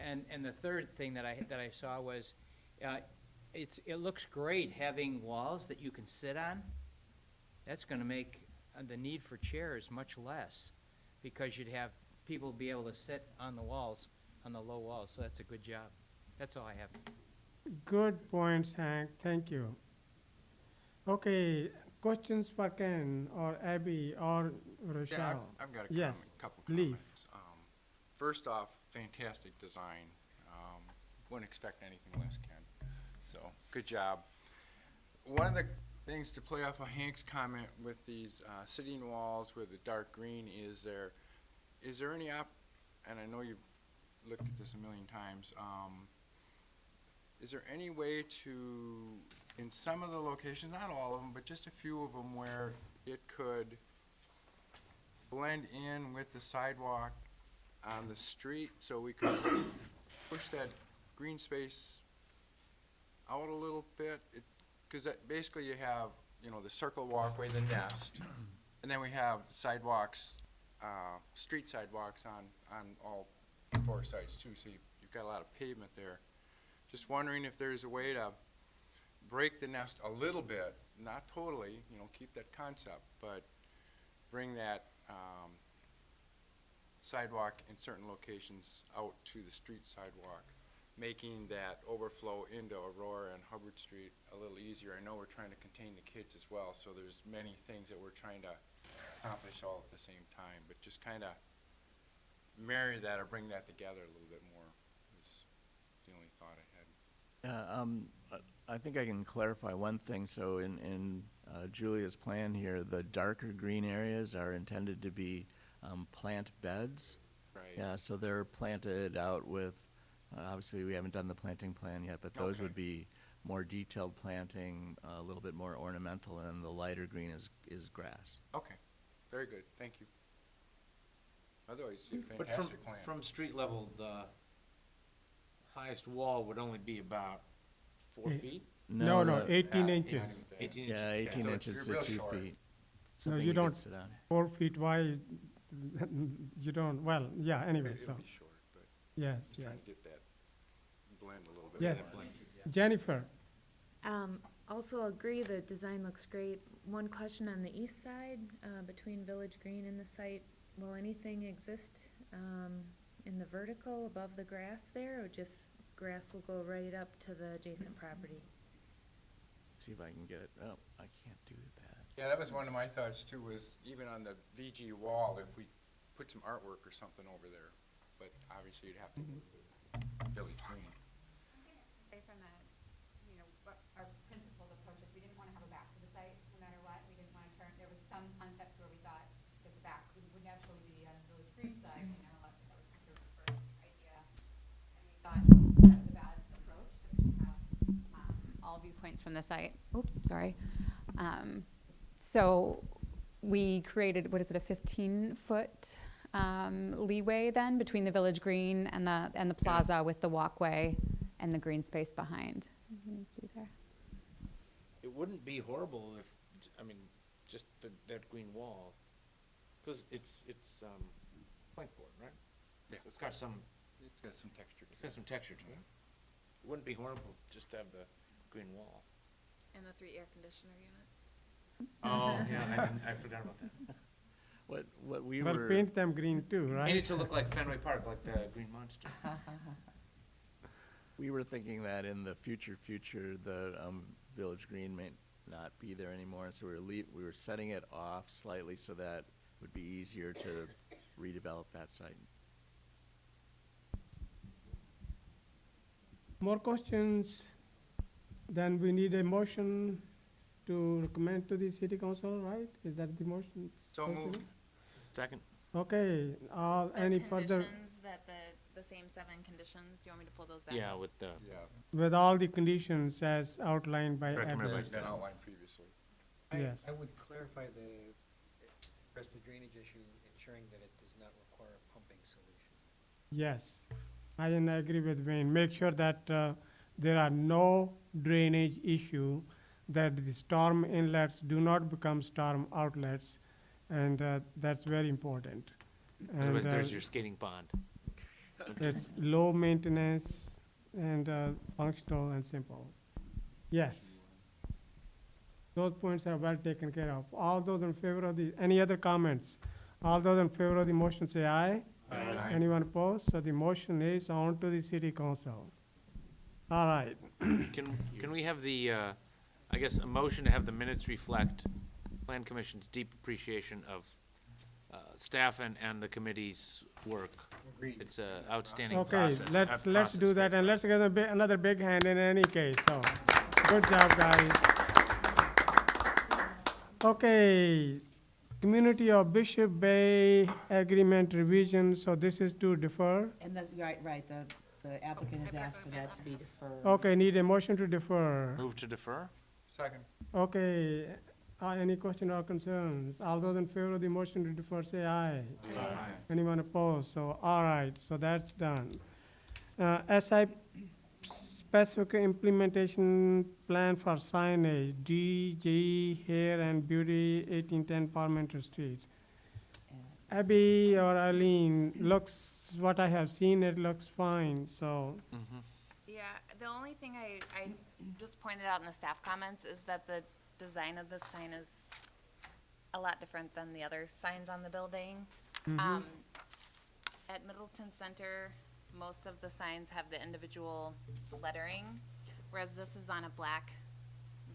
And the third thing that I saw was, it looks great having walls that you can sit on. That's going to make the need for chairs much less. because you'd have people be able to sit on the walls, on the low walls, so that's a good job. That's all I have. Good points, Hank, thank you. Okay, questions for Ken or Abby or Rochelle? Yeah, I've got a Yes, couple Leaf. comments. First off, fantastic design. Wouldn't expect anything less, Ken. So, good job. One of the things to play off of Hank's comment with these sitting walls with the dark green is there any and I know you've looked at this a million times, is there any way to, in some of the locations, not all of them, but just a few of them, where it could blend in with the sidewalk on the street, so we could push that green space out a little bit? Because basically you have, you know, the circle walkway, the nest, and then we have sidewalks, street sidewalks on all four sides too, so you've got a lot of pavement there. Just wondering if there's a way to break the nest a little bit, not totally, you know, keep that concept, but bring that sidewalk in certain locations out to the street sidewalk, making that overflow into Aurora and Hubbard Street a little easier. I know we're trying to contain the kids as well, so there's many things that we're trying to accomplish all at the same time, but just kind of marry that or bring that together a little bit more is the only thought I had. I think I can clarify one thing. So in Julia's plan here, the darker green areas are intended to be plant beds. Right. Yeah, so they're planted out with, obviously we haven't done the planting plan yet, but those Okay. would be more detailed planting, a little bit more ornamental, and the lighter green is grass. Okay, very good, thank you. Otherwise, But fantastic plan. from street level, the highest wall would only be about 4 Eh, feet? No, the- 18 Yeah, inches. 18 Yeah, inches. 18 so inches it's to real 2 short. feet. No, Something you you don't, could sit on. 4 feet wide, you don't, well, yeah, anyway, so, It'll be short, but yes, trying yes. to get that blend a little bit. Yes, more. Jennifer, Also agree, the design looks great. One question on the east side, between Village Green and the site, will anything exist in the vertical above the grass there, or just grass will go right up to the adjacent property? See if I can get it. Oh, I can't do that. Yeah, that was one of my thoughts too, was even on the VG wall, if we put some artwork or something over there, but obviously you'd have to go with Village Green. Say from the, you know, what our principled approach is, we didn't want to have a back to the site, no matter what. We didn't want to turn, there was some concepts where we thought that the back would naturally be on the Village Green side, you know, that was kind of the first idea. And we thought that was a bad approach, that we should have all viewpoints from the site. Oops, sorry. So we created, what is it, a 15-foot leeway then between the Village Green and the plaza with the walkway and the green space behind. Let me see there. It wouldn't be horrible if, I mean, just that green wall, because it's plank board, right? Yeah. It's got some texture. It's got some texture to it. It wouldn't be horrible just to have the green wall. And the 3 air conditioner units. Oh, yeah, I forgot about that. What we well, were. paint them green too, right? Made it to look like Fenway Park, like the Green Monster. We were thinking that in the future, the Village Green may not be there anymore, so we were setting it off slightly so that it would be easier to redevelop that site. More questions? Then we need a motion to recommend to the city council, right? Is that the motion? So moved. Second. Okay, any further, Conditions, that the same 7 conditions, do you want me to pull those back? Yeah, with the, with all the conditions as outlined by Recommended by Abby. That's been outlined previously. Yes. I would clarify address the drainage issue, ensuring that it does not require a pumping solution. Yes, I agree with Wayne. Make sure that there are no drainage issue, that the storm inlets do not become storm outlets, and that's very important. otherwise And, there's your skating pond. it's low maintenance and functional and simple. Yes. Those points are well taken care of. All those in favor of the, any other comments All those in favor of the motion say aye. Aye. Anyone opposed? So the motion is on to the city council. All right. Can we have the, I guess, a motion to have the minutes reflect Plan Commission's deep appreciation of staff and the committee's work? It's a outstanding Okay, process. let's do that, and let's get another big hand in any case, so, good job, guys. Okay, Community of Bishop Bay Agreement Revision, so this is to defer. And that's, right, the applicant has asked for that to be deferred. Okay, need a motion to defer. Move to defer? Second. Okay, any question or concerns? All those in favor of the motion to defer, say aye. Anyone opposed? So, all right, so that's done. SI specific implementation plan for signage, DG Hair and Beauty, 1810 Parliamentary Street. Abby or Eileen, looks, what I have seen, it looks fine, so. Yeah, the only thing I just pointed out in the staff comments is that the design of this sign is a lot different than the other signs on the building. At Middleton Center, most of the signs have the individual lettering, whereas this is on a black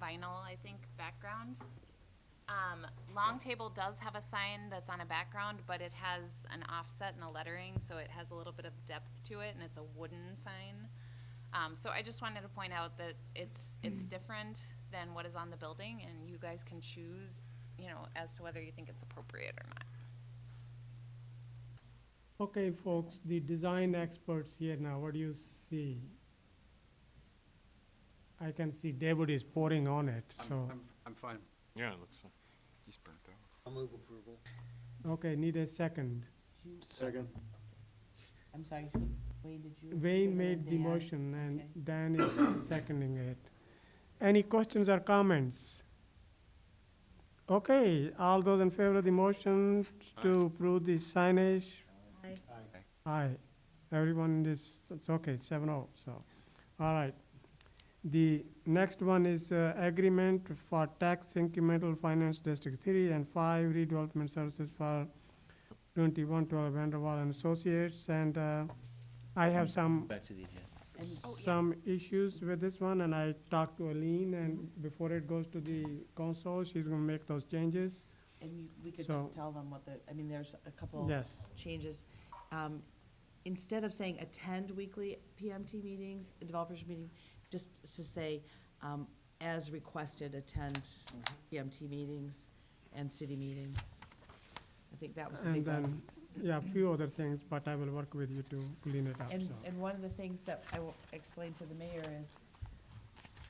vinyl, I think, background. Long Table does have a sign that's on a background, but it has an offset in the lettering, so it has a little bit of depth to it, and it's a wooden sign. So I just wanted to point out that it's different than what is on the building, and you guys can choose, as to whether you think it's appropriate or not. Okay, folks, the design experts here now, what do you see? I can see David is pouring on it, so, I'm fine. Yeah, it looks fine. He's burnt out. I'll move approval. okay, need a second. Second. I'm sorry, Wayne, did you? Wayne made the Dan? motion and Okay. Dan is seconding it. Any questions or comments? Okay, all those in favor of the motion to approve the signage? Aye. Everyone is, it's okay, 7-0, so, all right. The next one is agreement for tax incremental finance District 3 and 5 redevelopment services for 2112 Vanderwall and Associates, and I have some Back to the agenda. some issues with this one, and I talked to Aline, and before it goes to the council, she's gonna make those changes. And we could So- just tell them what there's a couple Yes. changes. Instead of saying attend weekly PMT meetings, developers meeting, just to say, as requested, attend PMT meetings and city meetings. I think that was the And big one. then, yeah, a few other things, but I will work with you to clean it up, And, so. and one of the things that I will explain to the mayor is,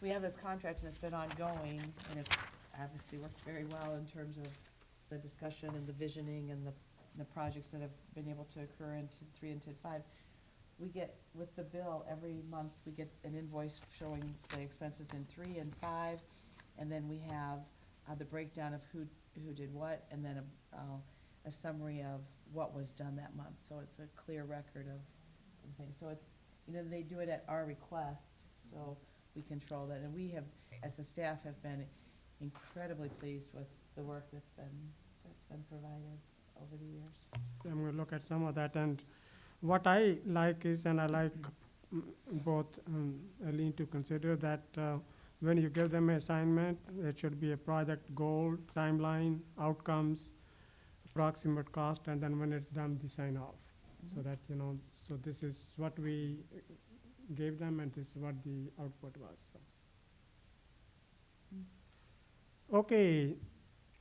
we have this contract and it's been ongoing, and it's obviously worked very well in terms of the discussion and the visioning and the projects that have been able to occur in TID 3 and TID 5. We get, with the bill, every month, we get an invoice showing the expenses in 3 and 5, and then we have the breakdown of who did what, and then a summary of what was done that month, so it's a clear record of things. So it's, they do it at our request, so we control that, and we have, as a staff, have been incredibly pleased with the work that's been provided over the years. I'm gonna look at some of that, and what I like is, and I like both Aline to consider that when you give them an assignment, it should be a project goal, timeline, outcomes, approximate cost, and then when it's done, the sign off. So that, so this is what we gave them, and this is what the output was, so. Okay,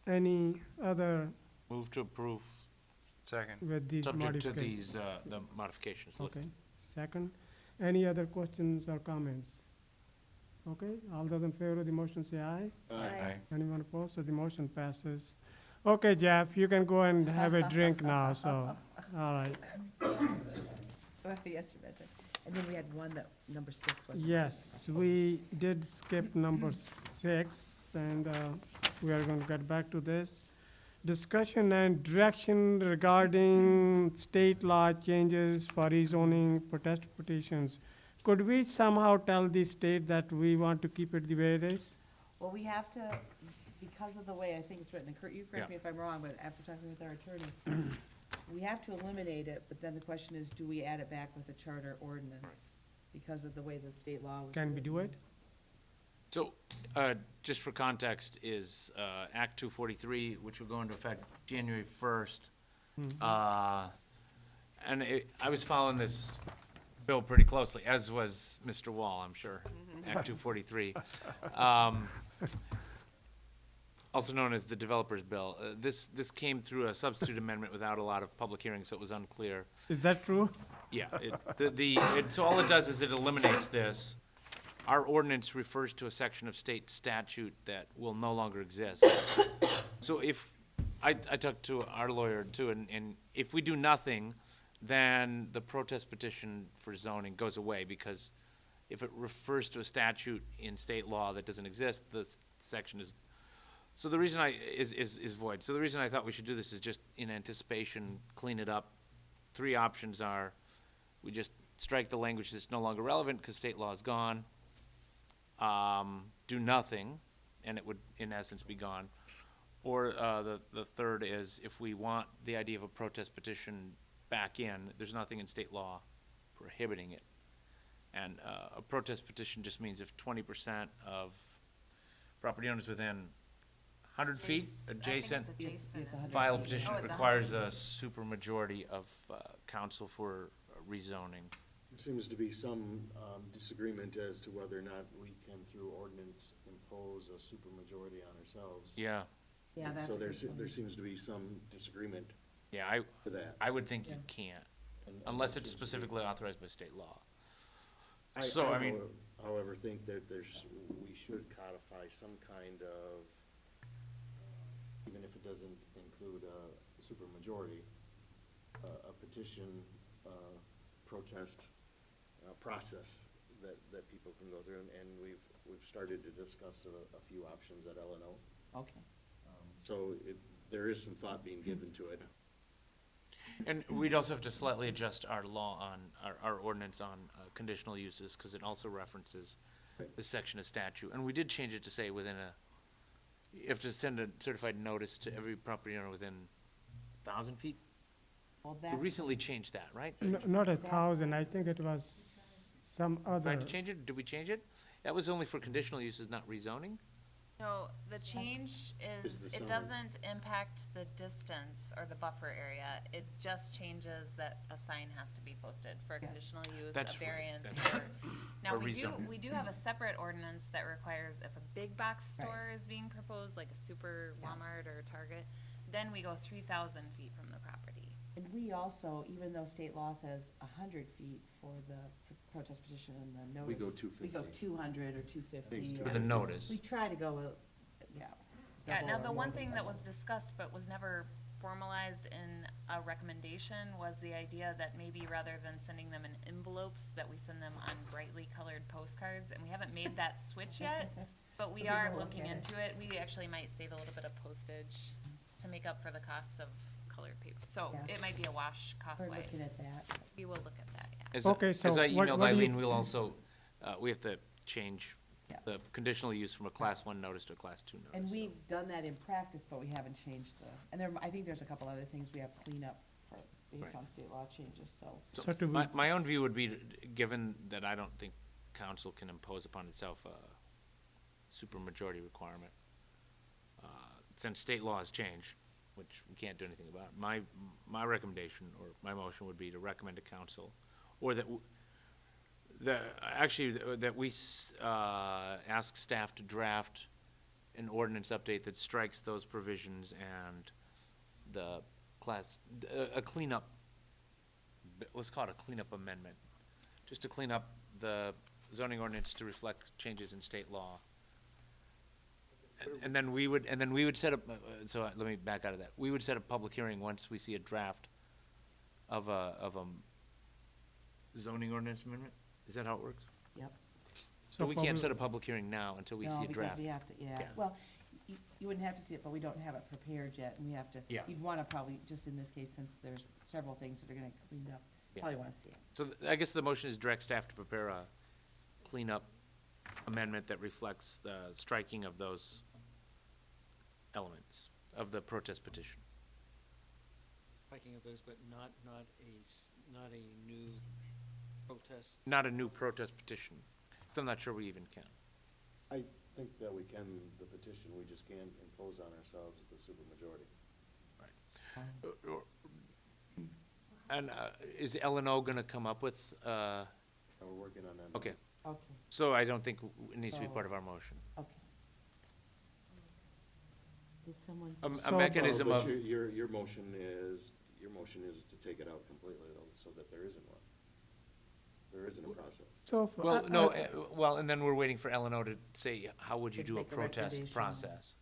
any other Move to approve, Second. with these subject to modifications? these, the modifications listed. Okay, second. Any other questions or comments? Okay, all those in favor of the motion say aye. Aye. Anyone opposed? So the motion passes. Okay, Jeff, you can go and have a drink now, so, all right. Yes, you mentioned. And then we had one that, number 6 was. Yes, we did skip number 6, and we are going to get back to this. Discussion and direction regarding state law changes for rezoning protest petitions. Could we somehow tell the state that we want to keep it the way it is? Well, we have to, because of the way I think it's written, and Kurt, you correct me if I'm wrong, but after talking with our attorney, we have to eliminate it, but then the question is, do we add it back with a charter ordinance? Because of the way the state law was Can we written. do it? So, just for context, is Act 243, which will go into effect January 1st. And I was following this bill pretty closely, as was Mr. Wall, I'm sure, Act 243. Also known as the Developers Bill. This came through a substitute amendment without a lot of public hearing, so it was unclear. Is that true? Yeah, so all it does is it eliminates this. Our ordinance refers to a section of state statute that will no longer exist. So I talked to our lawyer too, and if we do nothing, then the protest petition for zoning goes away, because if it refers to a statute in state law that doesn't exist, the section is, so the reason is void. So the reason I thought we should do this is just in anticipation, clean it up. 3 options are, we just strike the language that's no longer relevant because state law is gone. Do nothing, and it would, in essence, be gone. Or the third is, if we want the idea of a protest petition back in, there's nothing in state law prohibiting it. And a protest petition just means if 20% of property owners within 100 feet adjacent file a petition, it requires a supermajority of council for rezoning. There seems to be some disagreement as to whether or not we can, through ordinance, impose a supermajority on ourselves. Yeah. Yeah, that's So a good point. there seems to be some disagreement Yeah, for that. I would think you can't, And unless that it's seems to be- specifically authorized by state law. I however, think that we should codify some kind of, even if it doesn't include a supermajority, a petition, protest, process that people can go through, and we've started to discuss a few options at LNO. Okay. So there is some thought being given to it. And we'd also have to slightly adjust our law on, our ordinance on conditional uses, because it also references this section of statute. And we did change it to say within you have to send a certified notice to every property owner within 1,000 feet? Well, We that's, recently changed that, right? Not 1,000, I think it was some other. Tried to change it? Did we change it? That was only for conditional uses, not rezoning? No, the change Is the is, sign. it doesn't impact the distance or the buffer area. It just changes that a sign has to be posted for a Yes. conditional use, That's a right, variance, that's or. Now, Or we do, rezoning. we do have a separate ordinance that requires if a big box Right. store is being proposed, like a super Yeah. Walmart or Target, then we go 3,000 feet from the property. and we also, even though state law says 100 feet for the protest petition and the notice. We go 250. We go 200 or 250. Thanks to or- With a notice. We try to go, with yeah. Yeah, double now or the more one than thing that double. was discussed but was never formalized in a recommendation was the idea that maybe rather than sending them in envelopes, that we send them on brightly colored postcards, and we haven't made that switch yet, but we We are will look looking at it. into it. We actually might save a little bit of postage to make up for the costs of colored paper, so Yeah. it might be a wash We're cost-wise. looking at that. We will look at that, yeah. As Okay, so as I what- emailed what do you- Eileen, we'll also, we have to change Yeah. the conditional use from a class 1 notice to a class 2 notice. And so- we've done that in practice, but we haven't changed and I think there's a couple other things we have cleanup for, based Right. on state law changes, so. So do we- My own view would be, given that I don't think council can impose upon itself a supermajority requirement, since state law has changed, which we can't do anything about, my recommendation, or my motion would be to recommend to council, or that, that we ask staff to draft an ordinance update that strikes those provisions and the a cleanup, let's call it a cleanup amendment, just to clean up the zoning ordinance to reflect changes in state law. And then we would set up, so let me back out of that. We would set a public hearing once we see a draft of a zoning ordinance amendment? Is that how it works? Yep. So we can't public- set a public hearing now until we see a No, draft? because we have to, yeah, Yeah. well, you wouldn't have to see it, but we don't have it prepared yet, and we have to. Yeah. You'd wanna probably, just in this case, since there's several things that are gonna clean up, Yeah. probably wanna see it. So I guess the motion is direct staff to prepare a cleanup amendment that reflects the striking of those elements of the protest petition. Spiking of those, but not a new protest. Not a new protest petition. So I'm not sure we even can. I think that we can, the petition, we just can't impose on ourselves the supermajority. And is L&O gonna come up with, And we're working on that. now. okay, Okay, so I don't think it needs to be So- part of our motion. okay. Did someone? A So- mechanism But of, your motion is to take it out completely, though, so that there isn't one. There isn't a process. So, well, no, well, and then we're waiting for L&O to say, how would you To do a make a protest recommendation. process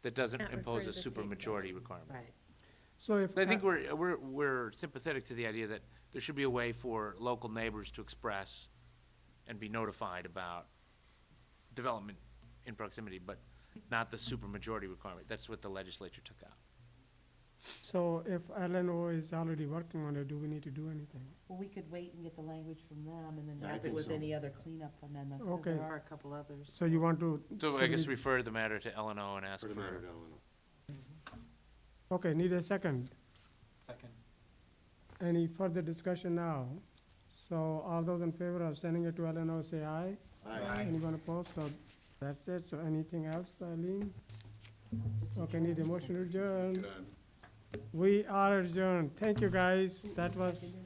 that doesn't Not impose refer a to the state supermajority statute. requirement? Right. so if. I think we're sympathetic to the idea that there should be a way for local neighbors to express and be notified about development in proximity, but not the supermajority requirement. That's what the legislature took out. So if LNO is already working on it, do we need to do anything? Well, we could wait and get the language from them and then Yeah, I help it think with so. any other cleanup amendments, because Okay. there are a couple others. So you want to? So I guess refer the matter to L&O and ask For the matter for, of Delano. Okay, need a second. Second. Any further discussion now? So all those in favor of sending it to LNO, say aye. Aye. Anyone opposed? So that's it. So anything else, Eileen? Okay, need a motion to adjourn. Done. We are adjourned. Thank you, guys. That was